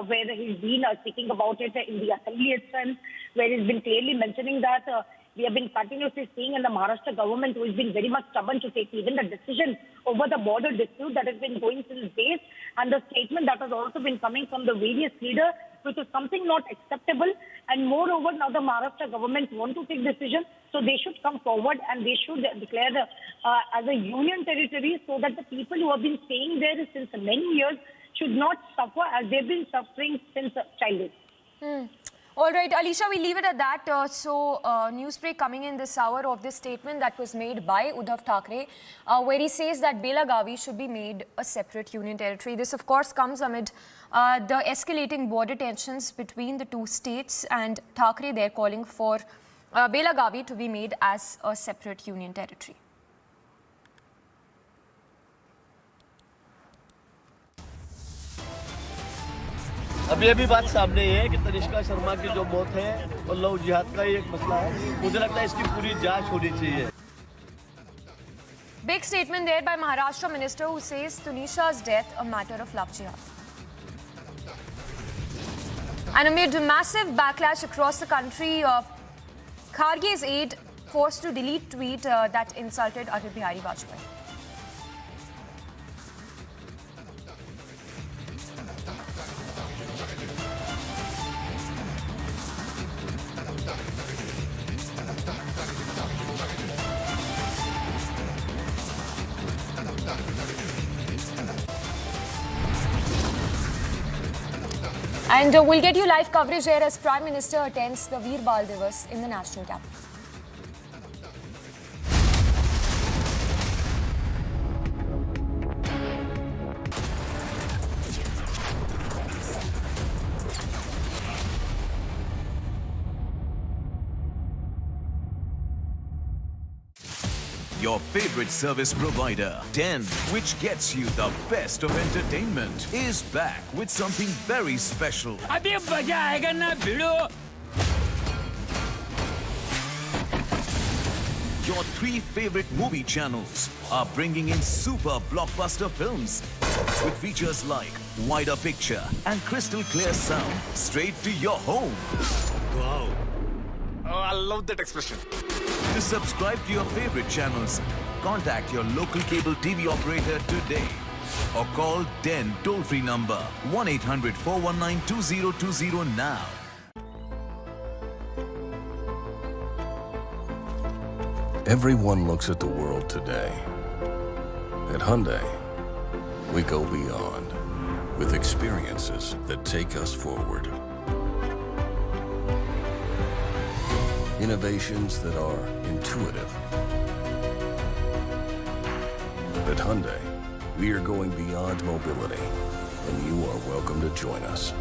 where he's been speaking about it in the assembly itself, where he's been clearly mentioning that we have been continuously seeing in the Maharashtra government who has been very much stubborn to take even the decision over the border dispute that has been going since days, and the statement that has also been coming from the various leaders, which is something not acceptable. And moreover, now the Maharashtra government want to take decision, so they should come forward and they should declare as a union territory so that the people who have been staying there since many years should not suffer as they've been suffering since childhood. All right, Alisha, we leave it at that. News break coming in this hour of this statement that was made by Uddhav Thackeray, where he says that Belagavi should be made a separate union territory. This, of course, comes amid the escalating border tensions between the two states, and Thackeray there calling for Belagavi to be made as a separate union territory. अभी बात सामने ये है कि तनिष्का शर्मा की जो मौत है और लव जिहाद का एक मसला है. मुझे लगता है इसकी पूरी जांच होनी चाहिए. Big statement there by Maharashtra minister who says Tunisha's death a matter of love jihad. And amid massive backlash across the country, Kharge's aide forced to delete tweet that insulted Atal Bihari Vajpayee. And we'll get you live coverage here as Prime Minister attends the Veer Bal Divas in the national capital. your favorite service provider. 10, which gets you the best of entertainment, is back with something very special. अभी मजा आएगा ना भिड़ो. Your 3 favorite movie channels are bringing in super blockbuster films with features like wider picture and crystal clear sound straight to your home. Wow. Oh, I love that expression. To subscribe to your favorite channels, contact your local cable TV operator today or call 10 toll-free number 1-800-419-2020 now. Everyone looks at the world today. At Hyundai, we go beyond with experiences that take us forward. Innovations that are intuitive. At Hyundai, we are going beyond mobility, and you are welcome to join us.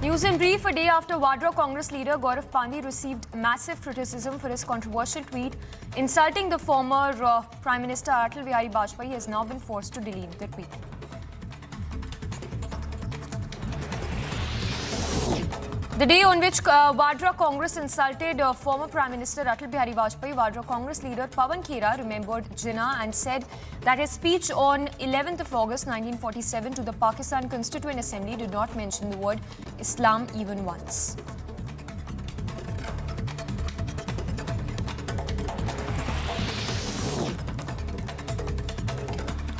News in brief, a day after Vadra Congress leader Gaurav Pandey received massive criticism for his controversial tweet insulting the former Prime Minister Atal Bihari Vajpayee, has now been forced to delete the tweet. The day on which Vadra Congress insulted former Prime Minister Atal Bihari Vajpayee, Vadra Congress leader Pawan Khera remembered Jinnah and said that his speech on 11th of August 1947 to the Pakistan Constituent Assembly did not mention the word Islam even once.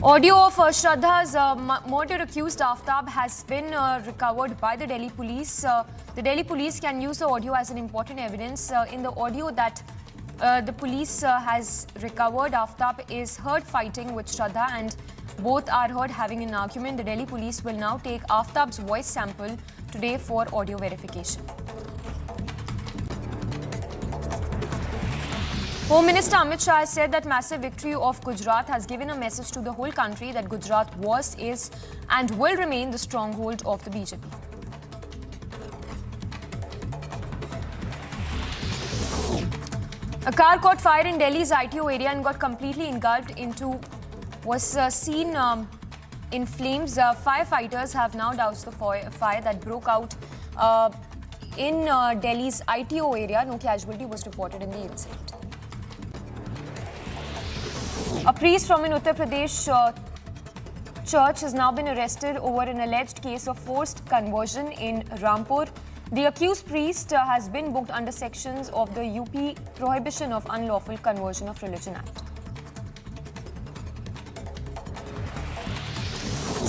Audio of Shraddha's murder-accused Aftab has been recovered by the Delhi police. The Delhi police can use the audio as an important evidence. In the audio that the police has recovered, Aftab is heard fighting with Shraddha and both are heard having an argument. The Delhi police will now take Aftab's voice sample today for audio verification. Home Minister Amit Shah has said that massive victory of Gujarat has given a message to the whole country that Gujarat was, is and will remain the stronghold of the BJP. A car caught fire in Delhi's ITO area and got completely engulfed into was seen in flames. Firefighters have now doused the fire that broke out in Delhi's ITO area. No casualty was reported in the incident. A priest from an Uttar Pradesh church has now been arrested over an alleged case of forced conversion in Rampur. The accused priest has been booked under sections of the UP Prohibition of Unlawful Conversion of Religion Act.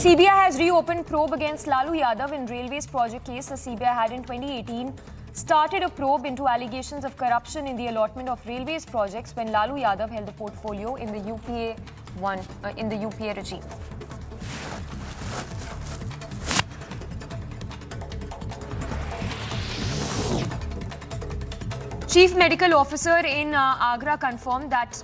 CBI has reopened probe against Lalu Yadav in Railways project case. The CBI had in 2018 started a probe into allegations of corruption in the allotment of railways projects when Lalu Yadav held the portfolio in the UPA regime. Chief Medical Officer in Agra confirmed that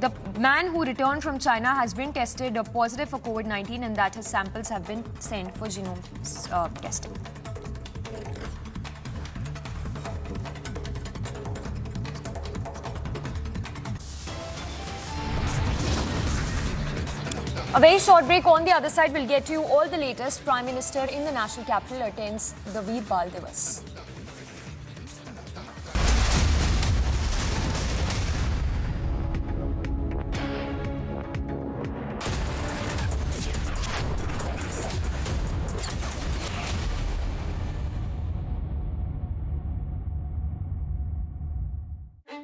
the man who returned from China has been tested positive for COVID-19 and that his samples have been sent for genome testing. A very short break. On the other side, we'll get you all the latest. Prime Minister in the national capital attends the Veer Bal Divas.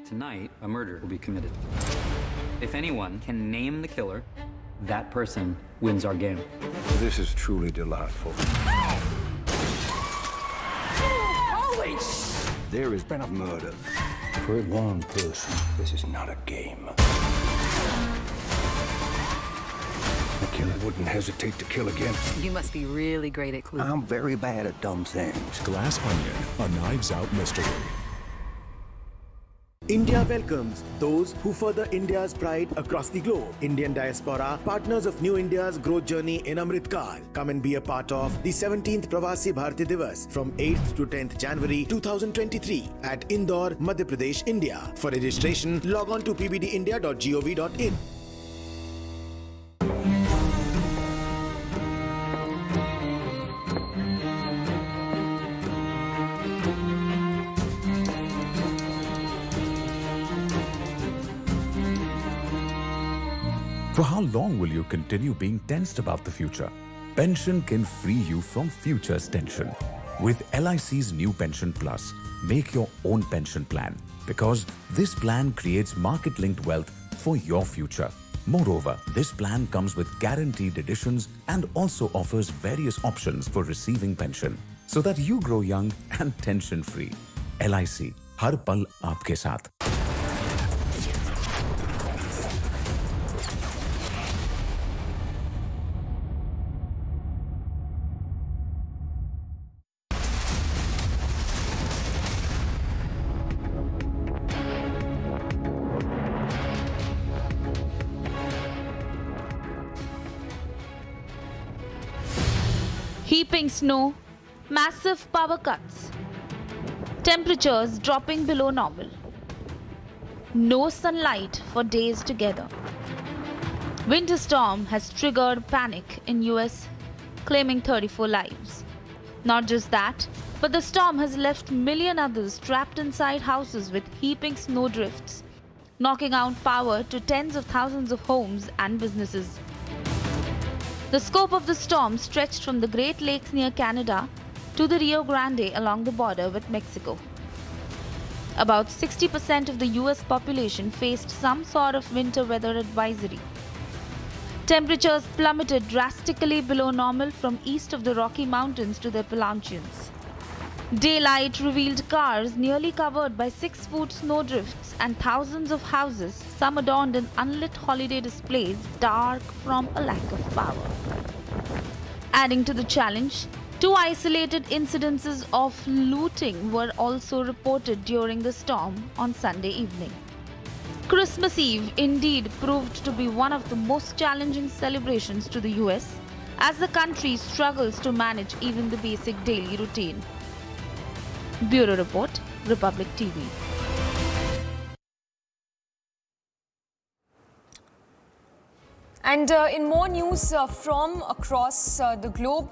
Tonight, a murder will be committed. If anyone can name the killer, that person wins our game. This is truly delightful. Holy There has been a murder. For one person, this is not a game. A killer wouldn't hesitate to kill again. You must be really great at clues. I'm very bad at dumb things. Glass Onion, a Knives Out mystery. India welcomes those who further India's pride across the globe. Indian diaspora, partners of New India's growth journey in Amritkal. Come and be a part of the 17th Pravasi Bharati Divas from 8th to 10th January 2023 at Indore, Madhya Pradesh, India. For registration, log on to pbdindia.gov.in. For how long will you continue being tensed about the future? Pension can free you from future's tension. With LIC's new Pension Plus, make your own pension plan because this plan creates market-linked wealth for your future. Moreover, this plan comes with guaranteed additions and also offers various options for receiving pension so that you grow young and tension-free. LIC, har pal aapke saath. Heaping snow, massive power cuts, temperatures dropping below normal, no sunlight for days together. Winter storm has triggered panic in US, claiming 34 lives. Not just that, but the storm has left million others trapped inside houses with heaping snowdrifts, knocking out power to tens of thousands of homes and businesses. The scope of the storm stretched from the Great Lakes near Canada to the Rio Grande along the border with Mexico. About 60% of the US population faced some sort of winter weather advisory. Temperatures plummeted drastically below normal from east of the Rocky Mountains to the Appalachians. Daylight revealed cars nearly covered by 6-foot snowdrifts and thousands of houses, some adorned in unlit holiday displays, dark from a lack of power. Adding to the challenge, 2 isolated incidences of looting were also reported during the storm on Sunday evening. Christmas Eve indeed proved to be one of the most challenging celebrations to the US as the country struggles to manage even the basic daily routine. Bureau Report, Republic TV. And in more news from across the globe,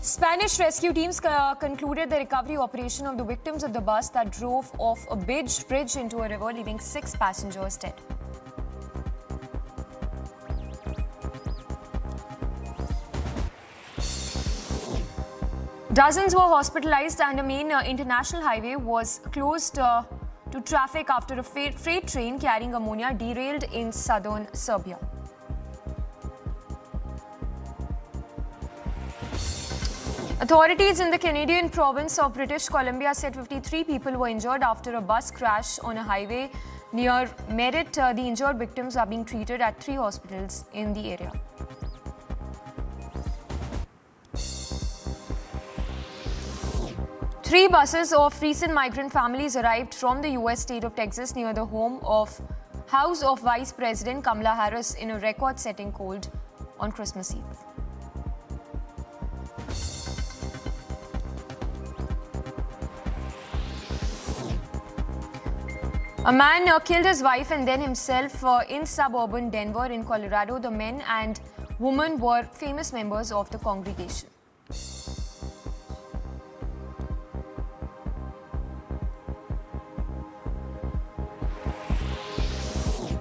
Spanish rescue teams concluded the recovery operation of the victims of the bus that drove off a bridge into a river, leaving 6 passengers dead. Dozens were hospitalized and a main international highway was closed to traffic after a freight train carrying ammonia derailed in southern Serbia. Authorities in the Canadian province of British Columbia said 53 people were injured after a bus crash on a highway near Merritt. The injured victims are being treated at 3 hospitals in the area. Three buses of recent migrant families arrived from the US state of Texas near the house of Vice President Kamala Harris in a record-setting cold on Christmas Eve. A man killed his wife and then himself in suburban Denver in Colorado. The men and woman were famous members of the congregation.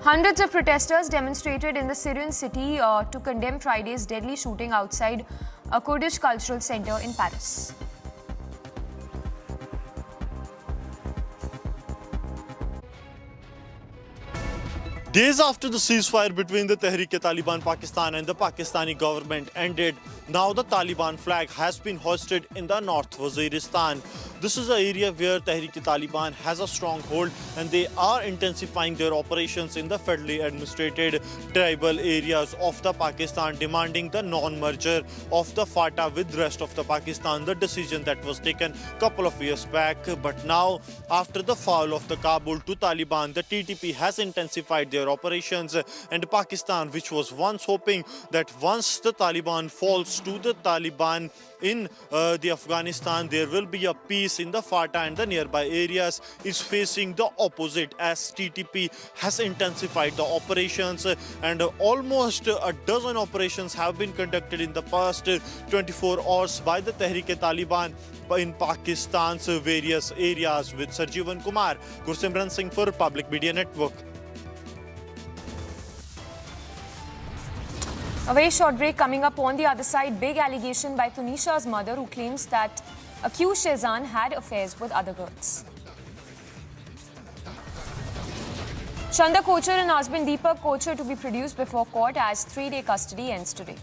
Hundreds of protesters demonstrated in the Syrian city to condemn Friday's deadly shooting outside a Kurdish cultural center in Paris. Days after the ceasefire between the Tehreek-e-Taliban Pakistan and the Pakistani government ended, now the Taliban flag has been hoisted in the North Waziristan. This is an area where Tehreek-e-Taliban has a stronghold and they are intensifying their operations in the federally administrated tribal areas of the Pakistan, demanding the non-merger of the FATA with the rest of the Pakistan, the decision that was taken a couple of years back. But now, after the fall of the Kabul to Taliban, the TTP has intensified their operations, and Pakistan, which was once hoping that once the Taliban falls to the Taliban in the Afghanistan, there will be a peace in the FATA and the nearby areas, is facing the opposite as TTP has intensified the operations, and almost a dozen operations have been conducted in the past 24 hours by the Tehreek-e-Taliban in Pakistan's various areas. With Sarjeevan Kumar, Gursimran Singh for Public Media Network. A very short break coming up. On the other side, big allegation by Tunisha's mother, who claims that accused Shehzan had affairs with other girls. Shraddha Kochar and husband Deepak Kochar to be produced before court as 3-day custody ends today.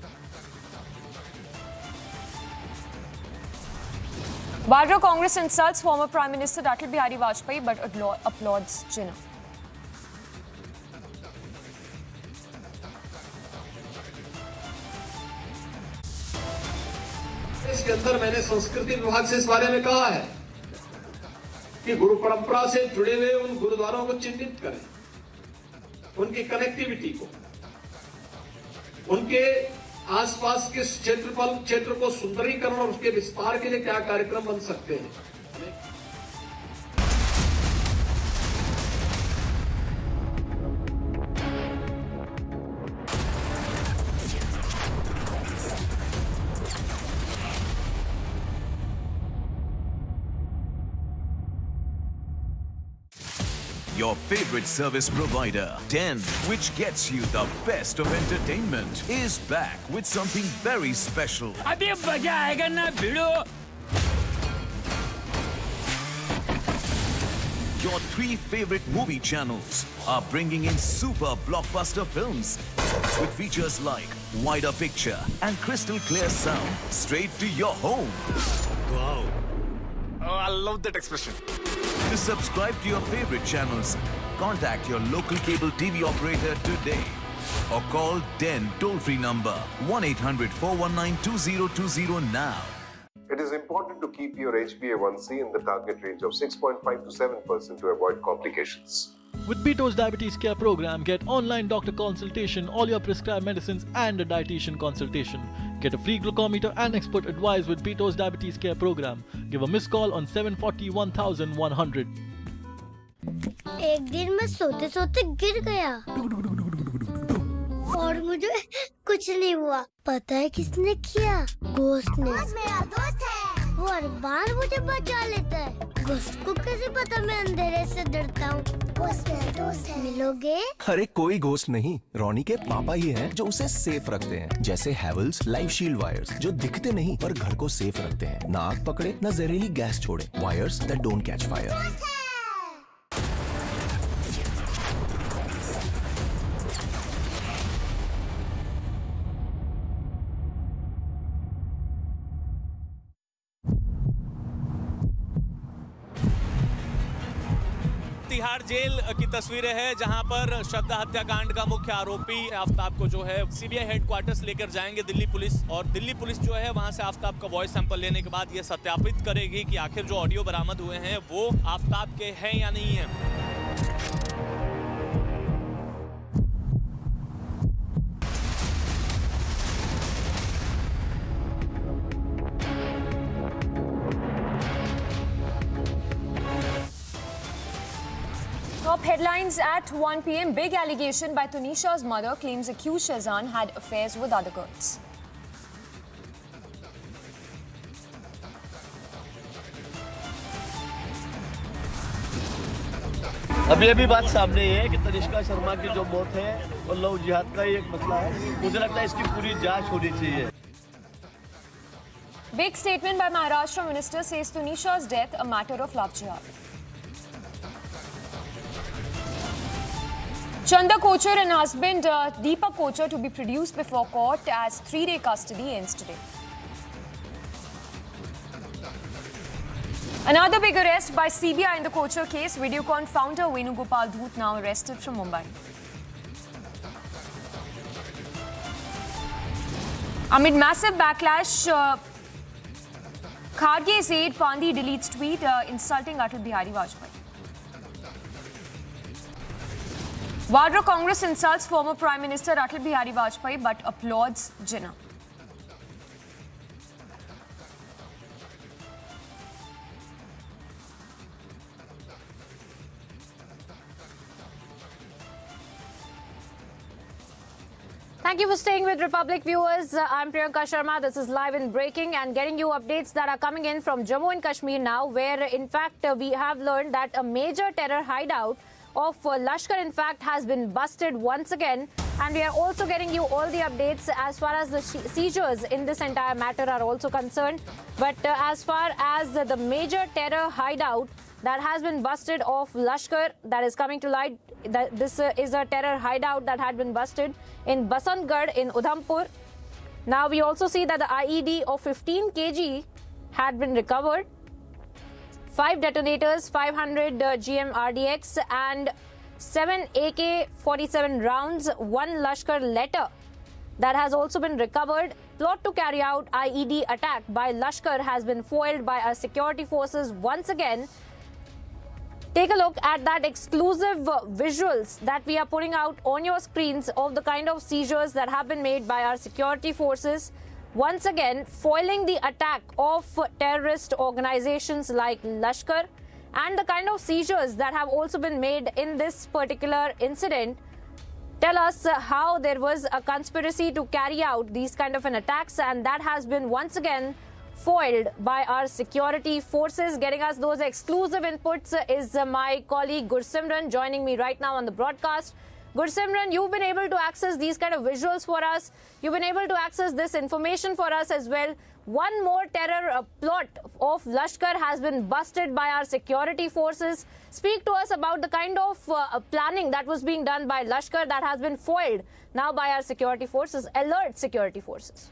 Bhargava Congress insults former Prime Minister Atal Bihari Vajpayee but applauds Jinnah. इसके अंदर मैंने संस्कृति विभाग से इस बारे में कहा है कि गुरु परंपरा से जुड़े हुए उन गुरुद्वारों को चिन्हित करें, उनकी कनेक्टिविटी को, उनके आसपास के क्षेत्र को सुंदरीकरण और उसके विस्तार के लिए क्या कार्यक्रम बन सकते हैं. Your favorite service provider, 10, which gets you the best of entertainment, is back with something very special. अभी मजा आएगा ना भिड़ो. Your 3 favorite movie channels are bringing in super blockbuster films with features like wider picture and crystal clear sound straight to your home. Wow. Oh, I love that expression. To subscribe to your favorite channels, contact your local cable TV operator today or call 10 toll-free number 1-800-419-2020 now. It is important to keep your HbA1c in the target range of 6.5 to 7% to avoid complications. With Beto's Diabetes Care Program, get online doctor consultation, all your prescribed medicines and a dietitian consultation. Get a free glucometer and expert advice with Beto's Diabetes Care Program. Give a missed call on 740-1100. एक दिन मैं सोते सोते गिर गया और मुझे कुछ नहीं हुआ. पता है किसने किया? घोस्ट ने. मेरा दोस्त है, वो हर बार मुझे बचा लेता है. घोस्ट को कैसे पता मैं अंधेरे से डरता हूँ? घोस्ट मेरा दोस्त है. मिलोगे? अरे कोई घोस्ट नहीं, रोनी के पापा ही हैं जो उसे सेफ रखते हैं. जैसे हैवेल्स लाइफ शील्ड वायर्स जो दिखते नहीं पर घर को सेफ रखते हैं. ना आग पकड़े न जहरीली गैस छोड़े. Wires that don't catch fire. Tihar jail की तस्वीरें हैं जहां पर श्रद्धा हत्याकांड का मुख्य आरोपी आफ्ताब को जो है सीबीआई हेडक्वार्टर्स लेकर जाएंगे दिल्ली पुलिस, और दिल्ली पुलिस जो है वहां से आफ्ताब का वॉइस सैंपल लेने के बाद ये सत्यापित करेगी कि आखिर जो ऑडियो बरामद हुए हैं वो आफ्ताब के हैं या नहीं है. Top headlines at 1 p.m. Big allegation by Tunisha's mother claims accused Shehzan had affairs with other girls. अभी बात सामने है कि तनिष्का शर्मा की जो मौत है और लव जिहाद का ही एक मसला है. मुझे लगता है इसकी पूरी जांच होनी चाहिए. Big statement by Maharashtra minister says Tunisha's death a matter of love jihad. Chanda Kochar and husband Deepak Kochar to be produced before court as 3-day custody ends today. Another big arrest by CBI in the Kochar case. Videocon founder Venugopal Dhoot now arrested from Mumbai. Amid massive backlash, Kharge's aide Pandey deletes tweet insulting Atal Bihari Vajpayee. Vadra Congress insults former Prime Minister Atal Bihari Vajpayee but applauds Jinnah. Thank you for staying with Republic viewers. I'm Tanisha Sharma. This is live and breaking and getting you updates that are coming in from Jammu and Kashmir now, where in fact we have learned that a major terror hideout of Lashkar in fact has been busted once again, and we are also getting you all the updates as far as the seizures in this entire matter are also concerned. But as far as the major terror hideout that has been busted of Lashkar that is coming to light, that this is a terror hideout that had been busted in Basantgarh in Udhampur. Now we also see that the IED of 15 kg had been recovered, 5 detonators, 500 GM RDX and 7 AK-47 rounds, 1 Lashkar letter that has also been recovered. Plot to carry out IED attack by Lashkar has been foiled by our security forces once again. Take a look at that exclusive visuals that we are putting out on your screens of the kind of seizures that have been made by our security forces. Once again, foiling the attack of terrorist organizations like Lashkar, and the kind of seizures that have also been made in this particular incident tell us how there was a conspiracy to carry out these kind of an attacks, and that has been once again foiled by our security forces. Getting us those exclusive inputs is my colleague Gursimran, joining me right now on the broadcast. Gursimran, you've been able to access these kind of visuals for us. You've been able to access this information for us as well. One more terror plot of Lashkar has been busted by our security forces. Speak to us about the kind of planning that was being done by Lashkar that has been foiled now by our security forces, alert security forces.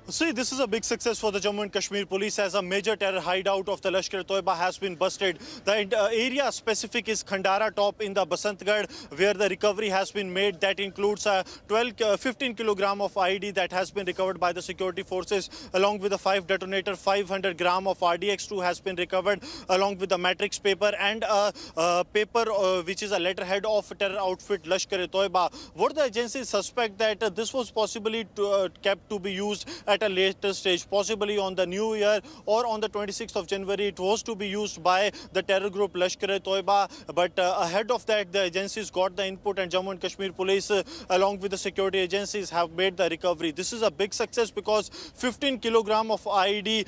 See, this is a big success for the Jammu and Kashmir police, as a major terror hideout of the Lashkar-e-Toiba has been busted. The area specific is Khandara Top in the Basantgarh, where the recovery has been made. That includes 15 kilogram of IED that has been recovered by the security forces, along with the 5 detonator, 500 gram of RDX2 has been recovered, along with the matrix paper and a paper which is a letterhead of terror outfit Lashkar-e-Toiba. What the agencies suspect that this was possibly kept to be used at a later stage, possibly on the new year or on the 26th of January. It was to be used by the terror group Lashkar-e-Toiba, but ahead of that the agencies got the input, and Jammu and Kashmir police along with the security agencies have made the recovery. This is a big success because 15 kilogram of IED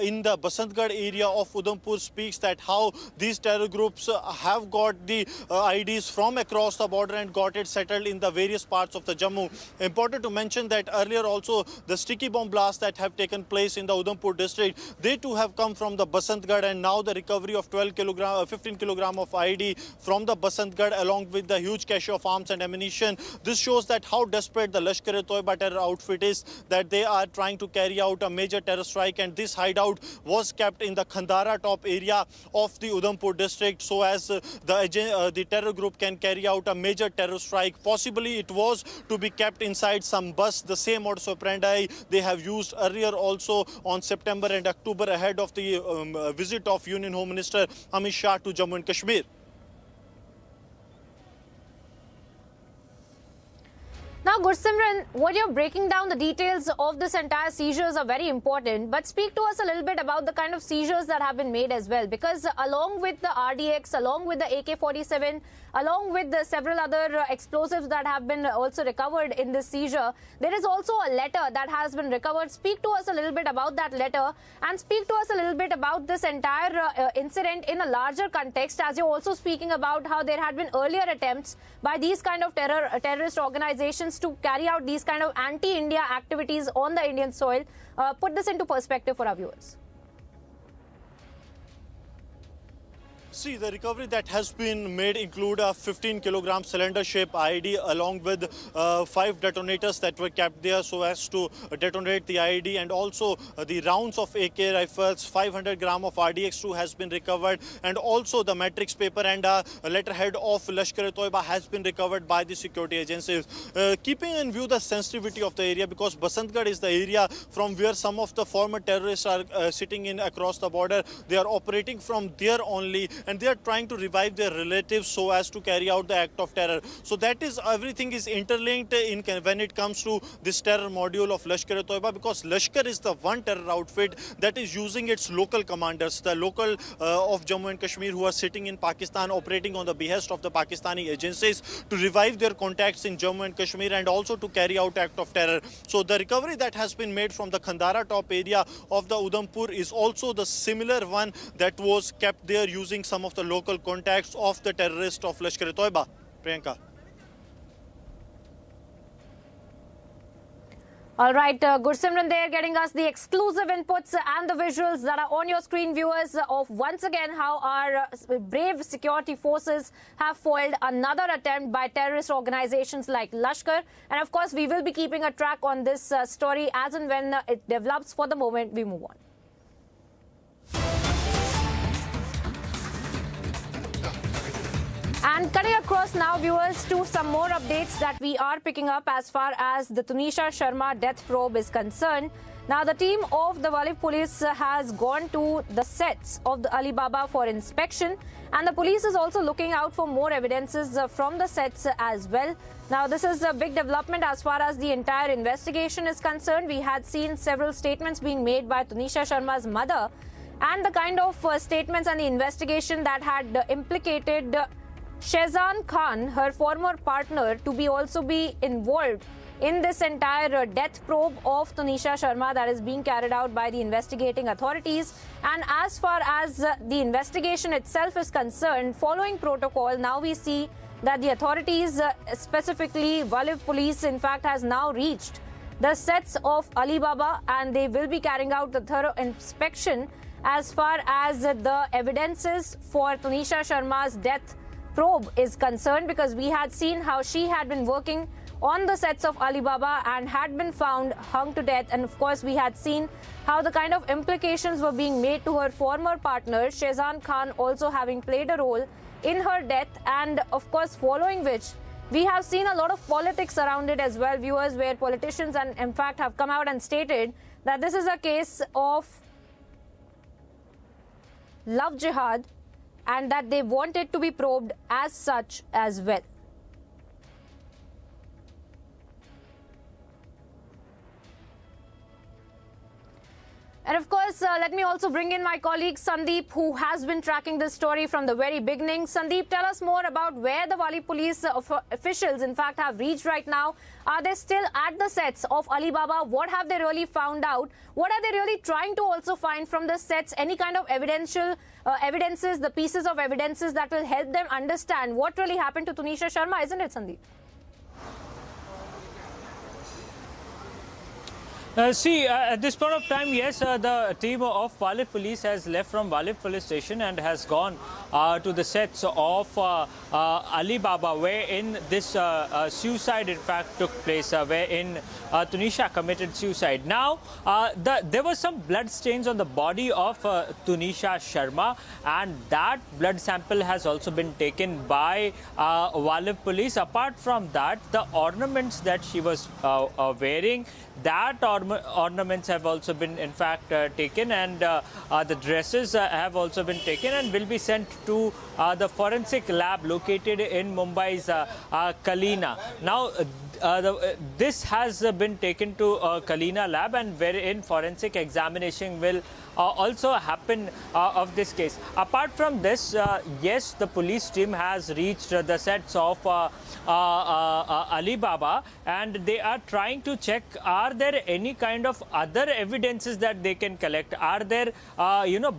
in the Basantgarh area of Udhampur speaks that how these terror groups have got the IEDs from across the border and got it settled in the various parts of the Jammu. Important to mention that earlier also the sticky bomb blasts that have taken place in the Udhampur district, they too have come from the Basantgarh, and now the recovery of 15 kilogram of IED from the Basantgarh along with the huge cache of arms and ammunition. This shows that how desperate the Lashkar-e-Toiba terror outfit is, that they are trying to carry out a major terror strike, and this hideout was kept in the Khandara Top area of the Udhampur district so as the terror group can carry out a major terror strike. Possibly it was to be kept inside some bus, the same modus operandi they have used earlier also on September and October ahead of the visit of Union Home Minister Amit Shah to Jammu and Kashmir. Now, Gursimran, what you're breaking down the details of this entire seizures are very important, but speak to us a little bit about the kind of seizures that have been made as well, because along with the RDX, along with the AK-47, along with the several other explosives that have been also recovered in this seizure, there is also a letter that has been recovered. Speak to us a little bit about that letter, and speak to us a little bit about this entire incident in a larger context, as you're also speaking about how there had been earlier attempts by these kind of terrorist organizations to carry out these kind of anti-India activities on the Indian soil. Put this into perspective for our viewers. See, the recovery that has been made include a 15-kilogram cylinder-shaped IED along with 5 detonators that were kept there so as to detonate the IED, and also the rounds of AK rifles, 500 gram of RDX-2 has been recovered, and also the matrix paper and a letterhead of Lashkar-e-Toiba has been recovered by the security agencies. Keeping in view the sensitivity of the area, because Basantgarh is the area from where some of the former terrorists are sitting in across the border, they are operating from there only, and they are trying to revive their relatives so as to carry out the act of terror. So that is, everything is interlinked when it comes to this terror module of Lashkar-e-Toiba, because Lashkar is the one terror outfit that is using its local commanders, the local of Jammu and Kashmir, who are sitting in Pakistan, operating on the behest of the Pakistani agencies to revive their contacts in Jammu and Kashmir and also to carry out act of terror. So the recovery that has been made from the Khandara top area of the Udhampur is also the similar one that was kept there using some of the local contacts of the terrorists of Lashkar-e-Toiba. Priyanka. All right, Gursimran there getting us the exclusive inputs and the visuals that are on your screen, viewers, of once again how our brave security forces have foiled another attempt by terrorist organizations like Lashkar. And of course, we will be keeping a track on this story as and when it develops. For the moment, we move on. And cutting across now, viewers, to some more updates that we are picking up as far as the Tanisha Sharma death probe is concerned. Now, the team of the Walif police has gone to the sets of the Alibaba for inspection, and the police is also looking out for more evidences from the sets as well. Now, this is a big development as far as the entire investigation is concerned. We had seen several statements being made by Tanisha Sharma's mother, and the kind of statements and the investigation that had implicated Shehzan Khan, her former partner, to be also be involved in this entire death probe of Tanisha Sharma that is being carried out by the investigating authorities. And as far as the investigation itself is concerned, following protocol, now we see that the authorities, specifically Walif police, in fact, has now reached the sets of Alibaba, and they will be carrying out the thorough inspection as far as the evidences for Tanisha Sharma's death probe is concerned, because we had seen how she had been working on the sets of Alibaba and had been found hung to death. And of course, we had seen how the kind of implications were being made to her former partner, Shehzan Khan, also having played a role in her death. And of course, following which, we have seen a lot of politics around it as well, viewers, where politicians and in fact have come out and stated that this is a case of love jihad, and that they want it to be probed as such as well. And of course, let me also bring in my colleague Sandeep, who has been tracking this story from the very beginning. Sandeep, tell us more about where the Wali police officials, in fact, have reached right now. Are they still at the sets of Alibaba? What have they really found out? What are they really trying to also find from the sets? Any kind of evidences, the pieces of evidences that will help them understand what really happened to Tanisha Sharma, isn't it, Sandeep? At this point of time, yes, the team of Walif police has left from Walif police station and has gone to the sets of Alibaba, wherein this suicide in fact took place, wherein Tunisha committed suicide. Now, there were some blood stains on the body of Tanisha Sharma, and that blood sample has also been taken by Walif police. Apart from that, the ornaments that she was wearing, that ornaments have also been in fact taken, and the dresses have also been taken and will be sent to the forensic lab located in Mumbai's Kalina. Now, this has been taken to Kalina lab, and wherein forensic examination will also happen of this case. Apart from this, yes, the police team has reached the sets of Alibaba, and they are trying to check, are there any kind of other evidences that they can collect? Are there,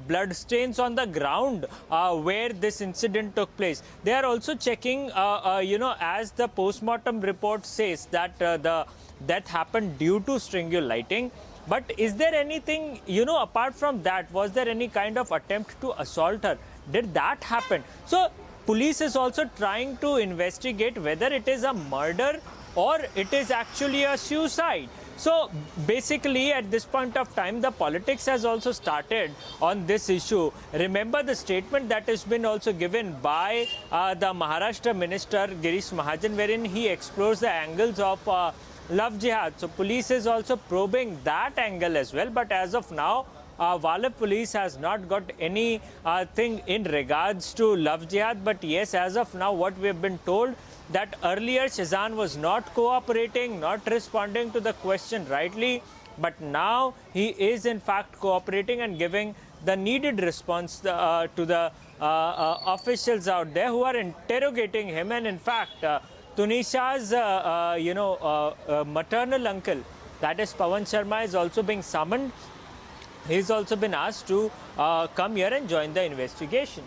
blood stains on the ground where this incident took place? They are also checking, as the postmortem report says, that the death happened due to stringul lighting. But is there anything, apart from that, was there any kind of attempt to assault her? did that happen? So police is also trying to investigate whether it is a murder or it is actually a suicide. So basically at this point of time, the politics has also started on this issue. Remember the statement that has been also given by the Maharashtra minister Girish Mahajan, wherein he explores the angles of love jihad. So police is also probing that angle as well. But as of now, Walip police has not got any thing in regards to love jihad. But yes, as of now, what we have been told that earlier Shazan was not cooperating, not responding to the question rightly, but now he is in fact cooperating and giving the needed response to the officials out there who are interrogating him. And in fact, Tunisha's maternal uncle, that is Pawan Sharma, is also being summoned. He's also been asked to come here and join the investigation.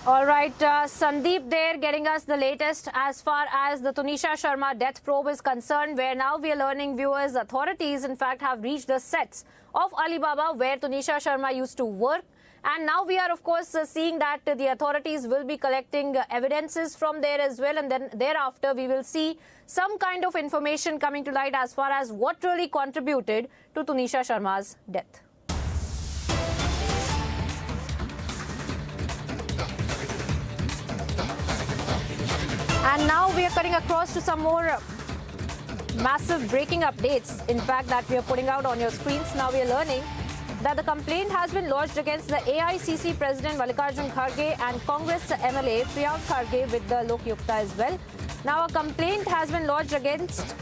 All right, Sandeep there getting us the latest as far as the Tanisha Sharma death probe is concerned, where now we are learning, viewers, authorities in fact have reached the sets of Alibaba where Tanisha Sharma used to work. And now we are, of course, seeing that the authorities will be collecting evidences from there as well. And then thereafter, we will see some kind of information coming to light as far as what really contributed to Tanisha Sharma's death. And now we are cutting across to some more massive breaking updates, in fact, that we are putting out on your screens. Now we are learning that the complaint has been lodged against the AICC President Mallikarjun Kharge and Congress MLA Priyank Kharge with the Lok Yukta as well. Now a complaint has been lodged against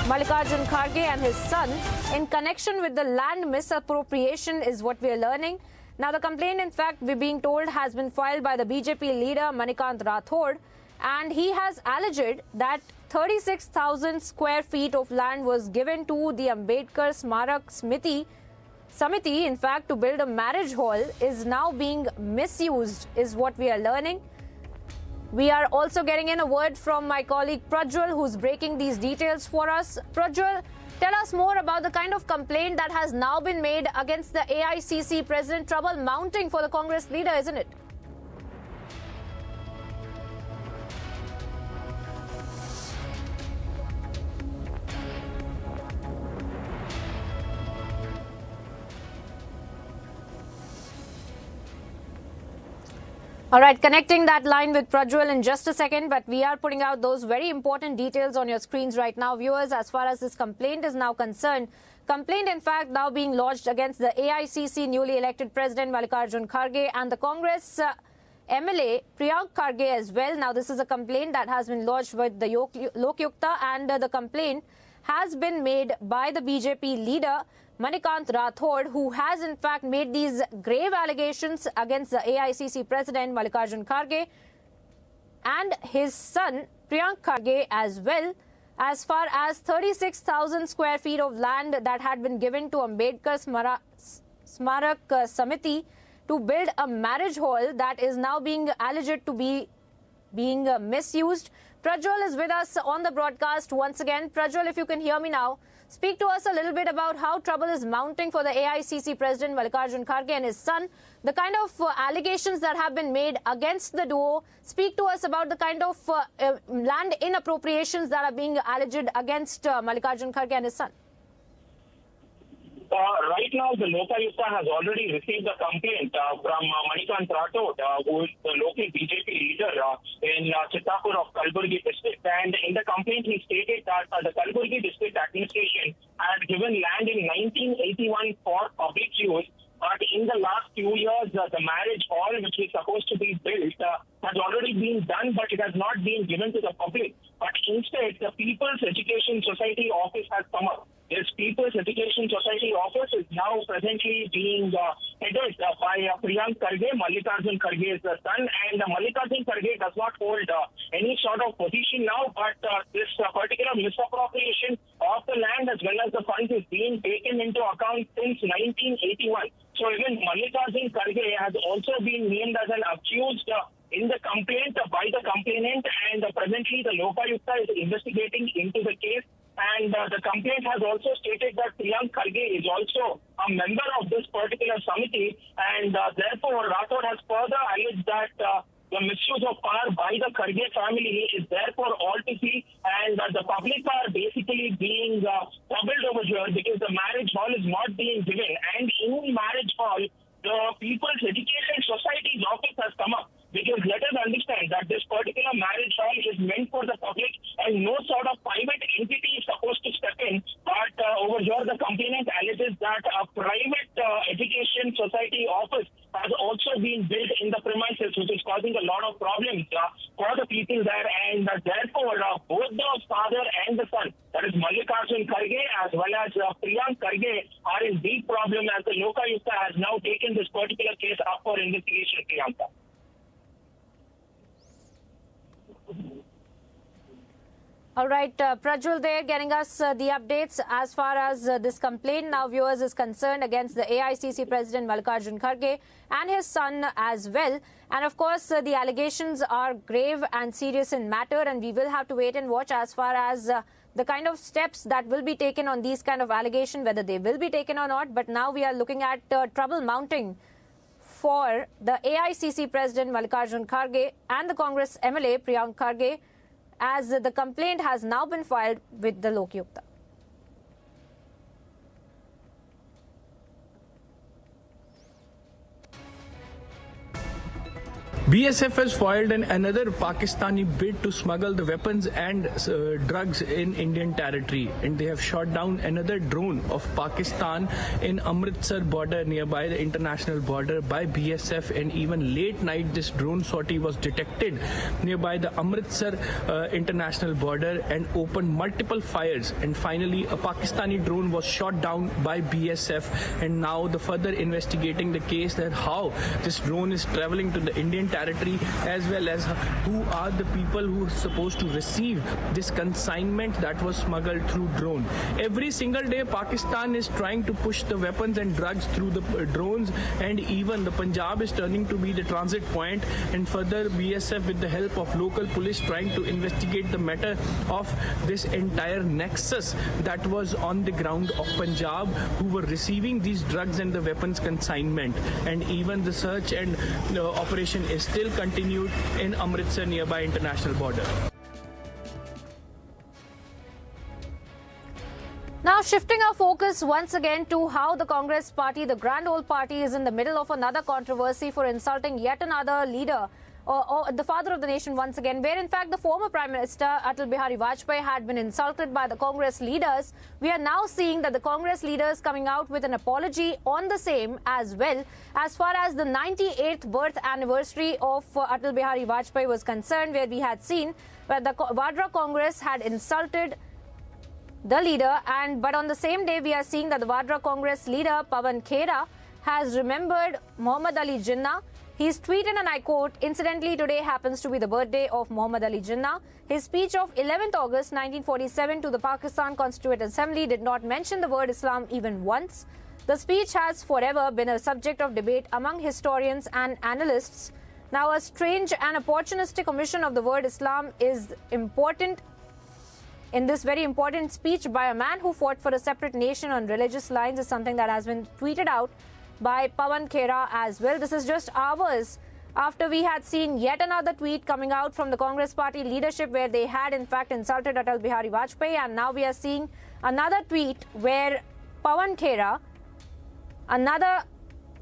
Mallikarjun Kharge and his son in connection with the land misappropriation is what we are learning. Now, the complaint, in fact, we're being told, has been filed by the BJP leader Manikant Rathod, and he has alleged that 36,000 square feet of land was given to the Ambedkar Smarak Samiti, in fact, to build a marriage hall, is now being misused, is what we are learning. We are also getting in a word from my colleague Prajwal, who's breaking these details for us. Prajwal, tell us more about the kind of complaint that has now been made against the AICC president. Trouble mounting for the Congress leader, isn't it? All right, connecting that line with Prajwal in just a second, but we are putting out those very important details on your screens right now, viewers, as far as this complaint is now concerned. Complaint, in fact, now being lodged against the AICC newly elected President Mallikarjun Kharge and the Congress MLA Priyank Kharge as well. Now, this is a complaint that has been lodged with the Lok Yukta, and the complaint has been made by the BJP leader Manikant Rathod, who has in fact made these grave allegations against the AICC President Mallikarjun Kharge and his son Priyank Kharge as well, as far as 36,000 square feet of land that had been given to Ambedkar Smarak Samiti to build a marriage hall that is now being alleged to be being misused. Prajwal is with us on the broadcast once again. Prajwal, if you can hear me now, speak to us a little bit about how trouble is mounting for the AICC President Mallikarjun Kharge and his son, the kind of allegations that have been made against the duo. Speak to us about the kind of land inappropriations that are being alleged against Mallikarjun Kharge and his son. Right now, the Lokayukta has already received a complaint from Manikant Rathod, who is the local BJP leader in Chittapur of Kalburgi district. And in the complaint, he stated that the Kalburgi district administration had given land in 1981 for public use. But in the last few years, the marriage hall, which is supposed to be built, has already been done, but it has not been given to the public. But instead, the People's Education Society office has come up. This People's Education Society office is now presently being headed by Priyank Kharge, Mallikarjun Kharge's son. And Mallikarjun Kharge does not hold any sort of position now, but this particular misappropriation of the land as well as the funds is being taken into account since 1981. So even Mallikarjun Kharge has also been named as an accused in the complaint by the complainant, and presently the Lokayukta is investigating into the case. And the complaint has also stated that Priyank Kharge is also a member of this particular committee, and therefore Rathod has further alleged that the misuse of power by the Kharge family is therefore all to see, and the public are basically being troubled over here because the marriage hall is not being given, and in marriage hall, the People's Education Society's office has come up. Because let us understand that this particular marriage hall is meant for the public and no sort of private entity is supposed to step in. But over here, the complainant alleges that a private education society office has also been built in the premises, which is causing a lot of problems for the people there. And therefore, both the father and the son, that is Mallikarjun Kharge as well as Priyank Kharge, are in deep problem as the Lokayukta has now taken this particular case up for investigation. Priyanka. All right, Prajwal there getting us the updates as far as this complaint now, viewers, is concerned against the AICC President Mallikarjun Kharge and his son as well. And of course, the allegations are grave and serious in matter, and we will have to wait and watch as far as the kind of steps that will be taken on these kind of allegations, whether they will be taken or not. But now we are looking at trouble mounting for the AICC President Mallikarjun Kharge and the Congress MLA Priyank Kharge, as the complaint has now been filed with the Lokayukta. BSF has foiled another Pakistani bid to smuggle the weapons and drugs in Indian territory, and they have shot down another drone of Pakistan in Amritsar border, nearby the international border, by BSF. And even late night this drone sortie was detected nearby the Amritsar international border and opened multiple fires, and finally a Pakistani drone was shot down by BSF. And now the further investigating the case that how this drone is traveling to the Indian territory, as well as who are the people who are supposed to receive this consignment that was smuggled through drone. Every single day Pakistan is trying to push the weapons and drugs through the drones, and even the Punjab is turning to be the transit point, and further BSF with the help of local police trying to investigate the matter of this entire nexus that was on the ground of Punjab, who were receiving these drugs and the weapons consignment. And even the search and operation is still continued in Amritsar, nearby international border. Now shifting our focus once again to how the Congress party, the grand old party, is in the middle of another controversy for insulting yet another leader, or the father of the nation once again, where in fact the former Prime Minister Atal Bihari Vajpayee had been insulted by the Congress leaders. We are now seeing that the Congress leaders coming out with an apology on the same as well, as far as the 98th birth anniversary of Atal Bihari Vajpayee was concerned, where we had seen where the Vadra Congress had insulted the leader, but on the same day we are seeing that the Vadra Congress leader Pawan Khera has remembered Muhammad Ali Jinnah. He's tweeted, and I quote, "Incidentally, today happens to be the birthday of Muhammad Ali Jinnah. His speech of 11th August 1947 to the Pakistan Constituent Assembly did not mention the word Islam even once. The speech has forever been a subject of debate among historians and analysts. Now, a strange and opportunistic omission of the word Islam is important in this very important speech by a man who fought for a separate nation on religious lines," is something that has been tweeted out by Pawan Khera as well. This is just hours after we had seen yet another tweet coming out from the Congress party leadership, where they had in fact insulted Atal Bihari Vajpayee, and now we are seeing another tweet where Pawan Khera, another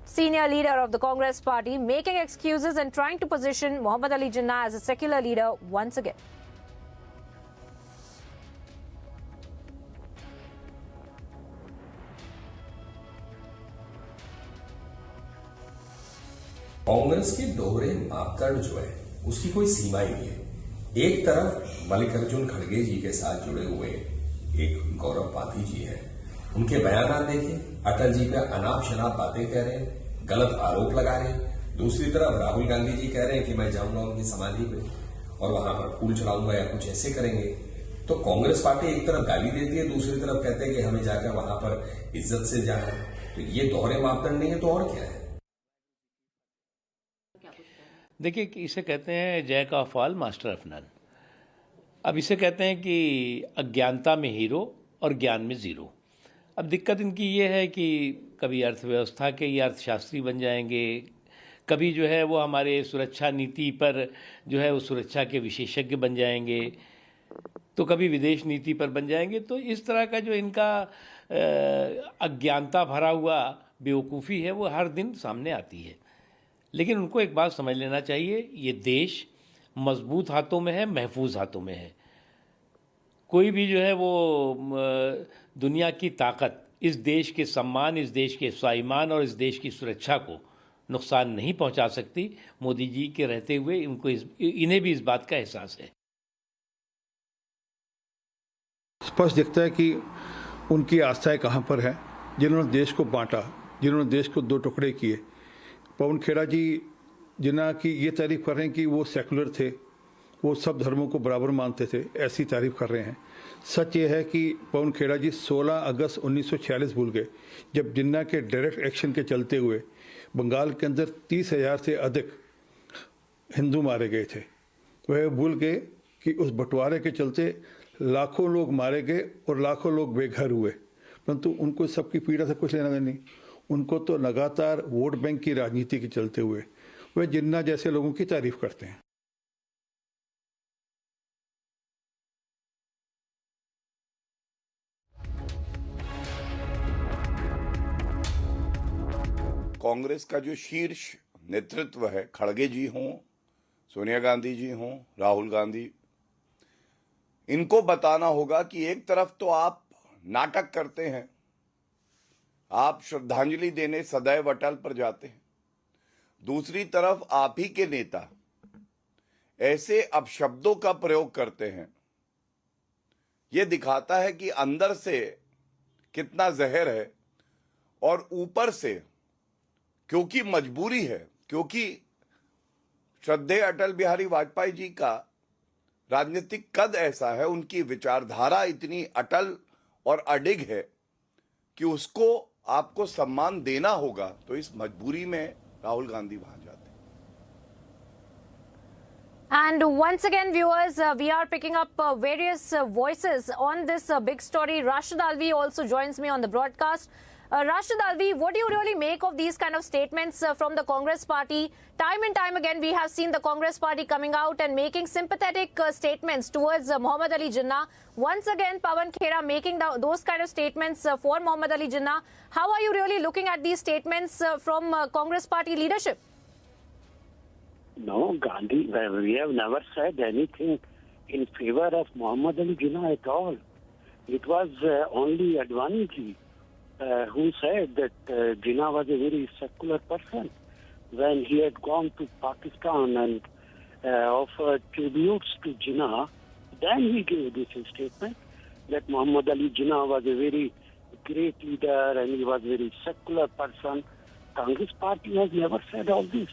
senior leader of the Congress party, making excuses and trying to position Muhammad Ali Jinnah as a secular leader once again. Congress के दोहरे मापदंड जो है उसकी कोई सीमा ही नहीं है। एक तरफ मल्लिकार्जुन खड़गे जी के साथ जुड़े हुए एक गौरव पाठी जी हैं, उनके बयान देखिए, अटल जी पे अनाप शनाप बातें कह रहे हैं, गलत आरोप लगा रहे हैं। दूसरी तरफ राहुल गांधी जी कह रहे हैं कि मैं जाऊंगा उनकी समाधि पे और वहां पर फूल चढ़ाऊंगा या कुछ ऐसे करेंगे। तो कांग्रेस पार्टी एक तरफ गाली देती है, दूसरी तरफ कहते हैं कि हमें जाकर वहां पर इज्जत से जाना। तो ये दोहरे मापदंड नहीं है तो और क्या है? देखिए, इसे कहते हैं जय का फॉल मास्टर ऑफ नन। अब इसे कहते हैं कि अज्ञानता में हीरो और ज्ञान में ज़ीरो। अब दिक्कत इनकी ये है कि कभी अर्थव्यवस्था के ये अर्थशास्त्री बन जाएंगे, कभी जो है वो हमारे सुरक्षा नीति पर जो है वो सुरक्षा के विशेषज्ञ बन जाएंगे, तो कभी विदेश नीति पर बन जाएंगे। तो इस तरह का जो इनका अज्ञानता भरा हुआ बेवकूफ़ी है वो हर दिन सामने आती है। लेकिन उनको एक बात समझ लेना चाहिए, ये देश मजबूत हाथों में है, महफूज हाथों में है। कोई भी जो है वो दुनिया की ताकत इस देश के सम्मान, इस देश के स्वाभिमान और इस देश की सुरक्षा को नुकसान नहीं पहुंचा सकती। मोदी जी के रहते हुए इन्हें भी इस बात का एहसास है। स्पष्ट दिखता है कि उनकी आस्थाएं कहाँ पर है। जिन्होंने देश को बांटा, जिन्होंने देश को दो टुकड़े किए, पवन खेड़ा जी जिन्ना की ये तारीफ कर रहे हैं कि वो सेकुलर थे, वो सब धर्मों को बराबर मानते थे, ऐसी तारीफ कर रहे हैं। सच ये है कि पवन खेड़ा जी 16 अगस्त 1946 भूल गए, जब जिन्ना के डायरेक्ट एक्शन के चलते हुए बंगाल के अंदर 30,000 से अधिक हिंदू मारे गए थे। वह भूल गए कि उस बंटवारे के चलते लाखों लोग मारे गए और लाखों लोग बेघर हुए, परंतु उनको सबकी पीड़ा से कुछ लेना देना नहीं। उनको तो लगातार वोट बैंक की राजनीति के चलते हुए वे जिन्ना जैसे लोगों की तारीफ करते हैं। कांग्रेस का जो शीर्ष नेतृत्व है, खड़गे जी हों, सोनिया गांधी जी हों, राहुल गांधी, इनको बताना होगा कि एक तरफ तो आप नाटक करते हैं, आप श्रद्धांजलि देने सदैव अटल पर जाते हैं, दूसरी तरफ आप ही के नेता ऐसे अपशब्दों का प्रयोग करते हैं। यह दिखाता है कि अंदर से कितना जहर है और ऊपर से क्योंकि मजबूरी है, क्योंकि श्रद्धेय अटल बिहारी वाजपेयी जी का राजनीतिक कद ऐसा है, उनकी विचारधारा इतनी अटल और अडिग है कि उसको आपको सम्मान देना होगा। तो इस मजबूरी में राहुल गांधी वहां जाते हैं। And once again, viewers, we are picking up various voices on this big story. Rashid Alvi also joins me on the broadcast. Rashid Alvi, what do you really make of these kind of statements from the Congress party? Time and time again, we have seen the Congress party coming out and making sympathetic statements towards Muhammad Ali Jinnah. Once again, Pawan Khera making those kind of statements for Muhammad Ali Jinnah. How are you really looking at these statements from Congress party leadership? No, Gandhi, we have never said anything in favor of Muhammad Ali Jinnah at all. It was only Advani ji who said that Jinnah was a very secular person. When he had gone to Pakistan and offered tributes to Jinnah, then he gave this statement that Muhammad Ali Jinnah was a very great leader and he was a very secular person. Congress party has never said all this.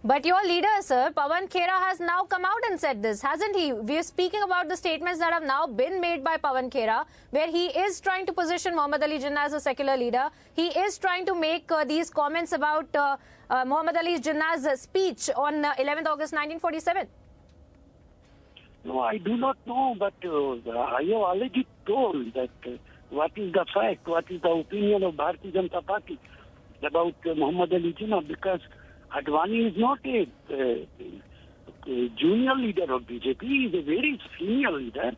But your leader, sir, Pawan Khera, has now come out and said this, hasn't he? We are speaking about the statements that have now been made by Pawan Khera, where he is trying to position Muhammad Ali Jinnah as a secular leader. He is trying to make these comments about Muhammad Ali Jinnah's speech on 11th August 1947. No, I do not know, but I have already told that what is the fact, what is the opinion of Bharatiya Janata Party about Muhammad Ali Jinnah, because Advani is not a junior leader of BJP. He is a very senior leader.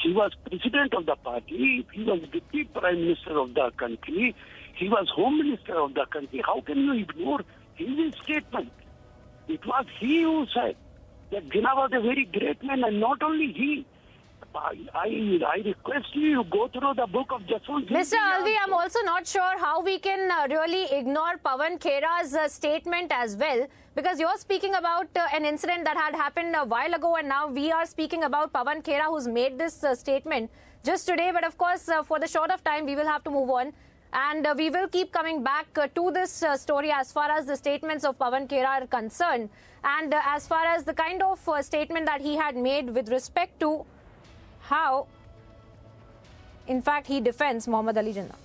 He was president of the party. He was deputy prime minister of the country. He was home minister of the country. How can you ignore his statement? It was he who said that Jinnah was a very great man, and not only he. I request you to go through the book of Jaswant. Mr. Alvi, I'm also not sure how we can really ignore Pawan Khera's statement as well, because you're speaking about an incident that had happened a while ago, and now we are speaking about Pawan Khera, who's made this statement just today. But of course, for the short of time, we will have to move on. And we will keep coming back to this story as far as the statements of Pawan Khera are concerned. And as far as the kind of statement that he had made with respect to how, in fact, he defends Muhammad Ali Jinnah.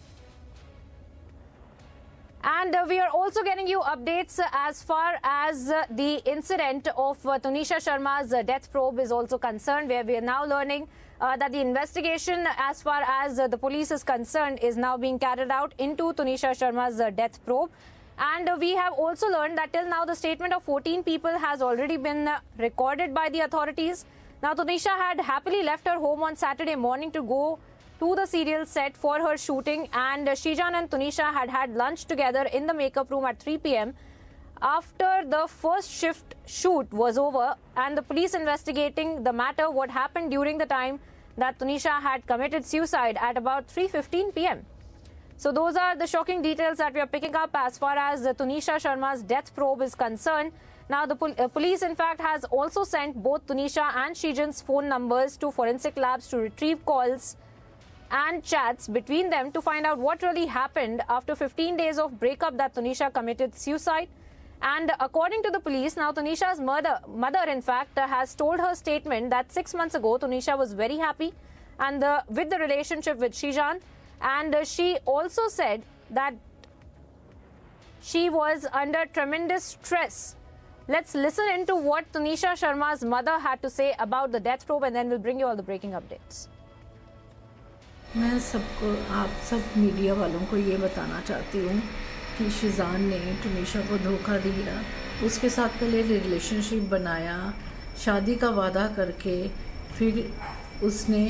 And we are also getting you updates as far as the incident of Tanisha Sharma's death probe is also concerned, where we are now learning that the investigation as far as the police is concerned is now being carried out into Tanisha Sharma's death probe. And we have also learned that till now the statement of 14 people has already been recorded by the authorities. Now, Tunisha had happily left her home on Saturday morning to go to the serial set for her shooting, and Shijan and Tunisha had had lunch together in the makeup room at 3 p.m. After the first shift shoot was over and the police investigating the matter, what happened during the time that Tunisha had committed suicide at about 3:15 p.m. So those are the shocking details that we are picking up as far as Tanisha Sharma's death probe is concerned. Now, the police, in fact, has also sent both Tunisha and Shijan's phone numbers to forensic labs to retrieve calls and chats between them to find out what really happened after 15 days of breakup that Tunisha committed suicide. And according to the police, now Tunisha's mother, in fact, has told her statement that 6 months ago, Tunisha was very happy and with the relationship with Shijan. And she also said that she was under tremendous stress. Let's listen into what Tanisha Sharma's mother had to say about the death probe, and then we'll bring you all the breaking updates. मैं सबको, आप सब media वालों को ये बताना चाहती हूँ कि शिजान ने तुनिशा को धोखा दिया, उसके साथ पहले रिलेशनशिप बनाया, शादी का वादा करके फिर उसने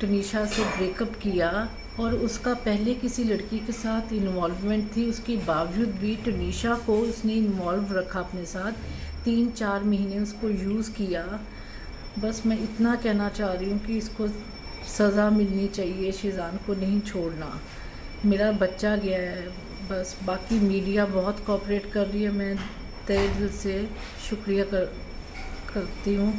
तुनिशा से ब्रेकअप किया और उसका पहले किसी लड़की के साथ इन्वॉल्वमेंट थी। उसके बावजूद भी तुनिशा को उसने इन्वॉल्व रखा अपने साथ, 3-4 महीने उसको यूज़ किया। बस मैं इतना कहना चाह रही हूँ कि इसको सज़ा मिलनी चाहिए, शिजान को नहीं छोड़ना। मेरा बच्चा गया है, बस बाकी मीडिया बहुत कोऑपरेट कर रही है। मैं तहे दिल से शुक्रिया करती हूँ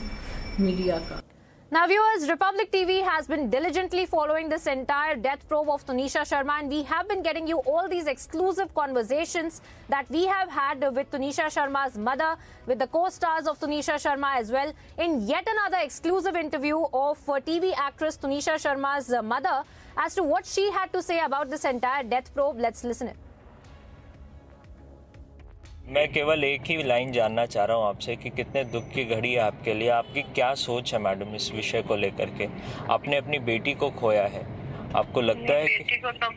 मीडिया का। Now, viewers, Republic TV has been diligently following this entire death probe of Tanisha Sharma, and we have been getting you all these exclusive conversations that we have had with Tanisha Sharma's mother, with the co-stars of Tanisha Sharma as well, in yet another exclusive interview of TV actress Tanisha Sharma's mother as to what she had to say about this entire death probe. Let's listen it. मैं केवल एक ही line जानना चाह रहा हूँ आपसे कि कितने दुख की घड़ी है आपके लिए, आपकी क्या सोच है मैडम इस विषय को लेकर के। आपने अपनी बेटी को खोया है, आपको लगता है बेटी को तो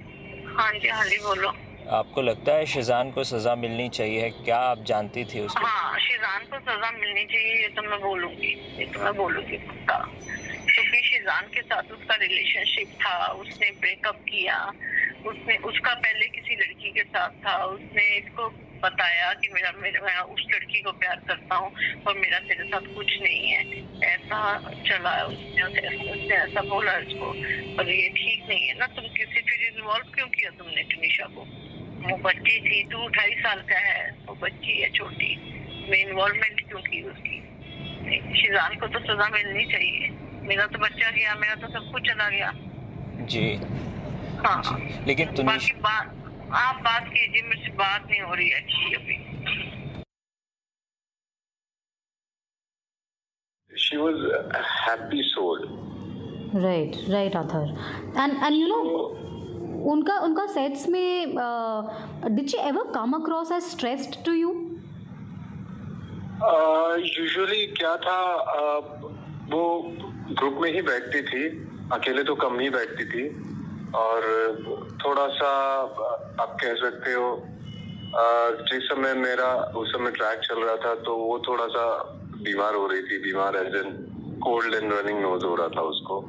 हाँ जी बोलो। आपको लगता है शिजान को सजा मिलनी चाहिए, क्या आप जानती थी उसको? हाँ, शिजान को सजा मिलनी चाहिए, ये तो मैं बोलूँगी पक्का, क्योंकि शिजान के साथ उसका रिलेशनशिप था, उसने ब्रेकअप किया, उसने उसका पहले किसी लड़की के साथ था, उसने इसको बताया कि मैं उस लड़की को प्यार करता हूँ और मेरा तेरे साथ कुछ नहीं है, ऐसा चला है उसने ऐसा बोला इसको। और ये ठीक नहीं है ना, तुम किसी फिर इन्वॉल्व क्यों किया तुमने तुनिशा को? वो बच्ची थी, तू 2.5 साल का है, वो बच्ची है छोटी, मैं इन्वॉल्वमेंट क्यों की उसकी? शिजान को तो सजा मिलनी चाहिए। मेरा तो बच्चा गया, मेरा तो सब कुछ चला गया जी। हाँ जी, लेकिन तुनिशा आप बात कीजिए, मुझसे बात नहीं हो रही है अच्छी अभी। She was a happy soul. Right, Athar. And you know, उनका sets में did she ever come across as stressed to you? Usually क्या था, वो ग्रुप में ही बैठती थी, अकेले तो कम ही बैठती थी, और थोड़ा सा आप कह सकते हो जिस समय मेरा उस समय ट्रैक चल रहा था तो वो थोड़ा सा बीमार हो रही थी, बीमार as in cold and running nose हो रहा था उसको,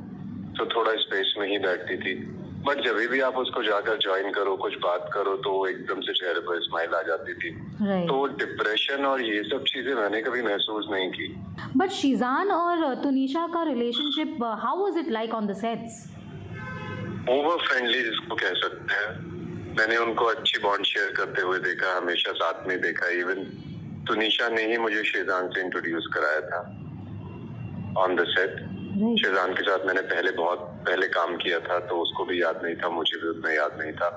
तो थोड़ा स्पेस में ही बैठती थी। बट जब भी आप उसको जाकर ज्वाइन करो, कुछ बात करो, तो वो एकदम से चेहरे पर स्माइल आ जाती थी। तो डिप्रेशन और ये सब चीजें मैंने कभी महसूस नहीं की। बट शिजान और तुनिशा का relationship, how was it like on the sets? Over friendly जिसको कह सकते हैं। मैंने उनको अच्छी बॉन्ड शेयर करते हुए देखा, हमेशा साथ में देखा। इवन तुनिशा ने ही मुझे शिजान से इंट्रोड्यूस कराया था ऑन द सेट। शिजान के साथ मैंने बहुत पहले काम किया था, तो उसको भी याद नहीं था, मुझे भी उतना याद नहीं था।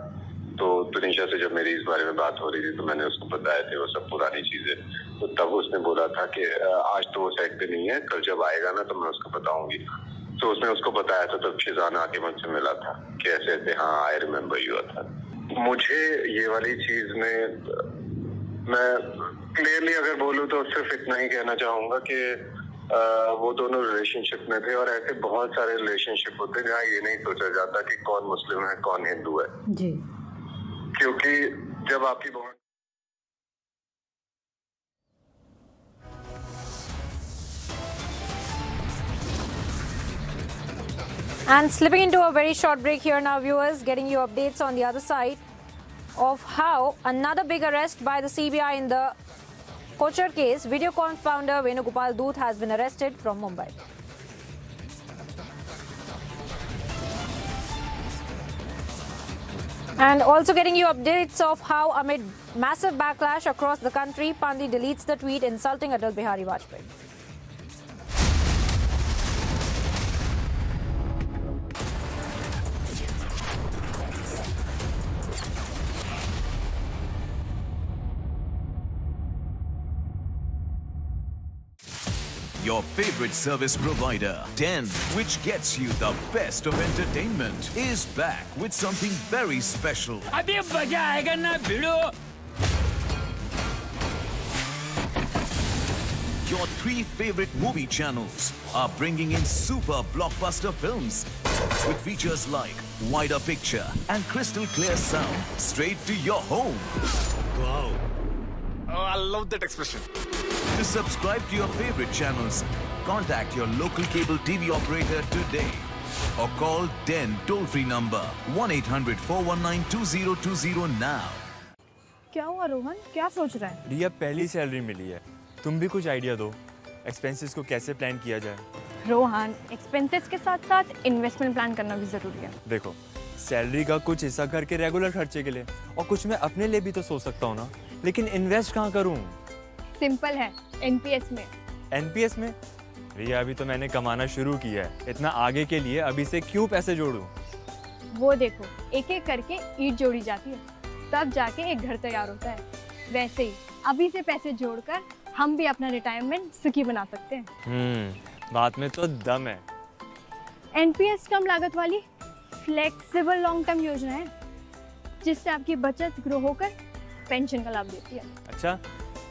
तो तुनिशा से जब मेरी इस बारे में बात हो रही थी तो मैंने उसको बताया थे वो सब पुरानी चीजें। तो तब उसने बोला था कि आज तो वो सेट पे नहीं है, कल जब आएगा ना तो मैं उसको बताऊंगी। तो उसने उसको बताया था, तब शिजान आके मुझसे मिला था कि ऐसे ऐसे, हाँ आई रिमेम्बर यू था। मुझे ये वाली चीज में मैं क्लियरली अगर बोलूँ तो सिर्फ इतना ही कहना चाहूंगा कि वो दोनों रिलेशनशिप में थे, और ऐसे बहुत सारे रिलेशनशिप होते हैं जहाँ ये नहीं सोचा जाता कि कौन मुस्लिम है कौन हिंदू है जी। क्योंकि जब आपकी bond And slipping into a very short break here now, viewers, getting you updates on the other side of how another big arrest by the CBI in the Kochar case. Videocon founder Venugopal Doot has been arrested from Mumbai. And also getting you updates of how amid massive backlash across the country, Pandey deletes the tweet insulting Atal Bihari Vajpayee. Your favorite service provider, 10, which gets you the best of entertainment, is back with something very special. अभी मजा आएगा ना भिड़ो। Your 3 favorite movie channels are bringing in super blockbuster films with features like wider picture and crystal clear sound straight to your home. Wow. Oh, I love that expression. To subscribe to your favorite channels, contact your local cable TV operator today or call DEN toll-free number 1-800-419-2020 now. क्या हुआ रोहन, क्या सोच रहा है? रिया, पहली salary मिली है, तुम भी कुछ आइडिया दो, एक्सपेंसेस को कैसे प्लान किया जाए? रोहन, एक्सपेंसेस के साथ साथ इन्वेस्टमेंट प्लान करना भी जरूरी है। देखो, सैलरी का कुछ हिस्सा घर के रेगुलर खर्चे के लिए और कुछ मैं अपने लिए भी तो सोच सकता हूँ ना, लेकिन इन्वेस्ट कहाँ करूँ? सिंपल है, एनपीएस में। एनपीएस में? रिया, अभी तो मैंने कमाना शुरू किया है, इतना आगे के लिए अभी से क्यों पैसे जोड़ूं? वो देखो, एक एक करके ईंट जोड़ी जाती है, तब जाके एक घर तैयार होता है। वैसे ही अभी से पैसे जोड़कर हम भी अपना रिटायरमेंट सुखी बना सकते हैं। बात में तो दम है। एनपीएस कम लागत वाली फ्लेक्सिबल लॉन्ग टर्म योजना है, जिससे आपकी बचत ग्रो होकर पेंशन का लाभ देती है। अच्छा,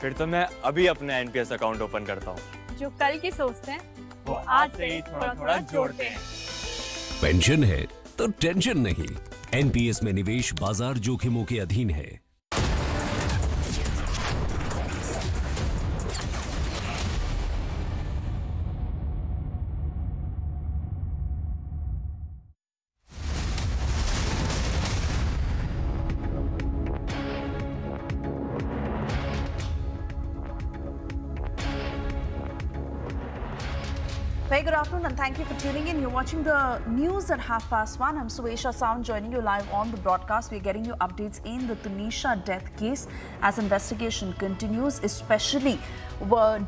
फिर तो मैं अभी अपना एनपीएस अकाउंट ओपन करता हूँ। जो कल की सोचते हैं वो आज से ही थोड़ा-थोड़ा जोड़ते हैं। पेंशन है तो टेंशन नहीं। एनपीएस में निवेश बाजार जोखिमों के अधीन है। Very good afternoon and thank you for tuning in. You're watching the news at 1:30. I'm Suesha Sound joining you live on the broadcast. We're getting you updates in the Tunisha death case as investigation continues, especially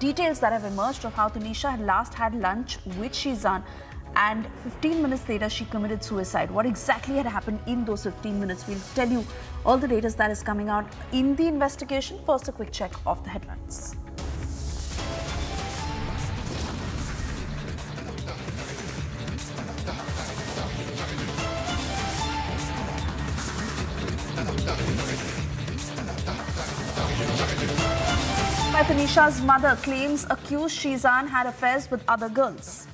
details that have emerged of how Tunisha had last had lunch with Shizan and 15 minutes later she committed suicide. What exactly had happened in those 15 minutes? We'll tell you all the data that is coming out in the investigation. First, a quick check of the headlines. Tanisha's mother claims accused Shizan had affairs with other girls.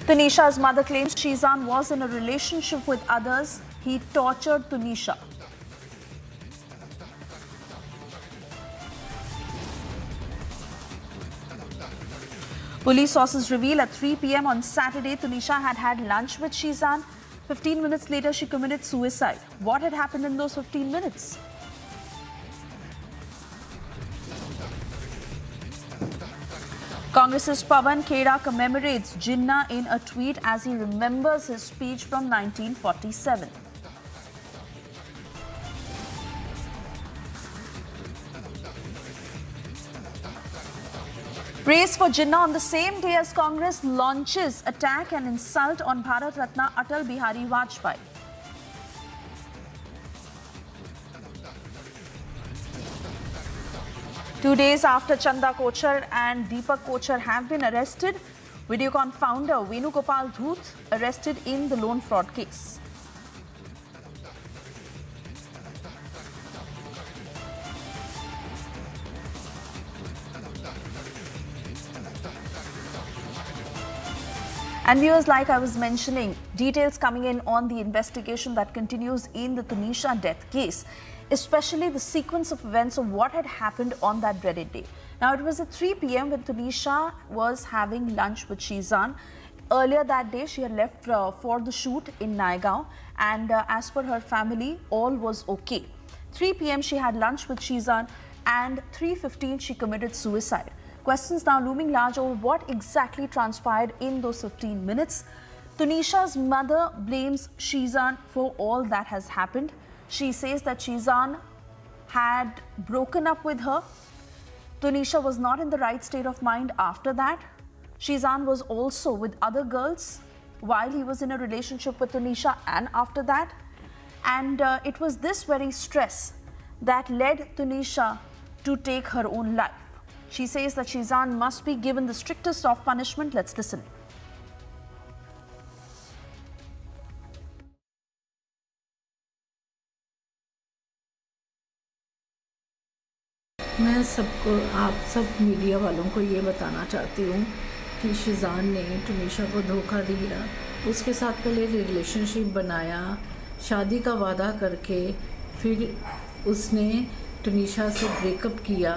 Tanisha's mother claims Shizan was in a relationship with others. He tortured Tunisha. Police sources reveal at 3 p.m. on Saturday, Tunisha had had lunch with Shizan. 15 minutes later, she committed suicide. What had happened in those 15 minutes? Congress's Pawan Kheda commemorates Jinnah in a tweet as he remembers his speech from 1947. Praise for Jinnah on the same day as Congress launches attack and insult on Bharat Ratna Atal Bihari Vajpayee. 2 days after Chanda Kochar and Deepak Kochar have been arrested, Videocon founder Venugopal Dhoot arrested in the loan fraud case. And viewers, like I was mentioning, details coming in on the investigation that continues in the Tunisha death case, especially the sequence of events of what had happened on that dreaded day. Now, it was at 3 p.m. when Tunisha was having lunch with Shizan. Earlier that day, she had left for the shoot in Naigaon, and as per her family, all was okay. 3 p.m. she had lunch with Shizan, and 3:15 she committed suicide. Questions now looming large over what exactly transpired in those 15 minutes. Tunisha's mother blames Shizan for all that has happened. She says that Shizan had broken up with her. Tunisha was not in the right state of mind after that. Shizan was also with other girls while he was in a relationship with Tunisha and after that. And it was this very stress that led Tunisha to take her own life. She says that Shizan must be given the strictest of punishment. Let's listen. मैं सबको, आप सब media वालों को ये बताना चाहती हूँ कि शिजान ने टुनीशा को धोखा दिया, उसके साथ पहले रिलेशनशिप बनाया, शादी का वादा करके फिर उसने टुनीशा से ब्रेकअप किया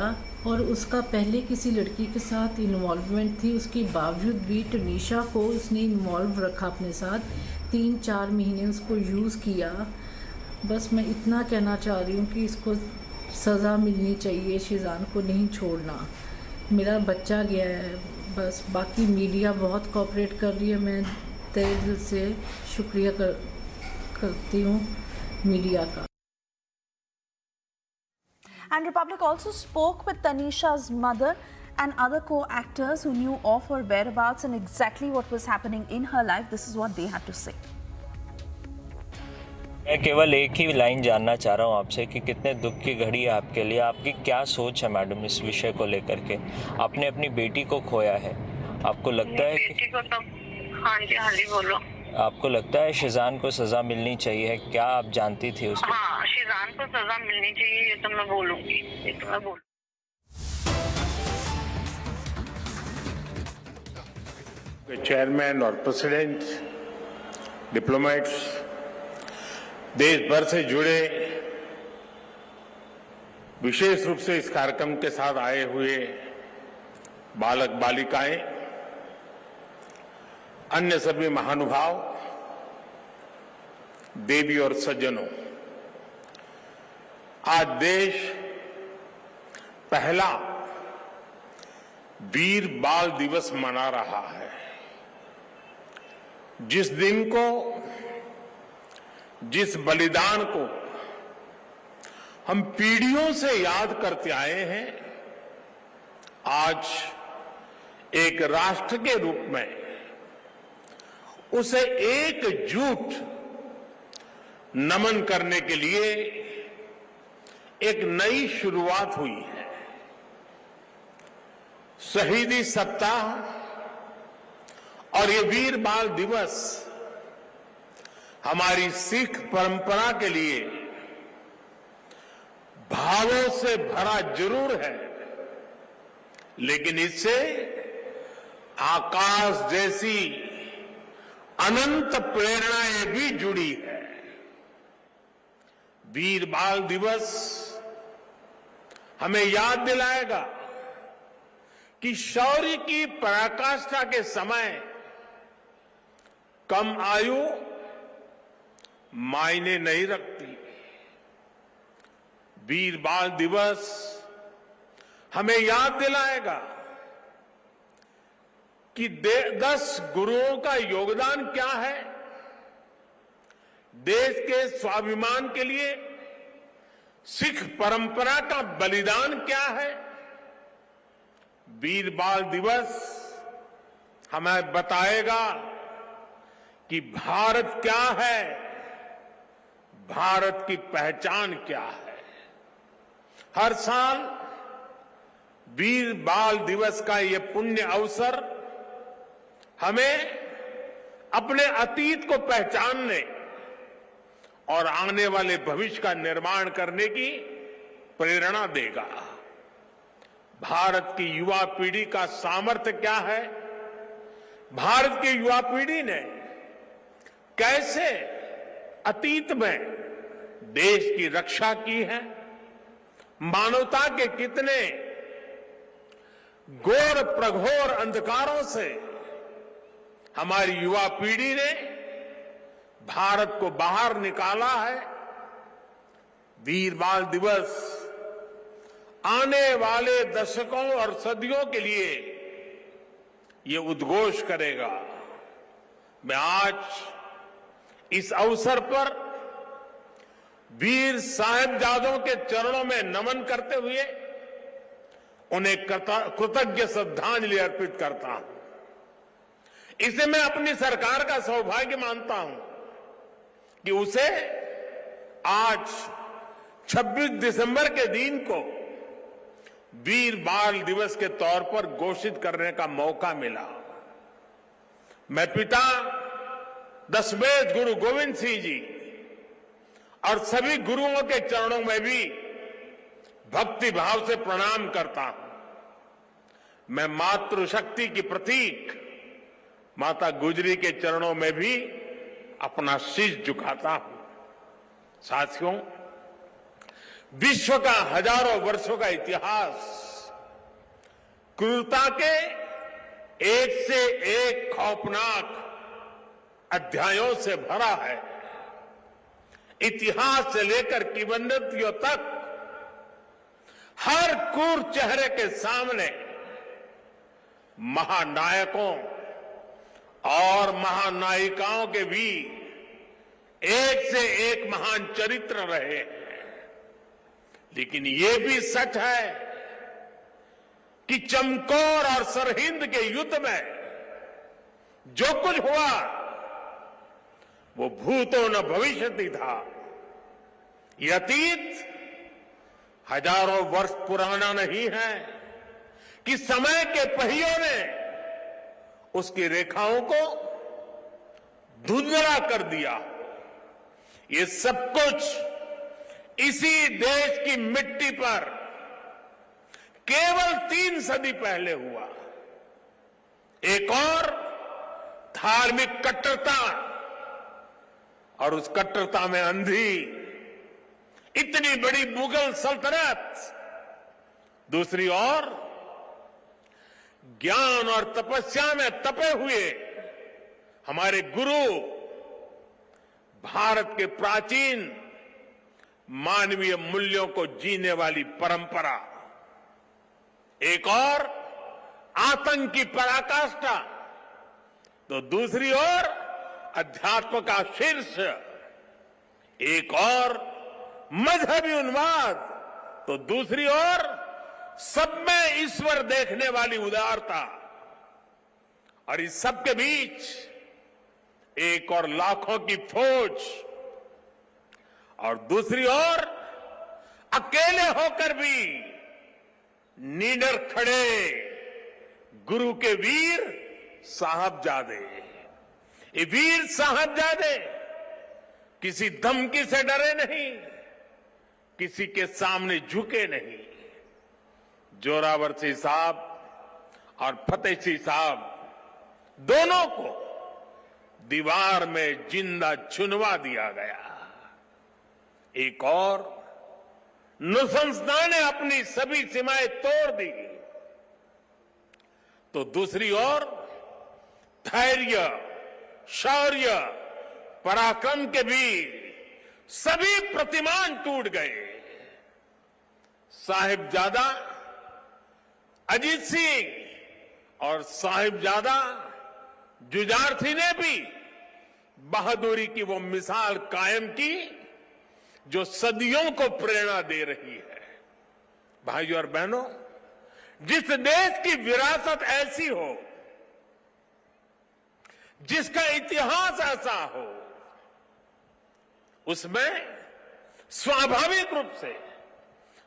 और उसका पहले किसी लड़की के साथ इन्वॉल्वमेंट थी। उसके बावजूद भी टुनीशा को उसने इन्वॉल्व रखा अपने साथ, 3-4 महीने उसको यूज़ किया। बस मैं इतना कहना चाह रही हूँ कि इसको सज़ा मिलनी चाहिए, शिजान को नहीं छोड़ना। मेरा बच्चा गया है, बस बाकी मीडिया बहुत कोऑपरेट कर रही है। मैं तहे दिल से शुक्रिया करती हूँ मीडिया का। And Republic also spoke with Tanisha's mother and other co-actors who knew of her whereabouts and exactly what was happening in her life. This is what they had to say. मैं केवल एक ही line जानना चाह रहा हूँ आपसे कि कितने दुख की घड़ी है आपके लिए। आपकी क्या सोच है मैडम इस विषय को लेकर के? आपने अपनी बेटी को खोया है, आपको लगता है कि... बेटी को तो हाँ जी बोलो। आपको लगता है शिजान को सजा मिलनी चाहिए? क्या आप जानती थी उसको? हाँ, शिजान को सजा मिलनी चाहिए, ये तो मैं बोलूँगी, ये तो मैं बोलूँगी। चेयरमैन और प्रेसिडेंट, डिप्लोमेट्स, देश भर से जुड़े, विशेष रूप से इस कार्यक्रम के साथ आए हुए बालक बालिकाएं, अन्य सभी महानुभाव, देवी और सज्जनों, आज देश पहला वीर बाल दिवस मना रहा है। जिस दिन को, जिस बलिदान को हम पीढ़ियों से याद करते आए हैं, आज एक राष्ट्र के रूप में उसे एकजुट नमन करने के लिए एक नई शुरुआत हुई है। शहीदी सप्ताह और ये वीर बाल दिवस हमारी सिख परंपरा के लिए भावों से भरा जरूर है, लेकिन इससे आकाश जैसी अनंत प्रेरणाएं भी जुड़ी है। वीर बाल दिवस हमें याद दिलाएगा कि शौर्य की पराकाष्ठा के समय कम आयु मायने नहीं रखती। वीर बाल दिवस हमें याद दिलाएगा कि 10 गुरुओं का योगदान क्या है, देश के स्वाभिमान के लिए सिख परंपरा का बलिदान क्या है। वीर बाल दिवस हमें बताएगा कि भारत क्या है, भारत की पहचान क्या है। हर साल वीर बाल दिवस का ये पुण्य अवसर हमें अपने अतीत को पहचानने और आने वाले भविष्य का निर्माण करने की प्रेरणा देगा। भारत की युवा पीढ़ी का सामर्थ्य क्या है, भारत की युवा पीढ़ी ने कैसे अतीत में देश की रक्षा की है, मानवता के कितने घोर प्रघोर अंधकारों से हमारी युवा पीढ़ी ने भारत को बाहर निकाला है। वीर बाल दिवस आने वाले दशकों और सदियों के लिए ये उद्घोष करेगा। मैं आज इस अवसर पर वीर साहिबजादों के चरणों में नमन करते हुए उन्हें कृतज्ञ श्रद्धांजलि अर्पित करता हूं। इसे मैं अपनी सरकार का सौभाग्य मानता हूं कि उसे आज 26 दिसंबर के दिन को वीर बाल दिवस के तौर पर घोषित करने का मौका मिला। मैं पिता दशमेध गुरु गोविंद सिंह जी और सभी गुरुओं के चरणों में भी भक्ति भाव से प्रणाम करता हूं। मैं मातृशक्ति की प्रतीक माता गुजरी के चरणों में भी अपना शीश झुकाता हूं। साथियों, विश्व का हजारों वर्षों का इतिहास क्रूरता के एक से एक खौफनाक अध्यायों से भरा है। इतिहास से लेकर किंवदंतियों तक हर क्रूर चेहरे के सामने महानायकों और महानायिकाओं के भी एक से एक महान चरित्र रहे हैं। लेकिन ये भी सच है कि चमकौर और सरहिंद के युद्ध में जो कुछ हुआ वो भूतो न भविष्यति था। ये अतीत हजारों वर्ष पुराना नहीं है कि समय के पहियों ने उसकी रेखाओं को धुंधला कर दिया। ये सब कुछ इसी देश की मिट्टी पर केवल 3 सदी पहले हुआ। एक और धार्मिक कट्टरता और उस कट्टरता में अंधी इतनी बड़ी मुगल सल्तनत, दूसरी ओर ज्ञान और तपस्या में तपे हुए हमारे गुरु, भारत के प्राचीन मानवीय मूल्यों को जीने वाली परंपरा, एक और आतंक की पराकाष्ठा, तो दूसरी ओर अध्यात्म का शीर्ष, एक और मजहबी उन्माद, तो दूसरी ओर सब में ईश्वर देखने वाली उदारता, और इस सब के बीच एक और लाखों की फौज, और दूसरी ओर अकेले होकर भी निडर खड़े गुरु के वीर साहबजादे। ये वीर साहबजादे किसी धमकी से डरे नहीं, किसी के सामने झुके नहीं। जोरावर सिंह साहब और फतेह सिंह साहब दोनों को दीवार में जिंदा चुनवा दिया गया। एक और नृशंसता ने अपनी सभी सीमाएं तोड़ दी, तो दूसरी ओर धैर्य, शौर्य, पराक्रम के भी सभी प्रतिमान टूट गए। साहिबजादा अजीत सिंह और साहिबजादा जुझार ने भी बहादुरी की वो मिसाल कायम की जो सदियों को प्रेरणा दे रही है। भाइयों और बहनों, जिस देश की विरासत ऐसी हो, जिसका इतिहास ऐसा हो, उसमें स्वाभाविक रूप से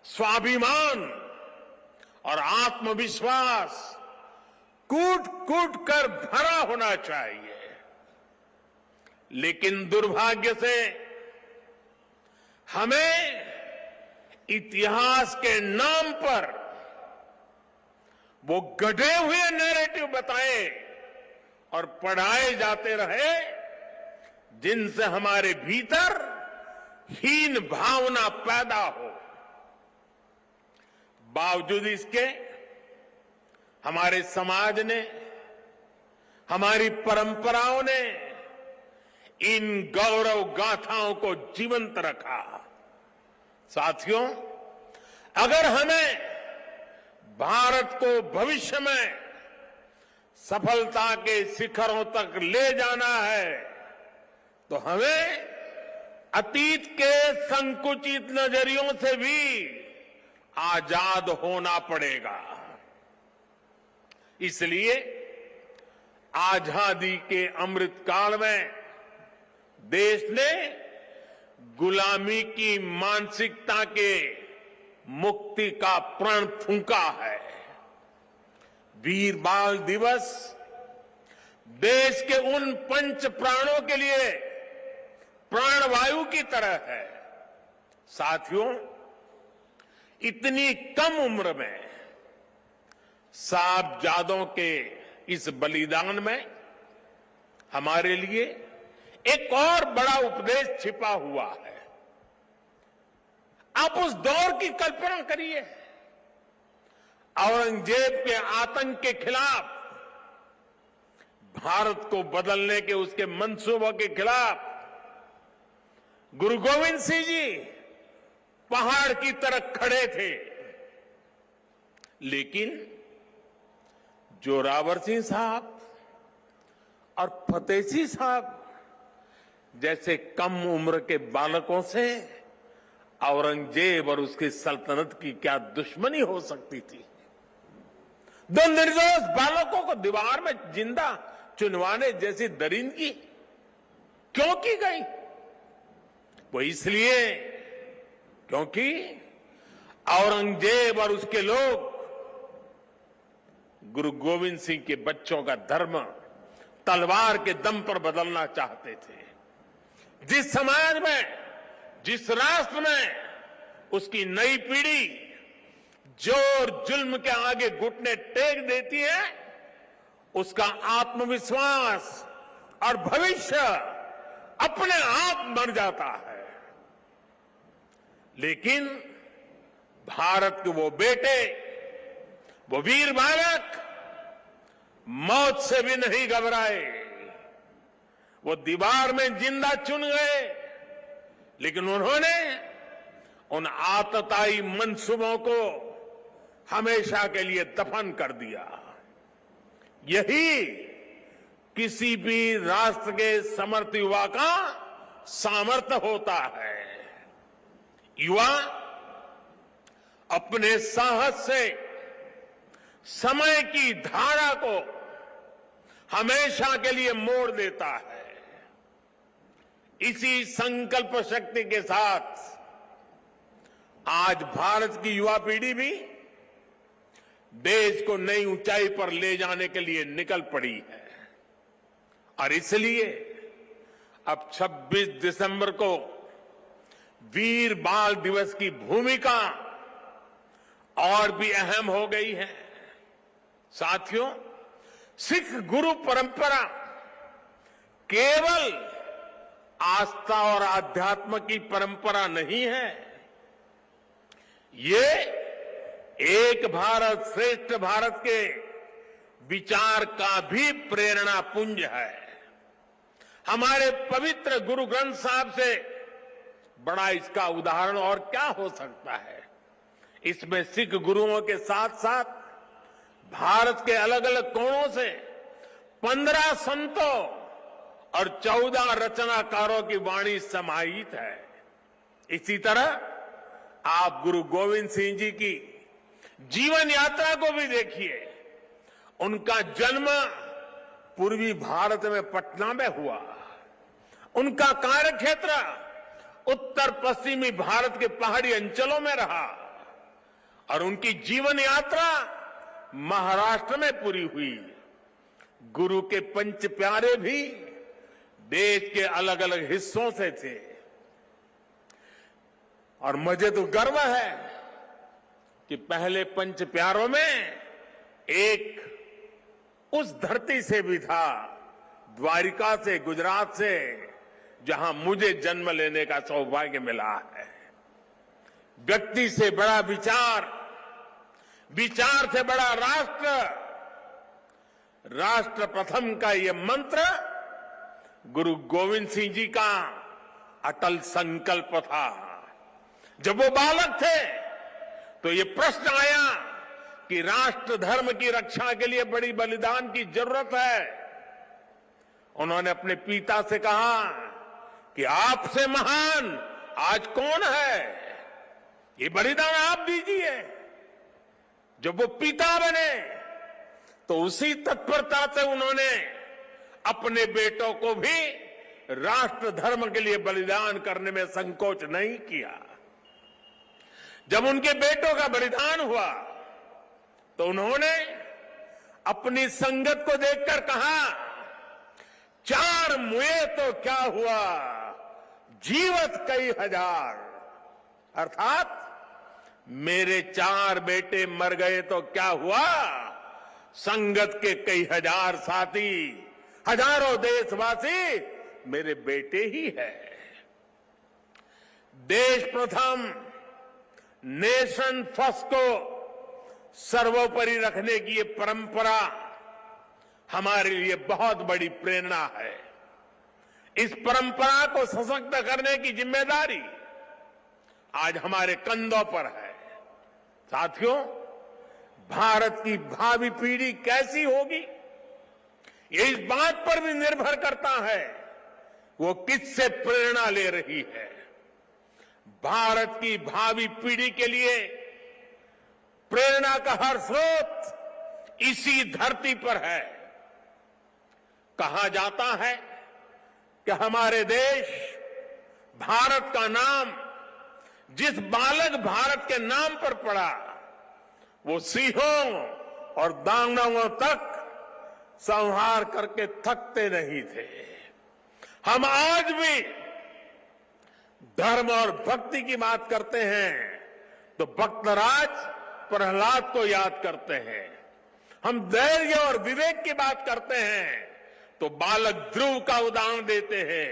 स्वाभिमान और आत्मविश्वास कूट कूट कर भरा होना चाहिए। लेकिन दुर्भाग्य से हमें इतिहास के नाम पर वो गढ़े हुए नैरेटिव बताए और पढ़ाए जाते रहे, जिनसे हमारे भीतर हीन भावना पैदा हो। बावजूद इसके हमारे समाज ने, हमारी परंपराओं ने इन गौरव गाथाओं को जीवंत रखा। साथियों, अगर हमें भारत को भविष्य में सफलता के शिखरों तक ले जाना है तो हमें अतीत के संकुचित नजरियों से भी आजाद होना पड़ेगा। इसलिए आजादी के अमृत काल में देश ने गुलामी की मानसिकता के मुक्ति का प्रण फूंका है। वीर बाल दिवस देश के उन पंच प्राणों के लिए प्राणवायु की तरह है। साथियों, इतनी कम उम्र में साहबजादों के इस बलिदान में हमारे लिए एक और बड़ा उपदेश छिपा हुआ है। आप उस दौर की कल्पना करिए, औरंगजेब के आतंक के खिलाफ, भारत को बदलने के उसके मंसूबों के खिलाफ गुरु गोविंद सिंह जी पहाड़ की तरह खड़े थे। लेकिन जोरावर सिंह साहब और फतेह सिंह साहब जैसे कम उम्र के बालकों से औरंगजेब और उसकी सल्तनत की क्या दुश्मनी हो सकती थी। दो निर्दोष बालकों को दीवार में जिंदा चुनवाने जैसी दरिंदगी क्यों की गई? वो इसलिए क्योंकि औरंगजेब और उसके लोग गुरु गोविंद सिंह के बच्चों का धर्म तलवार के दम पर बदलना चाहते थे। जिस समाज में, जिस राष्ट्र में उसकी नई पीढ़ी जोर जुल्म के आगे घुटने टेक देती है, उसका आत्मविश्वास और भविष्य अपने आप मर जाता है। लेकिन भारत के वो बेटे, वो वीर बालक मौत से भी नहीं घबराए। वो दीवार में जिंदा चुन गए, लेकिन उन्होंने उन आतताई मंसूबों को हमेशा के लिए दफन कर दिया। यही किसी भी राष्ट्र के समर्थ युवा का सामर्थ्य होता है। युवा अपने साहस से समय की धारा को हमेशा के लिए मोड़ देता है। इसी संकल्प शक्ति के साथ आज भारत की युवा पीढ़ी भी देश को नई ऊंचाई पर ले जाने के लिए निकल पड़ी है। और इसलिए अब 26 दिसंबर को वीर बाल दिवस की भूमिका और भी अहम हो गई है। साथियों, सिख गुरु परंपरा केवल आस्था और आध्यात्म की परंपरा नहीं है, ये एक भारत श्रेष्ठ भारत के विचार का भी प्रेरणा पुंज है। हमारे पवित्र गुरु ग्रंथ साहब से बड़ा इसका उदाहरण और क्या हो सकता है। इसमें सिख गुरुओं के साथ साथ भारत के अलग अलग कोणों से 15 संतों और 14 रचनाकारों की वाणी समाहित है। इसी तरह आप गुरु गोविंद सिंह जी की जीवन यात्रा को भी देखिए। उनका जन्म पूर्वी भारत में पटना में हुआ। उनका कार्यक्षेत्र उत्तर पश्चिमी भारत के पहाड़ी अंचलों में रहा और उनकी जीवन यात्रा महाराष्ट्र में पूरी हुई। गुरु के पंच प्यारे भी देश के अलग अलग हिस्सों से थे और मुझे तो गर्व है कि पहले पंच प्यारों में एक उस धरती से भी था, द्वारिका से, गुजरात से, जहां मुझे जन्म लेने का सौभाग्य मिला है। व्यक्ति से बड़ा विचार, विचार से बड़ा राष्ट्र, राष्ट्र प्रथम का ये मंत्र गुरु गोविंद सिंह जी का अटल संकल्प था। जब वो बालक थे तो ये प्रश्न आया कि राष्ट्र धर्म की रक्षा के लिए बड़ी बलिदान की जरूरत है। उन्होंने अपने पिता से कहा कि आपसे महान आज कौन है, ये बलिदान आप दीजिए। जब वो पिता बने तो उसी तत्परता से उन्होंने अपने बेटों को भी राष्ट्र धर्म के लिए बलिदान करने में संकोच नहीं किया। जब उनके बेटों का बलिदान हुआ तो उन्होंने अपनी संगत को देखकर कहा, 4 मुए तो क्या हुआ, जीवत कई हजार। अर्थात मेरे 4 बेटे मर गए तो क्या हुआ, संगत के कई हजार साथी, हजारों देशवासी मेरे बेटे ही है। देश प्रथम, नेशन फर्स्ट को सर्वोपरि रखने की ये परंपरा हमारे लिए बहुत बड़ी प्रेरणा है। इस परंपरा को सशक्त करने की जिम्मेदारी आज हमारे कंधों पर है। साथियों, भारत की भावी पीढ़ी कैसी होगी, ये इस बात पर भी निर्भर करता है वो किससे प्रेरणा ले रही है। भारत की भावी पीढ़ी के लिए प्रेरणा का हर स्रोत इसी धरती पर है। कहा जाता है कि हमारे देश, भारत का नाम जिस बालक भारत के नाम पर पड़ा, वो सिंहों और दानवों तक संहार करके थकते नहीं थे। हम आज भी धर्म और भक्ति की बात करते हैं तो भक्तराज प्रहलाद को याद करते हैं। हम धैर्य और विवेक की बात करते हैं तो बालक ध्रुव का उदाहरण देते हैं।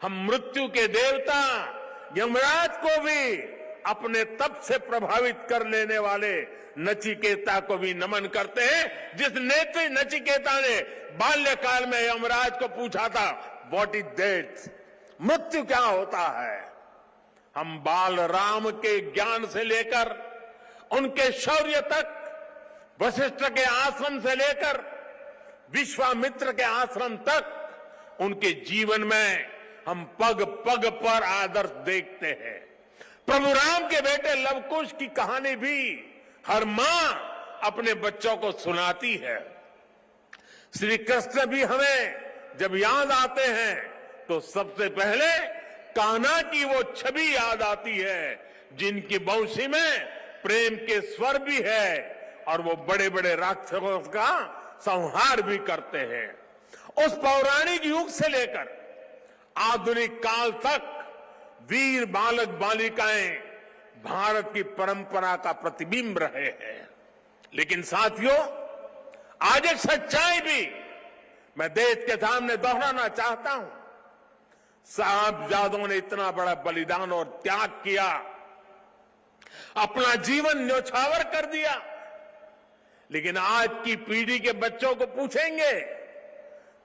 हम मृत्यु के देवता यमराज को भी अपने तप से प्रभावित कर लेने वाले नचिकेता को भी नमन करते हैं, जिस नेत्री नचिकेता ने बाल्यकाल में यमराज को पूछा था, व्हाट इज डेथ, मृत्यु क्या होता है। हम बाल राम के ज्ञान से लेकर उनके शौर्य तक, वशिष्ठ के आश्रम से लेकर विश्वामित्र के आश्रम तक, उनके जीवन में हम पग पग पर आदर्श देखते हैं। प्रभु राम के बेटे लवकुश की कहानी भी हर मां अपने बच्चों को सुनाती है। श्री कृष्ण भी हमें जब याद आते हैं तो सबसे पहले कान्हा की वो छवि याद आती है, जिनकी बंशी में प्रेम के स्वर भी है और वो बड़े बड़े राक्षसों का संहार भी करते हैं। उस पौराणिक युग से लेकर आधुनिक काल तक वीर बालक बालिकाएं भारत की परंपरा का प्रतिबिंब रहे हैं। लेकिन साथियों, आज एक सच्चाई भी मैं देश के सामने दोहराना चाहता हूं। साहबजादों ने इतना बड़ा बलिदान और त्याग किया, अपना जीवन न्यौछावर कर दिया, लेकिन आज की पीढ़ी के बच्चों को पूछेंगे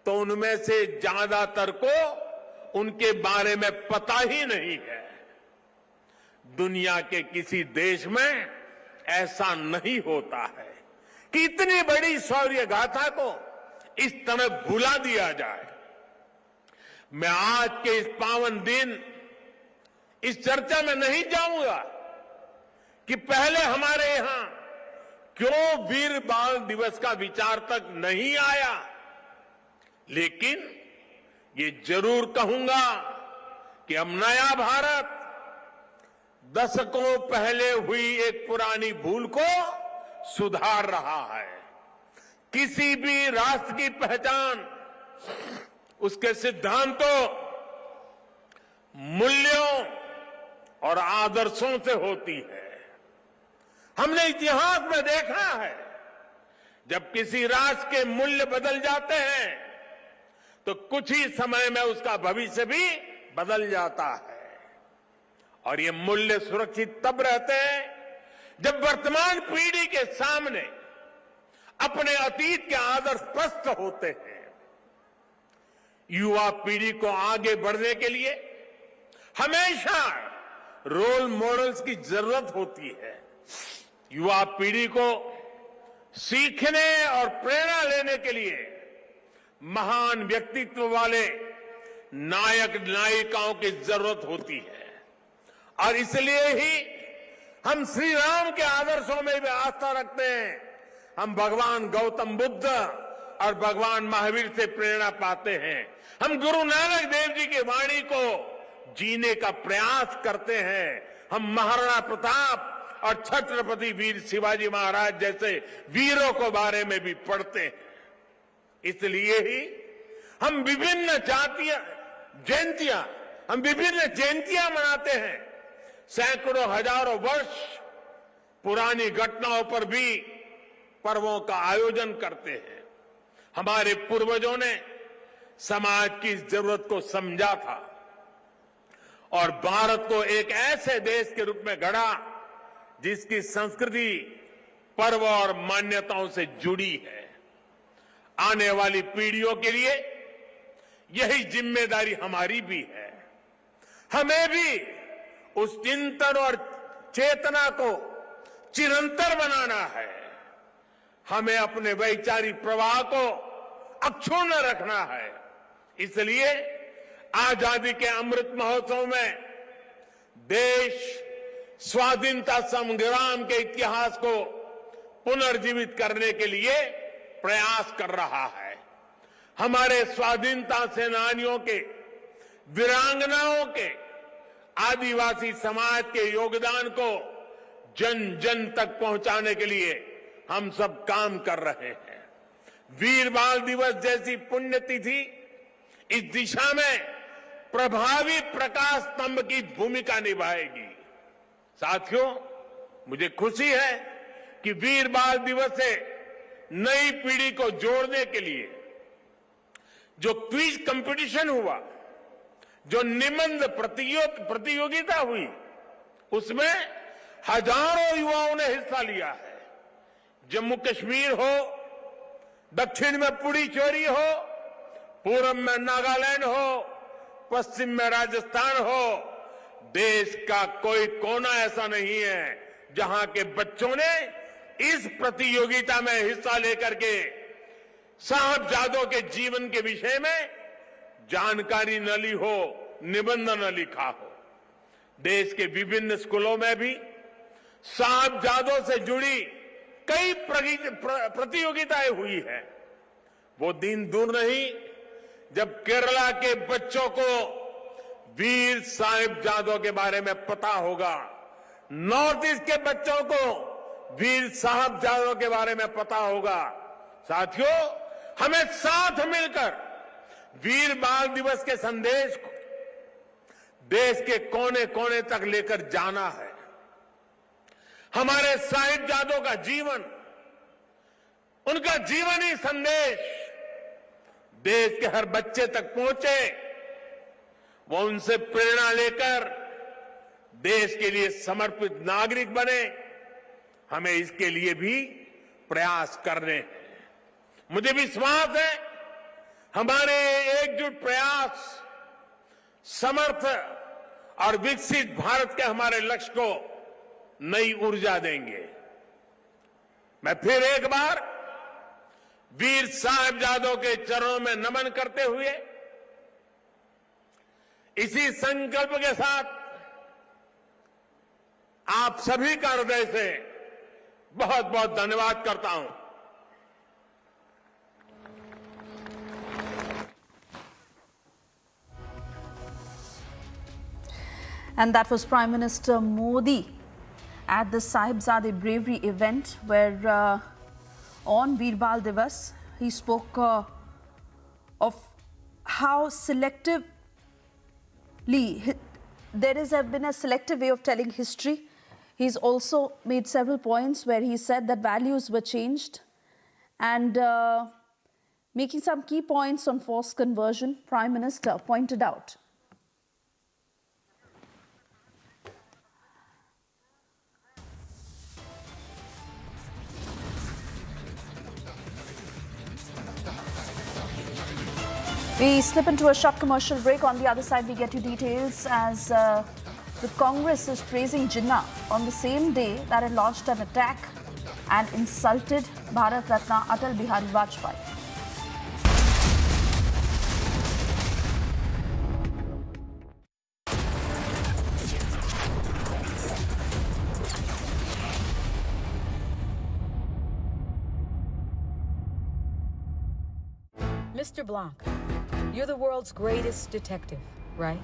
तो उनमें से ज्यादातर को उनके बारे में पता ही नहीं है। दुनिया के किसी देश में ऐसा नहीं होता है कि इतनी बड़ी शौर्य गाथा को इस तरह भुला दिया जाए। मैं आज के इस पावन दिन इस चर्चा में नहीं जाऊंगा कि पहले हमारे यहां क्यों वीर बाल दिवस का विचार तक नहीं आया, लेकिन ये जरूर कहूंगा कि हम नया भारत दशकों पहले हुई एक पुरानी भूल को सुधार रहा है। किसी भी राष्ट्र की पहचान उसके सिद्धांतों, मूल्यों और आदर्शों से होती है। हमने इतिहास में देखा है, जब किसी राष्ट्र के मूल्य बदल जाते हैं तो कुछ ही समय में उसका भविष्य भी बदल जाता है। और ये मूल्य सुरक्षित तब रहते हैं जब वर्तमान पीढ़ी के सामने अपने अतीत के आदर्श स्पष्ट होते हैं। युवा पीढ़ी को आगे बढ़ने के लिए हमेशा रोल मॉडल्स की जरूरत होती है। युवा पीढ़ी को सीखने और प्रेरणा लेने के लिए महान व्यक्तित्व वाले नायक नायिकाओं की जरूरत होती है। और इसलिए ही हम श्री राम के आदर्शों में भी आस्था रखते हैं। हम भगवान गौतम बुद्ध और भगवान महावीर से प्रेरणा पाते हैं। हम गुरु नानक देव जी की वाणी को जीने का प्रयास करते हैं। हम महाराणा प्रताप और छत्रपति वीर शिवाजी महाराज जैसे वीरों के बारे में भी पढ़ते हैं। इसलिए ही हम विभिन्न जयंतियां मनाते हैं। सैकड़ों हजारों वर्ष पुरानी घटनाओं पर भी पर्वों का आयोजन करते हैं। हमारे पूर्वजों ने समाज की जरूरत को समझा था और भारत को एक ऐसे देश के रूप में गढ़ा जिसकी संस्कृति पर्व और मान्यताओं से जुड़ी है। आने वाली पीढ़ियों के लिए यही जिम्मेदारी हमारी भी है। हमें भी उस चिंतन और चेतना को चिरंतर बनाना है। हमें अपने वैचारिक प्रवाह को अक्षुण्ण रखना है। इसलिए आजादी के अमृत महोत्सव में देश स्वाधीनता संग्राम के इतिहास को पुनर्जीवित करने के लिए प्रयास कर रहा है। हमारे स्वाधीनता सेनानियों के, वीरांगनाओं के, आदिवासी समाज के योगदान को जन जन तक पहुंचाने के लिए हम सब काम कर रहे हैं। वीर बाल दिवस जैसी पुण्यतिथि इस दिशा में प्रभावी प्रकाश स्तंभ की भूमिका निभाएगी। साथियों, मुझे खुशी है कि वीर बाल दिवस से नई पीढ़ी को जोड़ने के लिए जो क्विज कंपटीशन हुआ, जो निबंध प्रतियोगिता हुई, उसमें हजारों युवाओं ने हिस्सा लिया है। जम्मू कश्मीर हो, दक्षिण में पुडुचेरी हो, पूर्व में नागालैंड हो, पश्चिम में राजस्थान हो, देश का कोई कोना ऐसा नहीं है जहां के बच्चों ने इस प्रतियोगिता में हिस्सा लेकर के साहबजादों के जीवन के विषय में जानकारी न ली हो, निबंध न लिखा हो। देश के विभिन्न स्कूलों में भी साहबजादों से जुड़ी कई प्रतियोगिताएं हुई है। वो दिन दूर नहीं जब केरला के बच्चों को वीर साहिबजादों के बारे में पता होगा, नॉर्थ ईस्ट के बच्चों को वीर साहिबजादों के बारे में पता होगा। साथियों, हमें साथ मिलकर वीर बाल दिवस के संदेश को देश के कोने कोने तक लेकर जाना है। हमारे साहिबजादों का जीवन, उनका जीवनी संदेश देश के हर बच्चे तक पहुंचे, वो उनसे प्रेरणा लेकर देश के लिए समर्पित नागरिक बने। हमें इसके लिए भी प्रयास करने हैं। मुझे विश्वास है हमारे एकजुट प्रयास समर्थ और विकसित भारत के हमारे लक्ष्य को नई ऊर्जा देंगे। मैं फिर एक बार वीर साहिबजादों के चरणों में नमन करते हुए इसी संकल्प के साथ आप सभी का हृदय से बहुत बहुत धन्यवाद करता हूं। And that was Prime Minister Modi at the Sahibzade Bravery event, where on Veer Bal Divas, he spoke of how selectively there has been a selective way of telling history. He's also made several points where he said that values were changed, and making some key points on forced conversion, Prime Minister pointed out. We slip into a short commercial break. On the other side, we get you details as the Congress is praising Jinnah on the same day that it launched an attack and insulted Bharat Ratna Atal Bihari Vajpayee. Mr. Blanc, you're the world's greatest detective, right?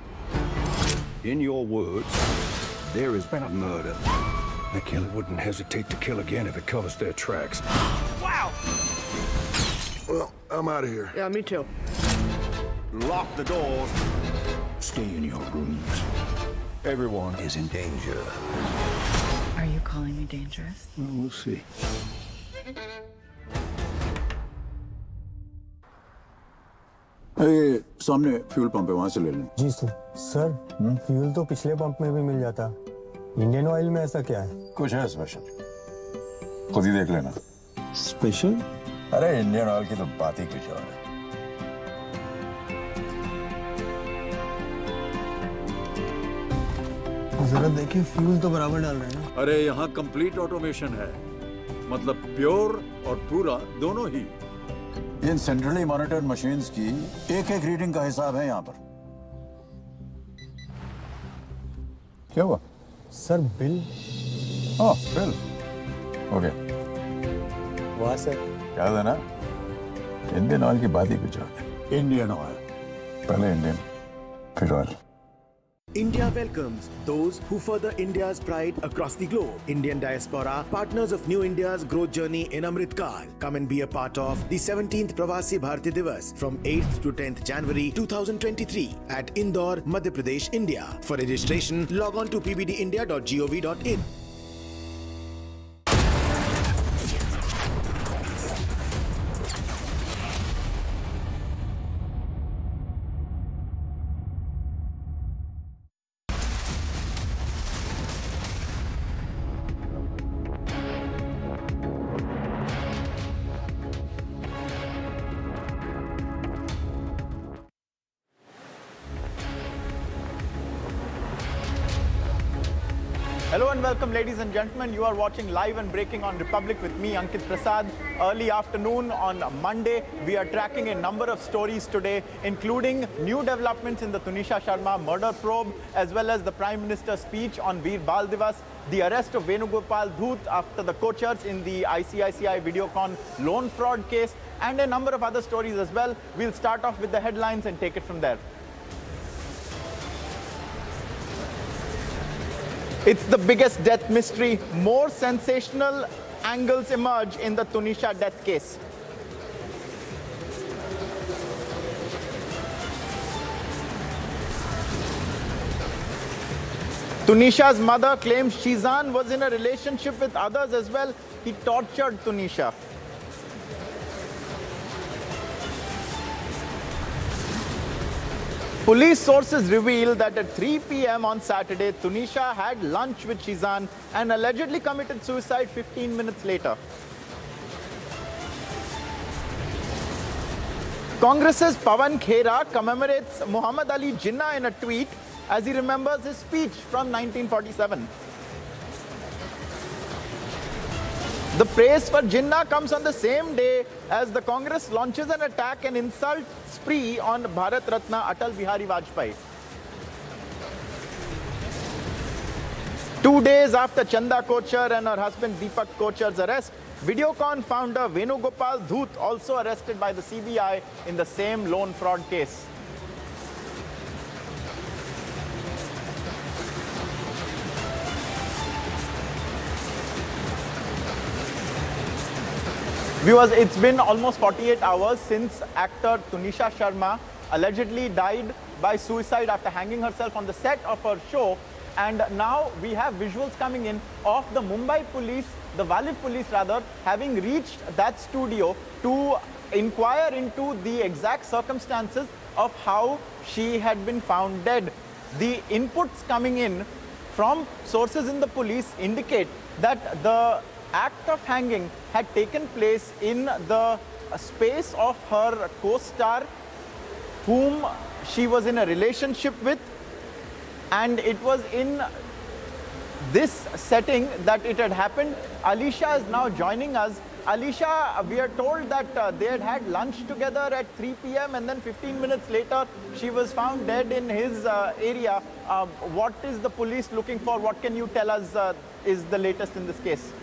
In your words, there has been a murder. The killer wouldn't hesitate to kill again if it covers their tracks. Wow! Well, I'm out of here. Yeah, me too. Lock the doors. Stay in your rooms. Everyone is in danger. Are you calling me dangerous? Well, we'll see. सामने fuel pump है, वहां से ले लें। जी sir, fuel तो पिछले pump में भी मिल जाता। इंडियन ऑयल में ऐसा क्या है? कुछ है स्पेशल, खुद ही देख लेना। स्पेशल? अरे इंडियन ऑयल की तो बात ही कुछ और है। जरा देखिए, फ्यूल तो बराबर डाल रहे हैं ना। अरे यहाँ कंप्लीट ऑटोमेशन है, मतलब प्योर और पूरा दोनों ही। इन सेंट्रली मॉनिटर्ड मशीन्स की एक-एक रीडिंग का हिसाब है यहाँ पर। क्या हुआ? Sir bill. हाँ बिल। ओके। वाह सर। क्या देना? इंडियन ऑयल की बात ही कुछ और है। इंडियन ऑयल, पहले इंडियन, फिर oil. India welcomes those who further India's pride across the globe. Indian diaspora, partners of New India's growth journey in Amrit Kaal. Come and be a part of the 17th Pravasi Bharatiya Divas from 8th to 10th January 2023 at Indore, Madhya Pradesh, India. For registration, log on to pbdindia.gov.in. Hello and welcome, ladies and gentlemen. You are watching Live and Breaking on Republic with me, Ankit Prasad. Early afternoon on Monday, we are tracking a number of stories today, including new developments in the Tanisha Sharma murder probe, as well as the Prime Minister's speech on Veer Bal Divas, the arrest of Venugopal Dhoot after the coachers in the ICICI Videocon loan fraud case, and a number of other stories as well. We'll start off with the headlines and take it from there. It's the biggest death mystery. More sensational angles emerge in the Tunisha death case. Tunisha's mother claims Shizan was in a relationship with others as well. He tortured Tunisha. Police sources reveal that at 3 p.m. on Saturday, Tunisha had lunch with Shizan and allegedly committed suicide 15 minutes later. Congress's Pawan Khera commemorates Muhammad Ali Jinnah in a tweet as he remembers his speech from 1947. The praise for Jinnah comes on the same day as the Congress launches an attack and insult spree on Bharat Ratna Atal Bihari Vajpayee. 2 days after Chanda Kochar and her husband Deepak Kochar's arrest, Videocon founder Venugopal Dhoot also arrested by the CBI in the same loan fraud case. Viewers, it's been almost 48 hours since actor Tanisha Sharma allegedly died by suicide after hanging herself on the set of her show. And now we have visuals coming in of the Mumbai police, the Valley police rather, having reached that studio to inquire into the exact circumstances of how she had been found dead. The inputs coming in from sources in the police indicate that the act of hanging had taken place in the space of her co-star whom she was in a relationship with, and it was in this setting that it had happened. Alisha is now joining us. Alisha, we are told that they had lunch together at 3 p.m. and then 15 minutes later she was found dead in his area. What is the police looking for? What can you tell us is the latest in this case?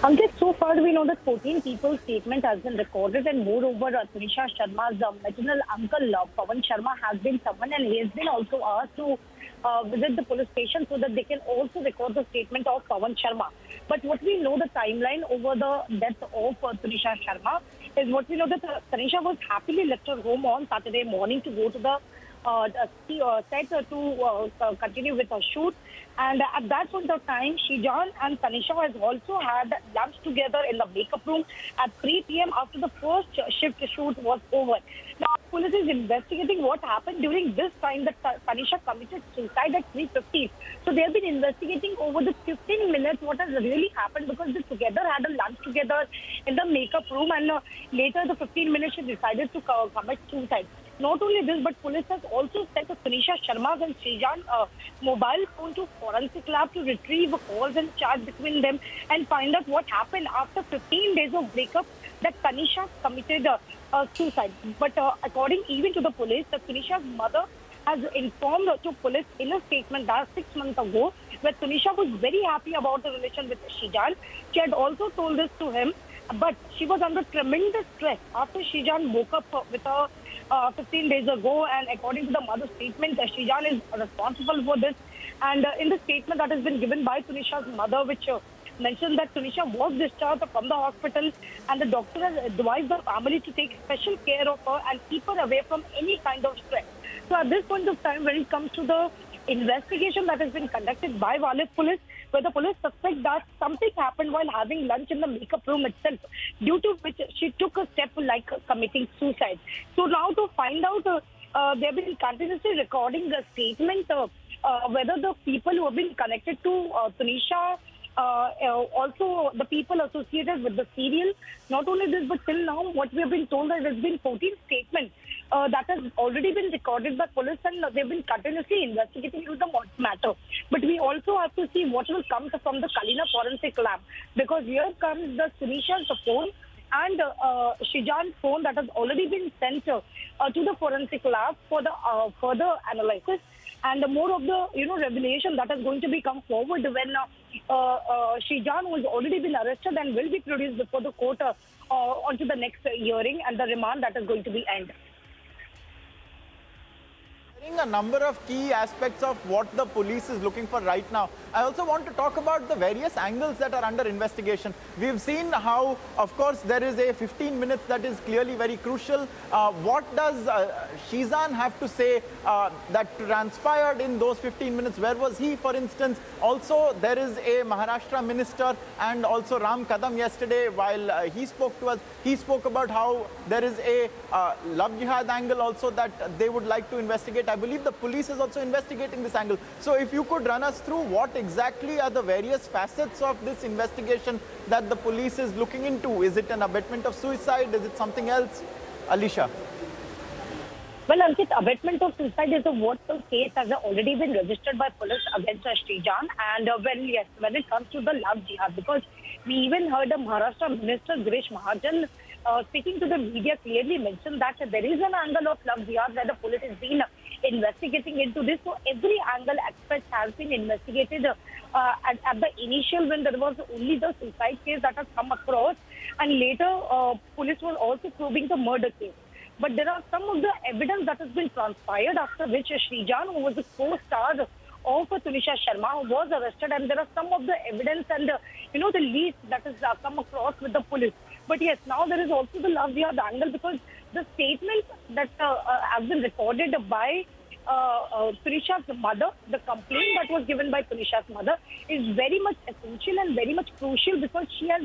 Ankit, so far we know that 14 people's statement has been recorded, and moreover, Tanisha Sharma's maternal uncle, Pawan Sharma, has been summoned, and he has been also asked to visit the police station so that they can also record the statement of Pawan Sharma. But what we know, the timeline over the death of Tanisha Sharma is what we know that Tanisha was happily left her home on Saturday morning to go to the set to continue with her shoot. And at that point of time, Shrijan and Tanisha has also had lunch together in the makeup room at 3 p.m. after the first shift shoot was over. Now, police is investigating what happened during this time that Tanisha committed suicide at 3:50. So they have been investigating over the 15 minutes what has really happened, because they together had a lunch together in the makeup room, and later the 15 minutes she decided to commit suicide. Not only this, but police has also sent Tanisha Sharma's and Shrijan mobile phone to forensic lab to retrieve calls and chats between them and find out what happened after 15 days of breakup that Tanisha committed suicide. But according even to the police, Tanisha's mother has informed to police in a statement that 6 months ago, where Tanisha was very happy about the relation with Shrijan. She had also told this to him, but she was under tremendous stress after Shrijan woke up with her 15 days ago, and according to the mother's statement, Shrijan is responsible for this. And in the statement that has been given by Tanisha's mother, which mentioned that Tanisha was discharged from the hospital, and the doctor has advised the family to take special care of her and keep her away from any kind of stress. So at this point of time, when it comes to the investigation that has been conducted by Walid police, where the police suspect that something happened while having lunch in the makeup room itself, due to which she took a step like committing suicide. So now to find out, they have been continuously recording the statement, whether the people who have been connected to Tunisha, also the people associated with the serial. Not only this, but till now, what we have been told that there has been 14 statements that has already been recorded by police, and they've been continuously investigating into the matter. But we also have to see what will come from the Kalina forensic lab, because here comes the Tunisha's phone and Shrijan's phone that has already been sent to the forensic lab for the further analysis. And more of the revelation that is going to be come forward when Shrijan, who has already been arrested and will be produced before the court onto the next hearing and the remand that is going to be end. A number of key aspects of what the police is looking for right now. I also want to talk about the various angles that are under investigation. We've seen how, of course, there is a 15 minutes that is clearly very crucial. What does Shrijan have to say that transpired in those 15 minutes? Where was he, for instance? Also, there is a Maharashtra minister and also Ram Kadam yesterday, while he spoke to us, he spoke about how there is a love jihad angle also that they would like to investigate. I believe the police is also investigating this angle. So if you could run us through what exactly are the various facets of this investigation that the police is looking into. Is it an abetment of suicide? Is it something else? Alisha. Well, Ankit, abetment of suicide is a what case has already been registered by police against Shrijan. And when it comes to the love jihad, because we even heard the Maharashtra Minister Girish Mahajan speaking to the media clearly mentioned that there is an angle of love jihad where the police has been investigating into this. So every angle aspect has been investigated at the initial, when there was only the suicide case that has come across, and later police was also probing the murder case. But there are some of the evidence that has been transpired, after which Shrijan, who was the co-star of Tanisha Sharma, who was arrested, and there are some of the evidence and the leads that has come across with the police. But yes, now there is also the love jihad angle, because the statement that has been recorded by Tunisha's mother, the complaint that was given by Tunisha's mother, is very much essential and very much crucial, because she has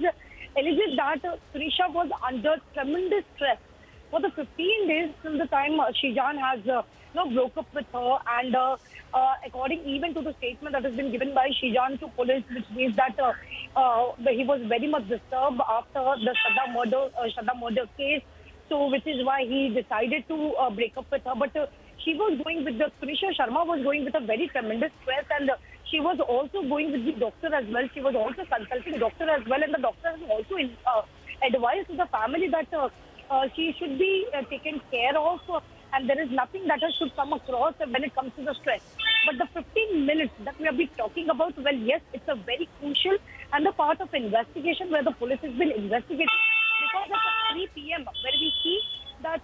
alleged that Tunisha was under tremendous stress for the 15 days since the time Shijan has broke up with her, and according even to the statement that has been given by Shijan to police, which means that he was very much disturbed after the Shraddha murder case, so which is why he decided to break up with her. But she was going with Tanisha Sharma was going with a very tremendous stress, and she was also going with the doctor as well. She was also consulting doctor as well, and the doctor has also advised to the family that she should be taken care of, and there is nothing that should come across when it comes to the stress. But the 15 minutes that we have been talking about, well, yes, it's a very crucial and the part of investigation where the police has been investigating, because at 3 p.m. where we see that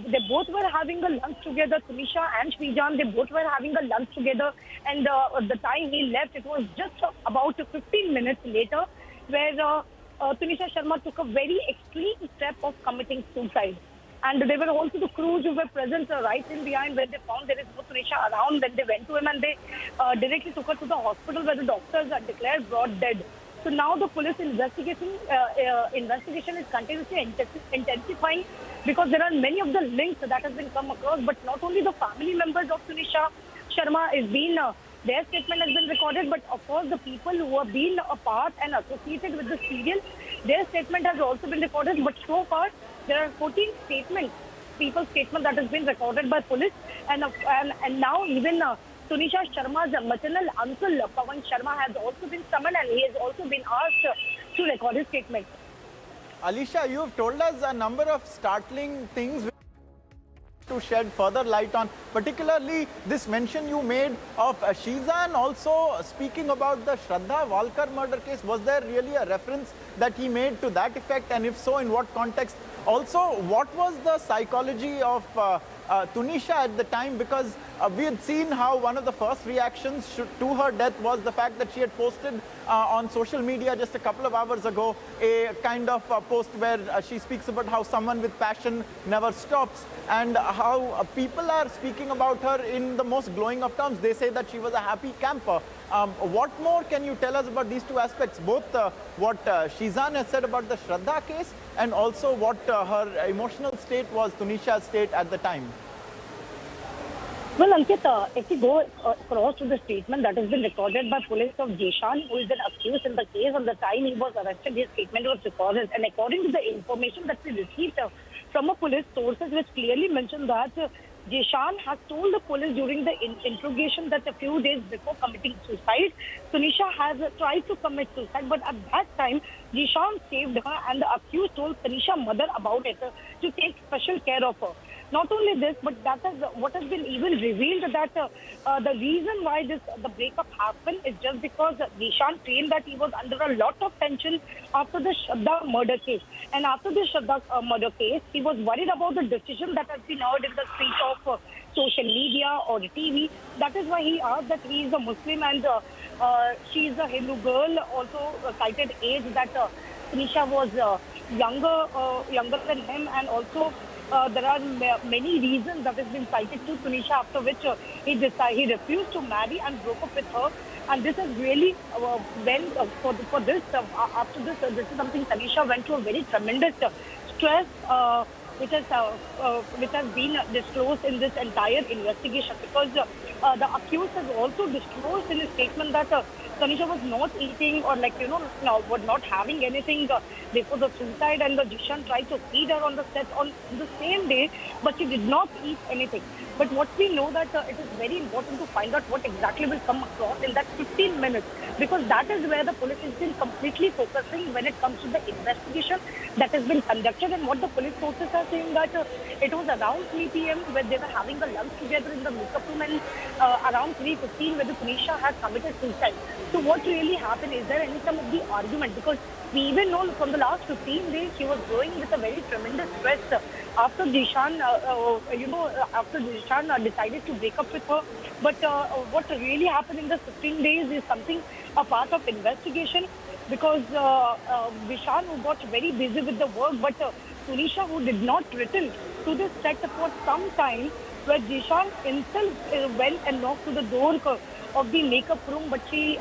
they both were having a lunch together, Tunisha and Shijan, they both were having a lunch together, and the time he left, it was just about 15 minutes later, where Tanisha Sharma took a very extreme step of committing suicide. And there were also the crews who were present right in behind when they found there is no Tunisha around. Then they went to him and they directly took her to the hospital, where the doctors declared brought dead. So now the police investigation is continuously intensifying, because there are many of the links that has been come across. But not only the family members of Tanisha Sharma is being their statement has been recorded, but of course the people who have been a part and associated with the serial, their statement has also been recorded. But so far there are 14 statements, people's statement that has been recorded by police, and now even Tunisha Sharma's maternal uncle Pawan Sharma has also been summoned, and he has also been asked to record his statement. Alisha, you have told us a number of startling things to shed further light on, particularly this mention you made of Shizan also speaking about the Shraddha Walkar murder case. Was there really a reference that he made to that effect, and if so, in what context? Also, what was the psychology of Tunisha at the time? Because we had seen how one of the first reactions to her death was the fact that she had posted on social media just a couple of hours ago a kind of post where she speaks about how someone with passion never stops, and how people are speaking about her in the most glowing of terms. They say that she was a happy camper. What more can you tell us about these two aspects, both what Shizan has said about the Shraddha case and also what her emotional state was, Tunisha's state at the time? Well, Ankit, if we go across to the statement that has been recorded by police of Jishan, who is an accused in the case, on the time he was arrested, his statement was recorded. And according to the information that we received from a police sources, which clearly mentioned that Jishan has told the police during the interrogation that a few days before committing suicide, Tunisha has tried to commit suicide, but at that time, Jishan saved her, and the accused told Tanisha's mother about it to take special care of her. Not only this, but that is what has been even revealed, that the reason why the breakup happened is just because Jishan claimed that he was under a lot of tension after the Shraddha murder case. And after the Shraddha murder case, he was worried about the decision that has been heard in the streets of social media or TV. That is why he asked that he is a Muslim and she is a Hindu girl. Also cited age, that Tunisha was younger than him, and also there are many reasons that has been cited to Tunisha, after which he refused to marry and broke up with her. And this is really after this, this is something Tanisha went through a very tremendous stress, which has been disclosed in this entire investigation, because the accused has also disclosed in his statement that Tanisha was not eating, or was not having anything before the suicide, and the Jishan tried to feed her on the set on the same day, but she did not eat anything. But what we know that it is very important to find out what exactly will come across in that 15 minutes, because that is where the police has been completely focusing when it comes to the investigation that has been conducted. And what the police sources are saying, that it was around 3 p.m. where they were having a lunch together in the makeup room, and around 3:15 where the Tunisha has committed suicide. So what really happened? Is there any some of the argument? Because We even know from the last 15 days she was going with a very tremendous stress after Jishan, after Jishan decided to break up with her. But what really happened in the 15 days is something a part of investigation, because Jishan, who got very busy with the work, but Tunisha, who did not return to this set for some time, where Jishan himself went and knocked to the door of the makeup room, but she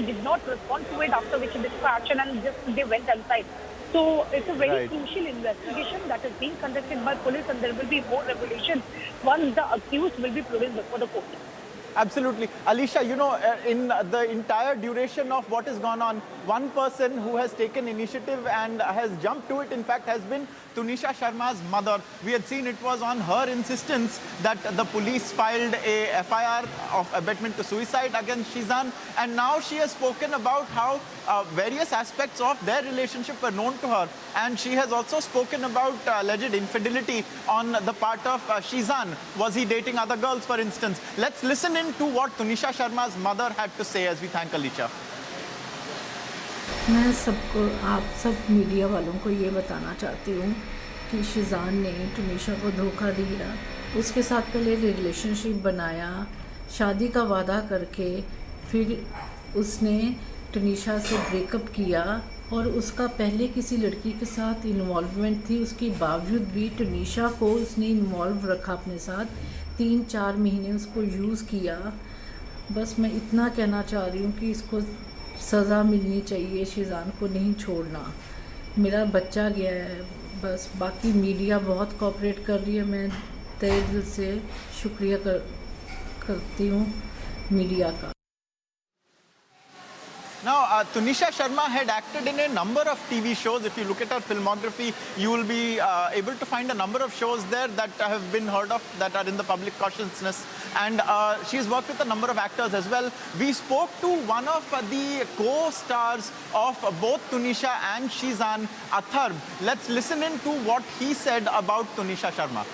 did not respond to it, after which she took action and they went inside. So it's a very crucial investigation that is being conducted by police, and there will be more revelations once the accused will be produced before the court. Absolutely. Alisha, in the entire duration of what has gone on, one person who has taken initiative and has jumped to it, in fact, has been Tanisha Sharma's mother. We had seen it was on her insistence that the police filed a FIR of abetment to suicide against Shizan, and now she has spoken about how various aspects of their relationship were known to her, and she has also spoken about alleged infidelity on the part of Shizan. Was he dating other girls, for instance? Let's listen in to what Tanisha Sharma's mother had to say as we thank Alisha. मैं सबको, आप सब media वालों को ये बताना चाहती हूँ कि शिजान ने टुनीशा को धोखा दिया, उसके साथ पहले रिलेशनशिप बनाया, शादी का वादा करके फिर उसने टुनीशा से ब्रेकअप किया, और उसका पहले किसी लड़की के साथ इन्वॉल्वमेंट थी, उसके बावजूद भी टुनीशा को उसने इन्वॉल्व रखा अपने साथ, 3-4 महीने उसको यूज़ किया। बस मैं इतना कहना चाह रही हूँ कि इसको सज़ा मिलनी चाहिए, शिजान को नहीं छोड़ना। मेरा बच्चा गया है, बस बाकी मीडिया बहुत कोऑपरेट कर रही है, मैं तहे दिल से शुक्रिया करती हूँ मीडिया का। Now, Tanisha Sharma had acted in a number of TV shows. If you look at her filmography, you will be able to find a number of shows there that have been heard of, that are in the public consciousness. And she's worked with a number of actors as well. We spoke to one of the co-stars of both Tunisha and Shizan, Athar. Let's listen in to what he said about Tanisha Sharma.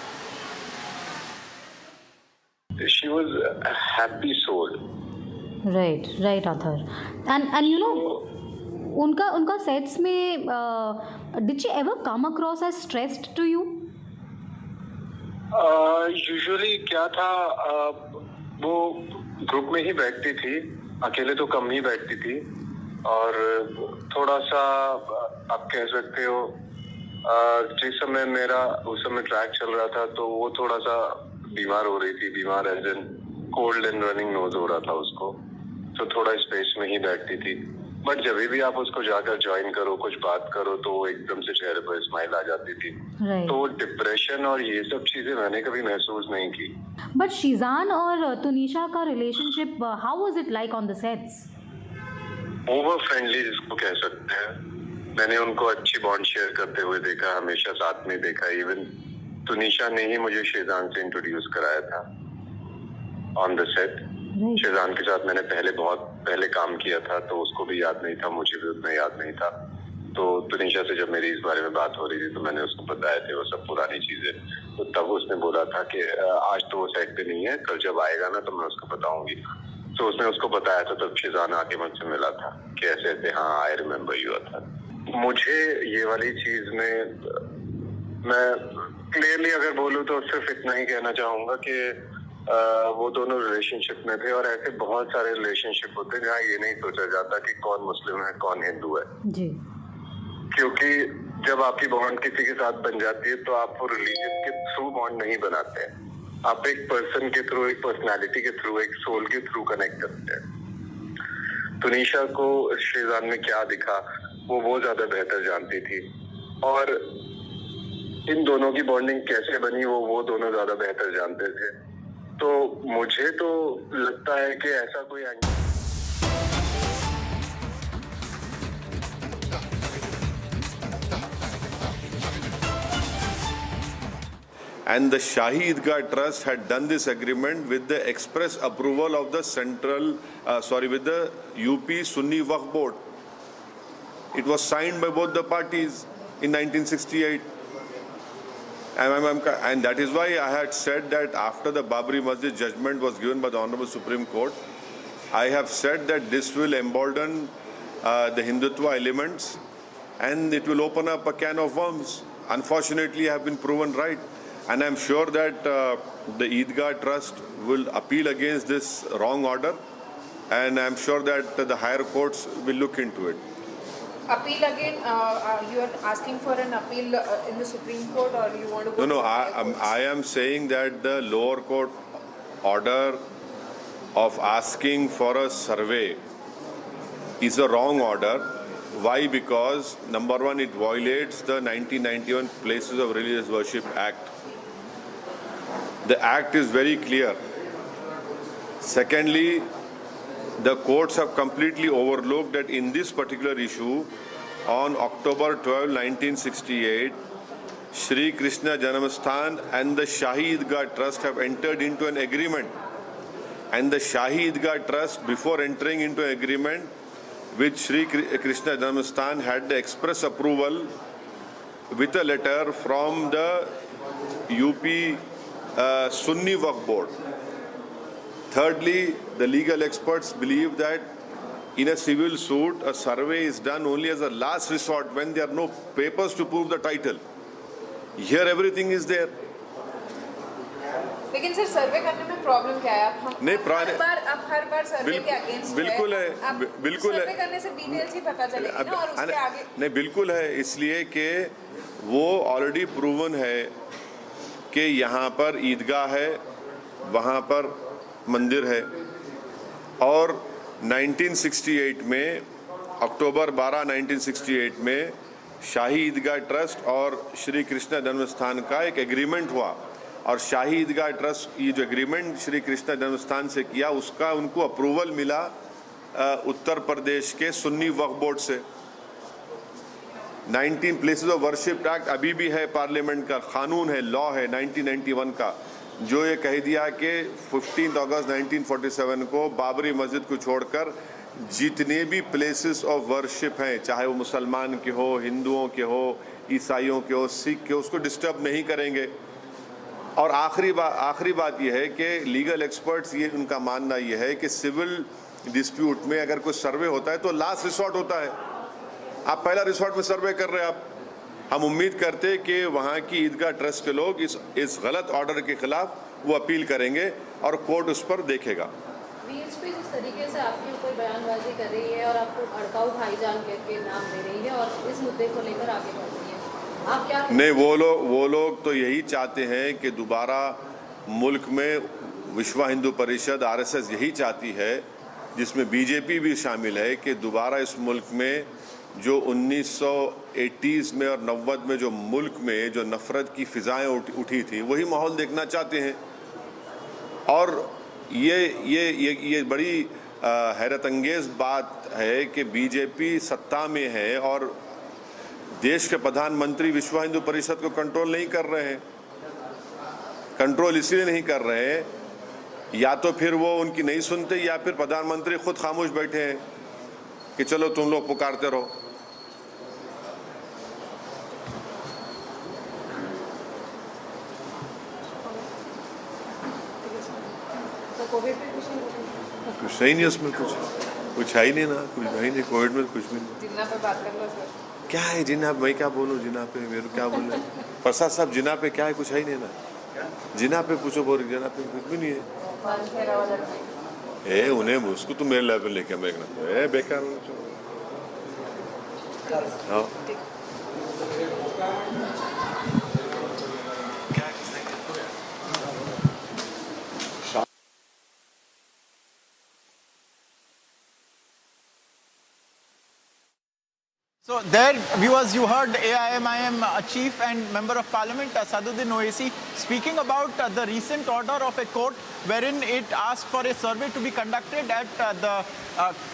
She was a happy soul. Right, Athar. And you know, उनका sets में did she ever come across as stressed to you? Usually क्या था, वो group में ही बैठती थी, अकेले तो कम ही बैठती थी, और थोड़ा सा आप कह सकते हो जिस समय मेरा उस समय ट्रैक चल रहा था, तो वो थोड़ा सा बीमार हो रही थी, बीमार as in cold and running nose हो रहा था उसको, तो थोड़ा स्पेस में ही बैठती थी। बट जब भी आप उसको जाकर ज्वाइन करो, कुछ बात करो, तो एकदम से चेहरे पर स्माइल आ जाती थी। तो डिप्रेशन और ये सब चीजें मैंने कभी महसूस नहीं की। बट शिजान और तुनिशा का relationship, how was it like on the sets? Over friendly जिसको कह सकते हैं। मैंने उनको अच्छी बॉन्ड शेयर करते हुए देखा, हमेशा साथ में देखा। इवन तुनिशा ने ही मुझे शिजान से इंट्रोड्यूस कराया था ऑन द सेट। शिजान के साथ मैंने बहुत पहले काम किया था, तो उसको भी याद नहीं था, मुझे भी उतना याद नहीं था। तो तुनिशा से जब मेरी इस बारे में बात हो रही थी, तो मैंने उसको बताया थे वो सब पुरानी चीजें। तो तब उसने बोला था कि आज तो वो सेट पे नहीं है, कल जब आएगा ना तो मैं उसको बताऊंगी। तो उसने उसको बताया था, तब शिजान आके मुझसे मिला था कि ऐसे ऐसे, हाँ आई रिमेम्बर यू था। मुझे ये वाली चीज में मैं क्लियरली अगर बोलूँ तो सिर्फ इतना ही कहना चाहूंगा कि वो दोनों रिलेशनशिप में थे, और ऐसे बहुत सारे रिलेशनशिप होते हैं जहाँ ये नहीं सोचा जाता कि कौन मुस्लिम है कौन हिंदू है जी। क्योंकि जब आपकी बॉन्ड किसी के साथ बन जाती है, तो आप वो रिलीजन के थ्रू बॉन्ड नहीं बनाते हैं, आप एक पर्सन के थ्रू, एक पर्सनालिटी के थ्रू, एक सोल के थ्रू कनेक्ट करते हैं। तुनिशा को शिजान में क्या दिखा वो ज्यादा बेहतर जानती थी, और इन दोनों की बॉन्डिंग कैसे बनी वो दोनों ज्यादा बेहतर जानते थे। तो मुझे तो लगता है कि ऐसा कोई And the Shahi Idgah Trust had done this agreement with the express approval of the with the UP Sunni Waqf Board. It was signed by both the parties in 1968. And that is why I had said that after the Babri Masjid judgment was given by the Honorable Supreme Court, I have said that this will embolden the Hindutva elements, and it will open up a can of worms. Unfortunately, have been proven right, and I'm sure that the Eidgah Trust will appeal against this wrong order, and I'm sure that the higher courts will look into it. Appeal again, you are asking for an appeal in the Supreme Court, or you want to go No, to higher courts? I am saying that the lower court order of asking for a survey is a wrong order. Why? Because number one, it violates the 1991 Places of Religious Worship Act. The act is very clear. Secondly, the courts have completely overlooked that in this particular issue, on October 12, 1968, Shri Krishna Janamasthan and the Shahi Eidgah Trust have entered into an agreement. And the Shahi Eidgah Trust, before entering into an agreement with Shri Krishna Janamasthan, had the express approval with a letter from the UP Sunni Waqf Board. Thirdly, the legal experts believe that in a civil suit, a survey is done only as a last resort when there are no papers to prove the title. Here everything is there. लेकिन sir सर्वे करने में problem क्या है? आप हर बार सर्वे के against बिल्कुल है, बिल्कुल है। सर्वे करने से डिटेल्स ही पता चलेगी ना, और उसके आगे नहीं, बिल्कुल है, इसलिए कि वो ऑलरेडी प्रूवन है कि यहाँ पर ईदगाह है, वहाँ पर मंदिर है, और 1968 में अक्टूबर 12, 1968 में शाही ईदगाह ट्रस्ट और श्री कृष्ण जन्मस्थान का एक एग्रीमेंट हुआ, और शाही ईदगाह ट्रस्ट ये जो एग्रीमेंट श्री कृष्ण जन्मस्थान से किया, उसका उनको अप्रूवल मिला उत्तर प्रदेश के सुन्नी वक्फ बोर्ड से। 19 प्लेसेस ऑफ वर्शिप एक्ट अभी भी है, पार्लियामेंट का कानून है, लॉ है 1991 का, जो ये कह दिया कि 15 अगस्त 1947 को बाबरी मस्जिद को छोड़कर जितने भी प्लेसेस ऑफ वर्शिप हैं, चाहे वो मुसलमान के हो, हिंदुओं के हो, ईसाइयों के हो, सिख के हो, उसको डिस्टर्ब नहीं करेंगे। और आखिरी बात यह है कि लीगल एक्सपर्ट्स ये उनका मानना ये है कि सिविल डिस्प्यूट में अगर कोई सर्वे होता है तो लास्ट रिसोर्ट होता है। आप पहला रिसोर्ट में सर्वे कर रहे हैं आप। हम उम्मीद करते हैं कि वहाँ की ईदगाह ट्रस्ट के लोग इस गलत ऑर्डर के खिलाफ वो अपील करेंगे और कोर्ट उस पर देखेगा। वीएचपी जिस तरीके से आपके ऊपर बयानबाजी कर रही है और आपको भड़काऊ भाईजान के नाम दे रही है और इस मुद्दे को लेकर आगे बढ़ रही है, आप क्या? नहीं, वो लोग तो यही चाहते हैं कि दोबारा मुल्क में विश्व हिंदू परिषद आरएसएस यही चाहती है, जिसमें बीजेपी भी शामिल है, कि दोबारा इस मुल्क में जो 1980s में और 90 में जो मुल्क में जो नफरत की फिजाएं उठी थी, वही माहौल देखना चाहते हैं। और ये बड़ी हैरत अंगेज बात है कि बीजेपी सत्ता में है और देश के प्रधानमंत्री विश्व हिंदू परिषद को कंट्रोल नहीं कर रहे हैं। कंट्रोल इसलिए नहीं कर रहे हैं, या तो फिर वो उनकी नहीं सुनते, या फिर प्रधानमंत्री खुद खामोश बैठे हैं कि चलो तुम लोग पुकारते रहो। कुछ सही नहीं उसमें, कुछ है ही नहीं ना, कुछ है ही नहीं कोविड में, कुछ भी नहीं। जिन्ना पे बात कर लो सर। क्या है जिन्ना? मैं क्या बोलूँ जिन्ना पे? मेरे क्या बोले प्रसाद साहब, जिन्ना पे क्या है? कुछ है ही नहीं ना। जिन्ना पे पूछो, बोल जिन्ना पे कुछ भी नहीं है। उन्हें उसको तो मेरे लेवल लेके मैं बेकार। हाँ So there, viewers, you heard AIMIM Chief and Member of Parliament Asaduddin Owaisi speaking about the recent order of a court wherein it asked for a survey to be conducted at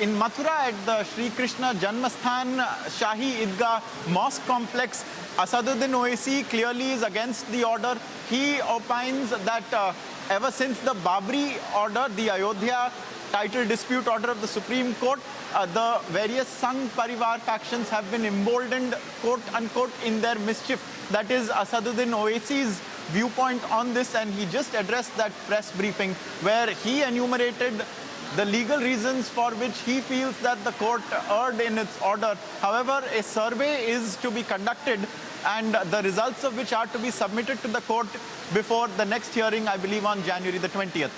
in Mathura at the Shri Krishna Janmasthan Shahi Eidgah Mosque Complex. Asaduddin Owaisi clearly is against the order. He opines that ever since the Babri order, the Ayodhya title dispute order of the Supreme Court, the various Sangh Parivar factions have been emboldened, quote unquote, in their mischief. That is Asaduddin Owaisi's viewpoint on this, and he just addressed that press briefing where he enumerated the legal reasons for which he feels that the court erred in its order. However, a survey is to be conducted and the results of which are to be submitted to the court before the next hearing, I believe on January the 20th.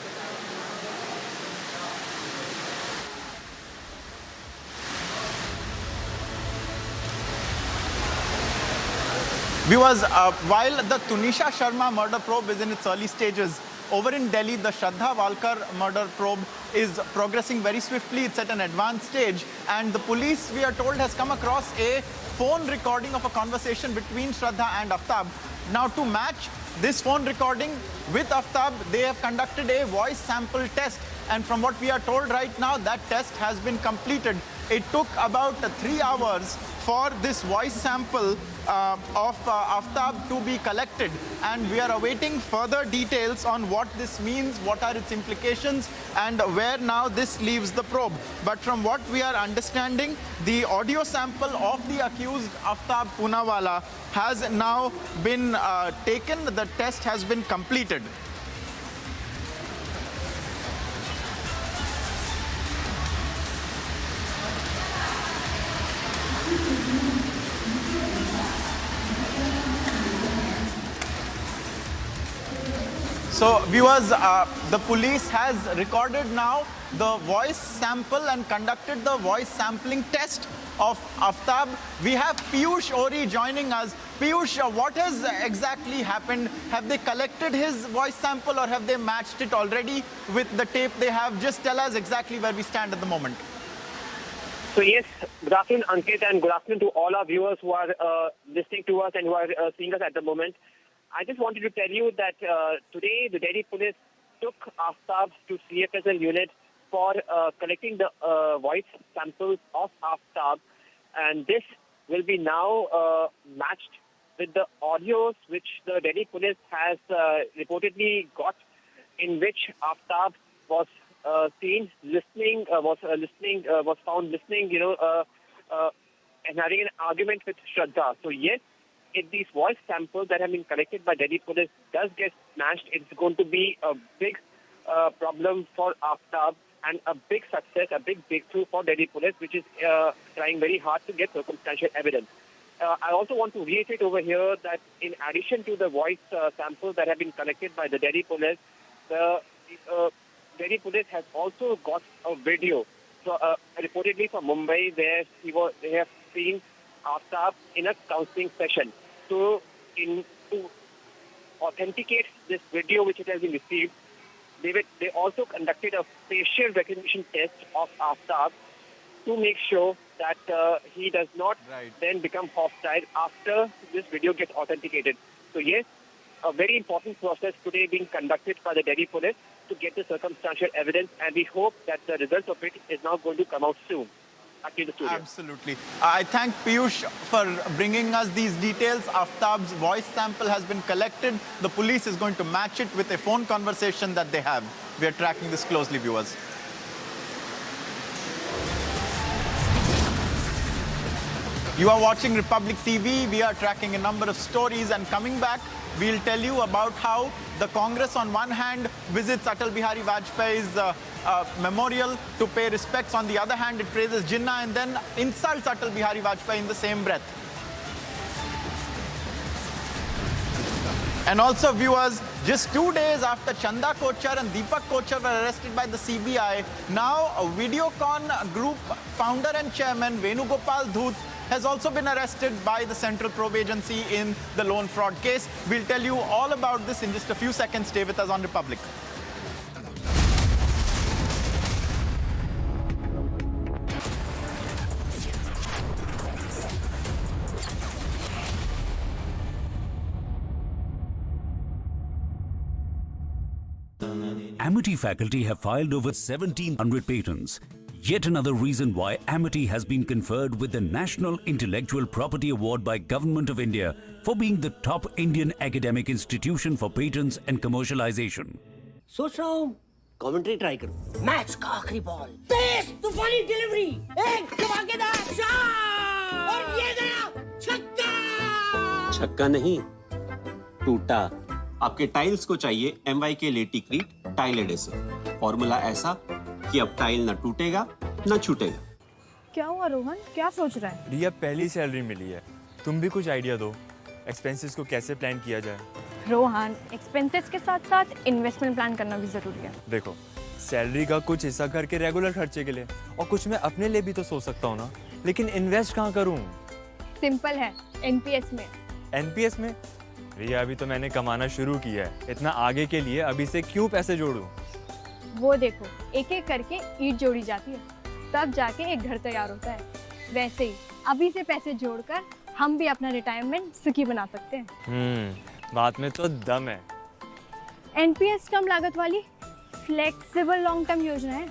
Viewers, while the Tanisha Sharma murder probe is in its early stages, over in Delhi, the Shraddha murder probe is progressing very swiftly. It's at an advanced stage, and the police, we are told, has come across a phone recording of a conversation between Shraddha and Aftab. Now, to match this phone recording with Aftab, they have conducted a voice sample test, and from what we are told right now, that test has been completed. It took about 3 hours for this voice sample of Aftab to be collected, and we are awaiting further details on what this means, what are its implications, and where now this leaves the probe. But from what we are understanding, the audio sample of the accused Aftab Poonawala has now been taken. The test has been completed. So viewers, the police has recorded now the voice sample and conducted the voice sampling test of Aftab. We have Piyush Ori joining us. Piyush, what has exactly happened? Have they collected his voice sample or have they matched it already with the tape they have? Just tell us exactly where we stand at the moment. So yes, good afternoon Ankit, and good afternoon to all our viewers who are listening to us and who are seeing us at the moment. I just wanted to tell you that today the Delhi police took Aftab to CFSL unit for collecting the voice samples of Aftab, and this will be now matched with the audios which the Delhi police has reportedly got, in which Aftab was seen listening, was found listening, and having an argument with Shraddha. So yes, if these voice samples that have been collected by Delhi police does get smashed, it's going to be a big problem for Aftab and a big success, a big breakthrough for Delhi police, which is trying very hard to get circumstantial evidence. I also want to reiterate over here that in addition to the voice samples that have been collected by the Delhi police, the Delhi police has also got a video, reportedly from Mumbai, where they have seen Aftab in a counseling session. So, to authenticate this video which it has been received, they also conducted a facial recognition test of Aftab to make sure that he does not then become hostile after this video gets authenticated. So yes, a very important process today being conducted by the Delhi police to get the circumstantial evidence, and we hope that the result of it is now going to come out soon. Absolutely. I thank Piyush for bringing us these details. Aftab's voice sample has been collected. The police is going to match it with a phone conversation that they have. We are tracking this closely, viewers. You are watching Republic TV. We are tracking a number of stories, and coming back, we'll tell you about how the Congress on one hand visits Atal Bihari Vajpayee's memorial to pay respects. On the other hand, it praises Jinnah and then insults Atal Bihari Vajpayee in the same breath. And also, viewers, just 2 days after Chanda Kochar and Deepak Kochar were arrested by the CBI, now a Videocon group founder and chairman Venugopal Dhoot has also been arrested by the Central Probe Agency in the loan fraud case. We'll tell you all about this in just a few seconds. Stay with us on Republic. Amity faculty have filed over 1,700 patents. Yet another reason why Amity has been conferred with the National Intellectual Property Award by Government of India for being the top Indian academic institution for patents and commercialization. सोच रहा हूँ commentary try करूँ। Match का आखिरी ball, तेज तूफानी delivery, एक धमाकेदार shot और ये गया छक्का। छक्का नहीं, टूटा। आपके टाइल्स को चाहिए MY के लेटिक्रीट टाइल एडेसिव। फॉर्मूला ऐसा कि अब टाइल न टूटेगा न छूटेगा। क्या हुआ रोहन, क्या सोच रहा है? रिया, पहली सैलरी मिली है, तुम भी कुछ आइडिया दो, एक्सपेंसेस को कैसे प्लान किया जाए। रोहन, एक्सपेंसेस के साथ साथ इन्वेस्टमेंट प्लान करना भी जरूरी है। देखो, सैलरी का कुछ हिस्सा करके रेगुलर खर्चे के लिए और कुछ मैं अपने लिए भी तो सोच सकता हूँ ना, लेकिन इन्वेस्ट कहाँ करूँ? सिंपल है, एनपीएस में। एनपीएस में? रिया, अभी तो मैंने कमाना शुरू किया है, इतना आगे के लिए अभी से क्यों पैसे जोड़ूं? वो देखो, एक एक करके ईंट जोड़ी जाती है, तब जाके एक घर तैयार होता है। वैसे ही अभी से पैसे जोड़कर हम भी अपना रिटायरमेंट सुखी बना सकते हैं। बात में तो दम है। एनपीएस कम लागत वाली फ्लेक्सिबल लॉन्ग टर्म योजना है,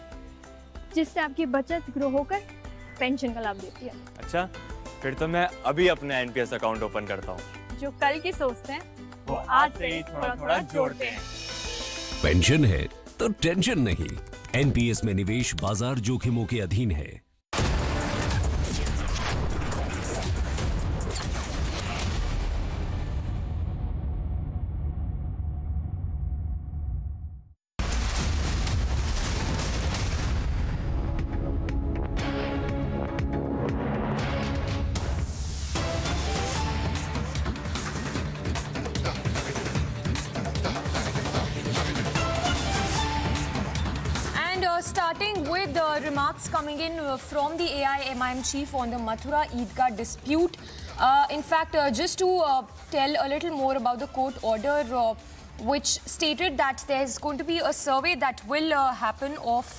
जिससे आपकी बचत ग्रो होकर पेंशन का लाभ देती है। अच्छा, फिर तो मैं अभी अपना एनपीएस अकाउंट ओपन करता हूँ। जो कल की सोचते हैं वो आज से ही थोड़ा थोड़ा जोड़ते हैं। पेंशन है तो टेंशन नहीं। एनपीएस में निवेश बाजार जोखिमों के अधीन है। Starting with remarks coming in from the AIMIM chief on the Mathura Eidgah dispute. In fact, just to tell a little more about the court order, which stated that there's going to be a survey that will happen of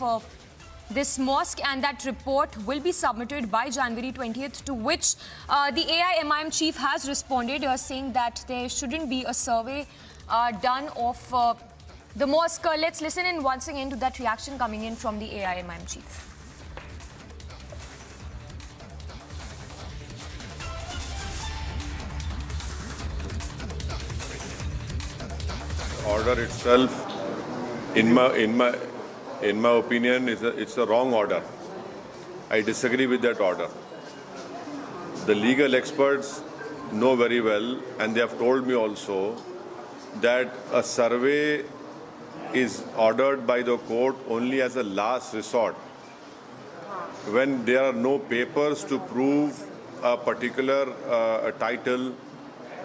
this mosque, and that report will be submitted by January 20th, to which the AIMIM chief has responded saying that there shouldn't be a survey done of the mosque. Let's listen in once again to that reaction coming in from the AIMIM chief. Order itself, in my opinion, it's a wrong order. I disagree with that order. The legal experts know very well, and they have told me also, that a survey is ordered by the court only as a last resort, when there are no papers to prove a particular title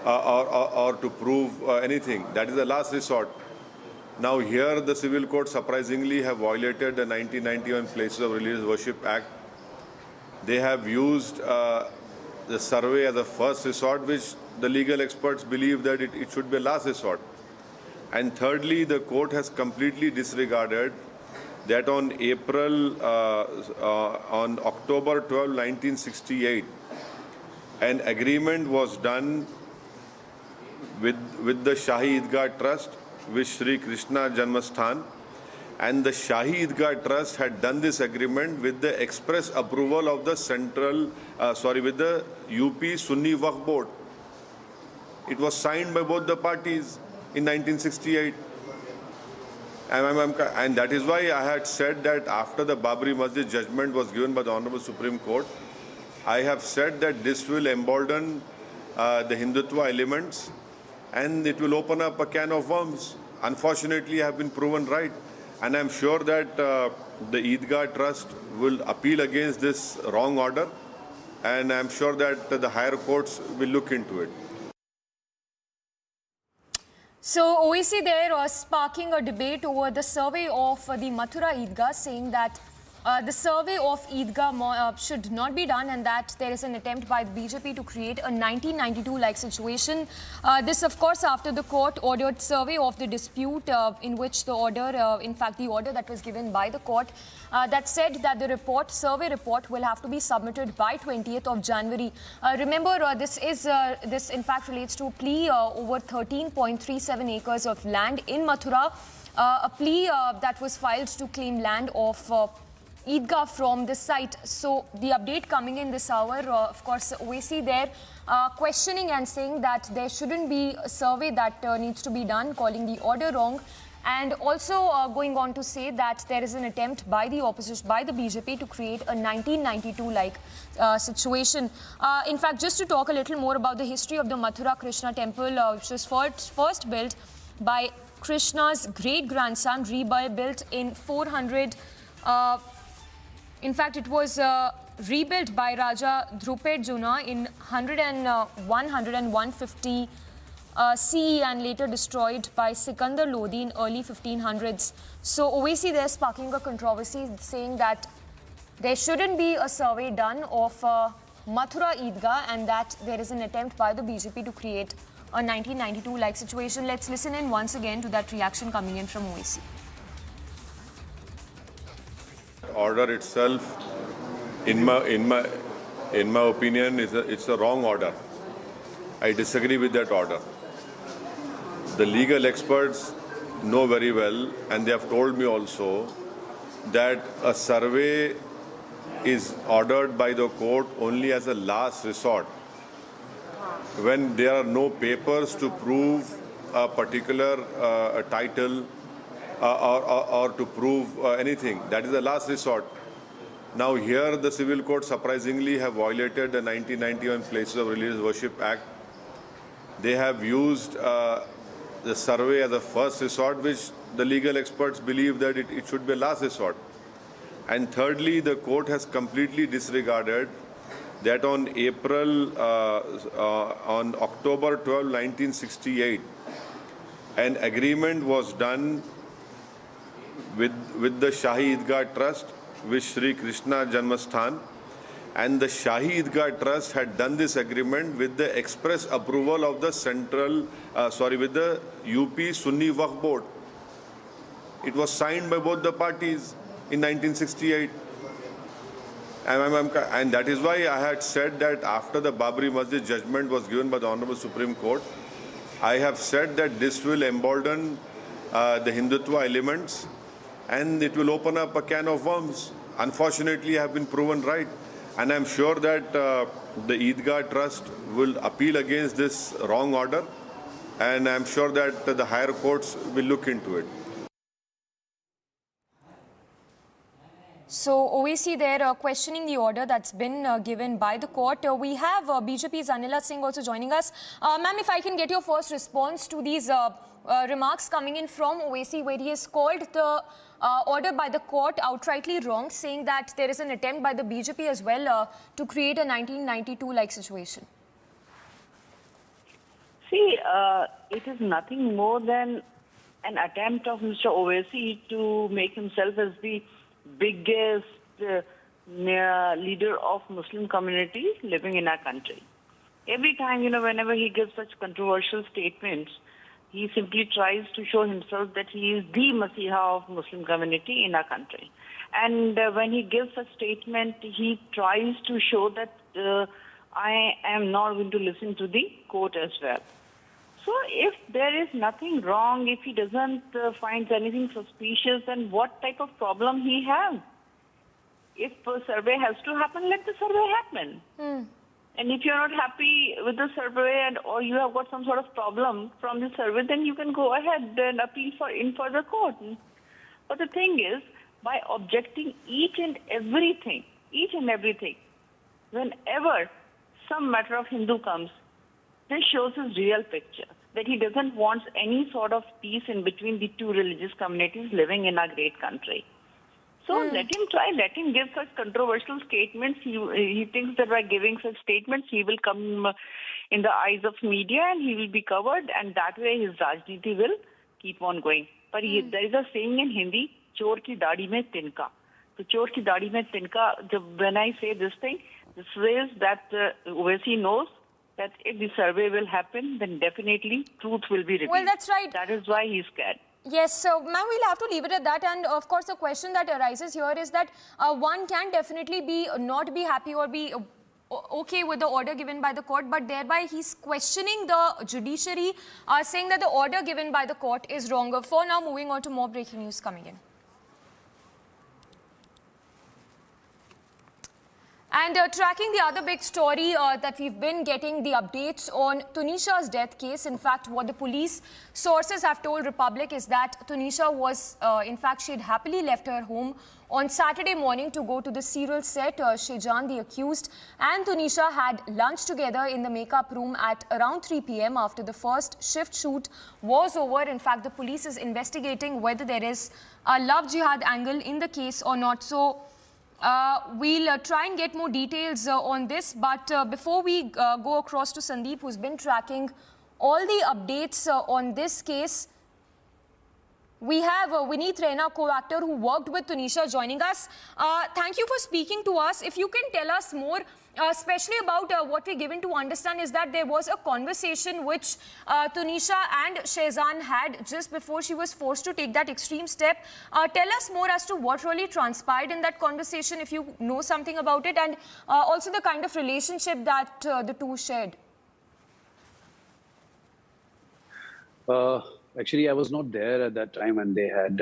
or to prove anything. That is the last resort. Now here the civil court surprisingly have violated the 1991 Places of Religious Worship Act. They have used the survey as a first resort, which the legal experts believe that it should be a last resort. And thirdly, the court has completely disregarded that on October 12, 1968, an agreement was done with the Shahi Eidgah Trust, with Sri Krishna Janmasthan, and the Shahi Eidgah Trust had done this agreement with the express approval of the with the UP Sunni Waqf Board. It was signed by both the parties in 1968. And that is why I had said that after the Babri Masjid judgment was given by the Honorable Supreme Court, I have said that this will embolden the Hindutva elements, and it will open up a can of worms. Unfortunately, I have been proven right. And I'm sure that the Eidgah Trust will appeal against this wrong order, and I'm sure that the higher courts will look into it. So OIC there was sparking a debate over the survey of the Mathura Eidgah, saying that the survey of Eidgah should not be done, and that there is an attempt by the BJP to create a 1992-like situation. This, of course, after the court ordered survey of the dispute, in which the order, in fact, the order that was given by the court that said that the survey report will have to be submitted by 20th of January. Remember, this in fact relates to a plea over 13.37 acres of land in Mathura, a plea that was filed to claim land of Eidgah from the site. So the update coming in this hour, of course, OIC there questioning and saying that there shouldn't be a survey that needs to be done, calling the order wrong, and also going on to say that there is an attempt by the opposition, by the BJP, to create a 1992-like situation. In fact, just to talk a little more about the history of the Mathura Krishna temple, which was first built by Krishna's great-grandson, rebuilt in 400 In fact, it was rebuilt by Raja Drupad Juna in 150 CE and later destroyed by Sikandar Lodi in early 1500s. So Owaisi there sparking a controversy saying that there shouldn't be a survey done of Mathura Eidgah and that there is an attempt by the BJP to create a 1992-like situation. Let's listen in once again to that reaction coming in from Owaisi. Order itself, in my opinion, it's a wrong order. I disagree with that order. The legal experts know very well, and they have told me also, that a survey is ordered by the court only as a last resort, when there are no papers to prove a particular title or to prove anything. That is the last resort. Now here the civil court surprisingly have violated the 1991 Places of Religious Worship Act. They have used the survey as a first resort, which the legal experts believe that it should be a last resort. And thirdly, the court has completely disregarded that on October 12, 1968, an agreement was done with the Shahi Eidgah Trust, with Sri Krishna Janmasthan, and the Shahi Eidgah Trust had done this agreement with the express approval of the with the UP Sunni Waqf Board. It was signed by both the parties in 1968. And that is why I had said that after the Babri Masjid judgment was given by the Honorable Supreme Court, I have said that this will embolden the Hindutva elements and it will open up a can of worms. Unfortunately, I have been proven right. And I'm sure that the Eidgah Trust will appeal against this wrong order. And I'm sure that the higher courts will look into it. So Owaisi there questioning the order that's been given by the court. We have BJP's Anila Singh also joining us. Ma'am, if I can get your first response to these remarks coming in from Owaisi, where he has called the order by the court outrightly wrong, saying that there is an attempt by the BJP as well to create a 1992-like situation. See, it is nothing more than an attempt of Mr. Owaisi to make himself as the biggest leader of Muslim community living in our country. Every time, whenever he gives such controversial statements, he simply tries to show himself that he is the Masiha of Muslim community in our country. And when he gives a statement, he tries to show that I am not going to listen to the court as well. So if there is nothing wrong, if he doesn't find anything suspicious, then what type of problem he has? If a survey has to happen, let the survey happen. And if you're not happy with the survey or you have got some sort of problem from the survey, then you can go ahead and appeal in further court. But the thing is, by objecting each and everything, whenever some matter of Hindu comes, this shows his real picture, that he doesn't want any sort of peace in between the two religious communities living in our great country. So let him try, let him give such controversial statements. He thinks that by giving such statements, he will come in the eyes of media and he will be covered, and that way his Rajniti will keep on going. But there is a saying in Hindi, chor ki daadi mein tinka. So chor ki daadi mein tinka, when I say this thing, this is that Owaisi knows that if the survey will happen, then definitely truth will be revealed. Well, that's right. That is why he's scared. Yes, so ma'am, we'll have to leave it at that. And of course, the question that arises here is that one can definitely not be happy or be okay with the order given by the court, but thereby he's questioning the judiciary, saying that the order given by the court is wrong. For now, moving on to more breaking news coming in. And tracking the other big story that we've been getting the updates on Tunisha's death case. In fact, what the police sources have told Republic is that Tunisha was, in fact, she had happily left her home on Saturday morning to go to the serial set. Shehjan, the accused, and Tunisha had lunch together in the makeup room at around 3 p.m. after the first shift shoot was over. In fact, the police is investigating whether there is a love jihad angle in the case or not. So we'll try and get more details on this. But before we go across to Sandeep, who's been tracking all the updates on this case, we have Vineet Raina, co-actor who worked with Tunisha, joining us. Thank you for speaking to us. If you can tell us more, especially about what we're given to understand is that there was a conversation which Tunisha and Shehzan had just before she was forced to take that extreme step. Tell us more as to what really transpired in that conversation, if you know something about it, and also the kind of relationship that the two shared. Actually, I was not there at that time, and they had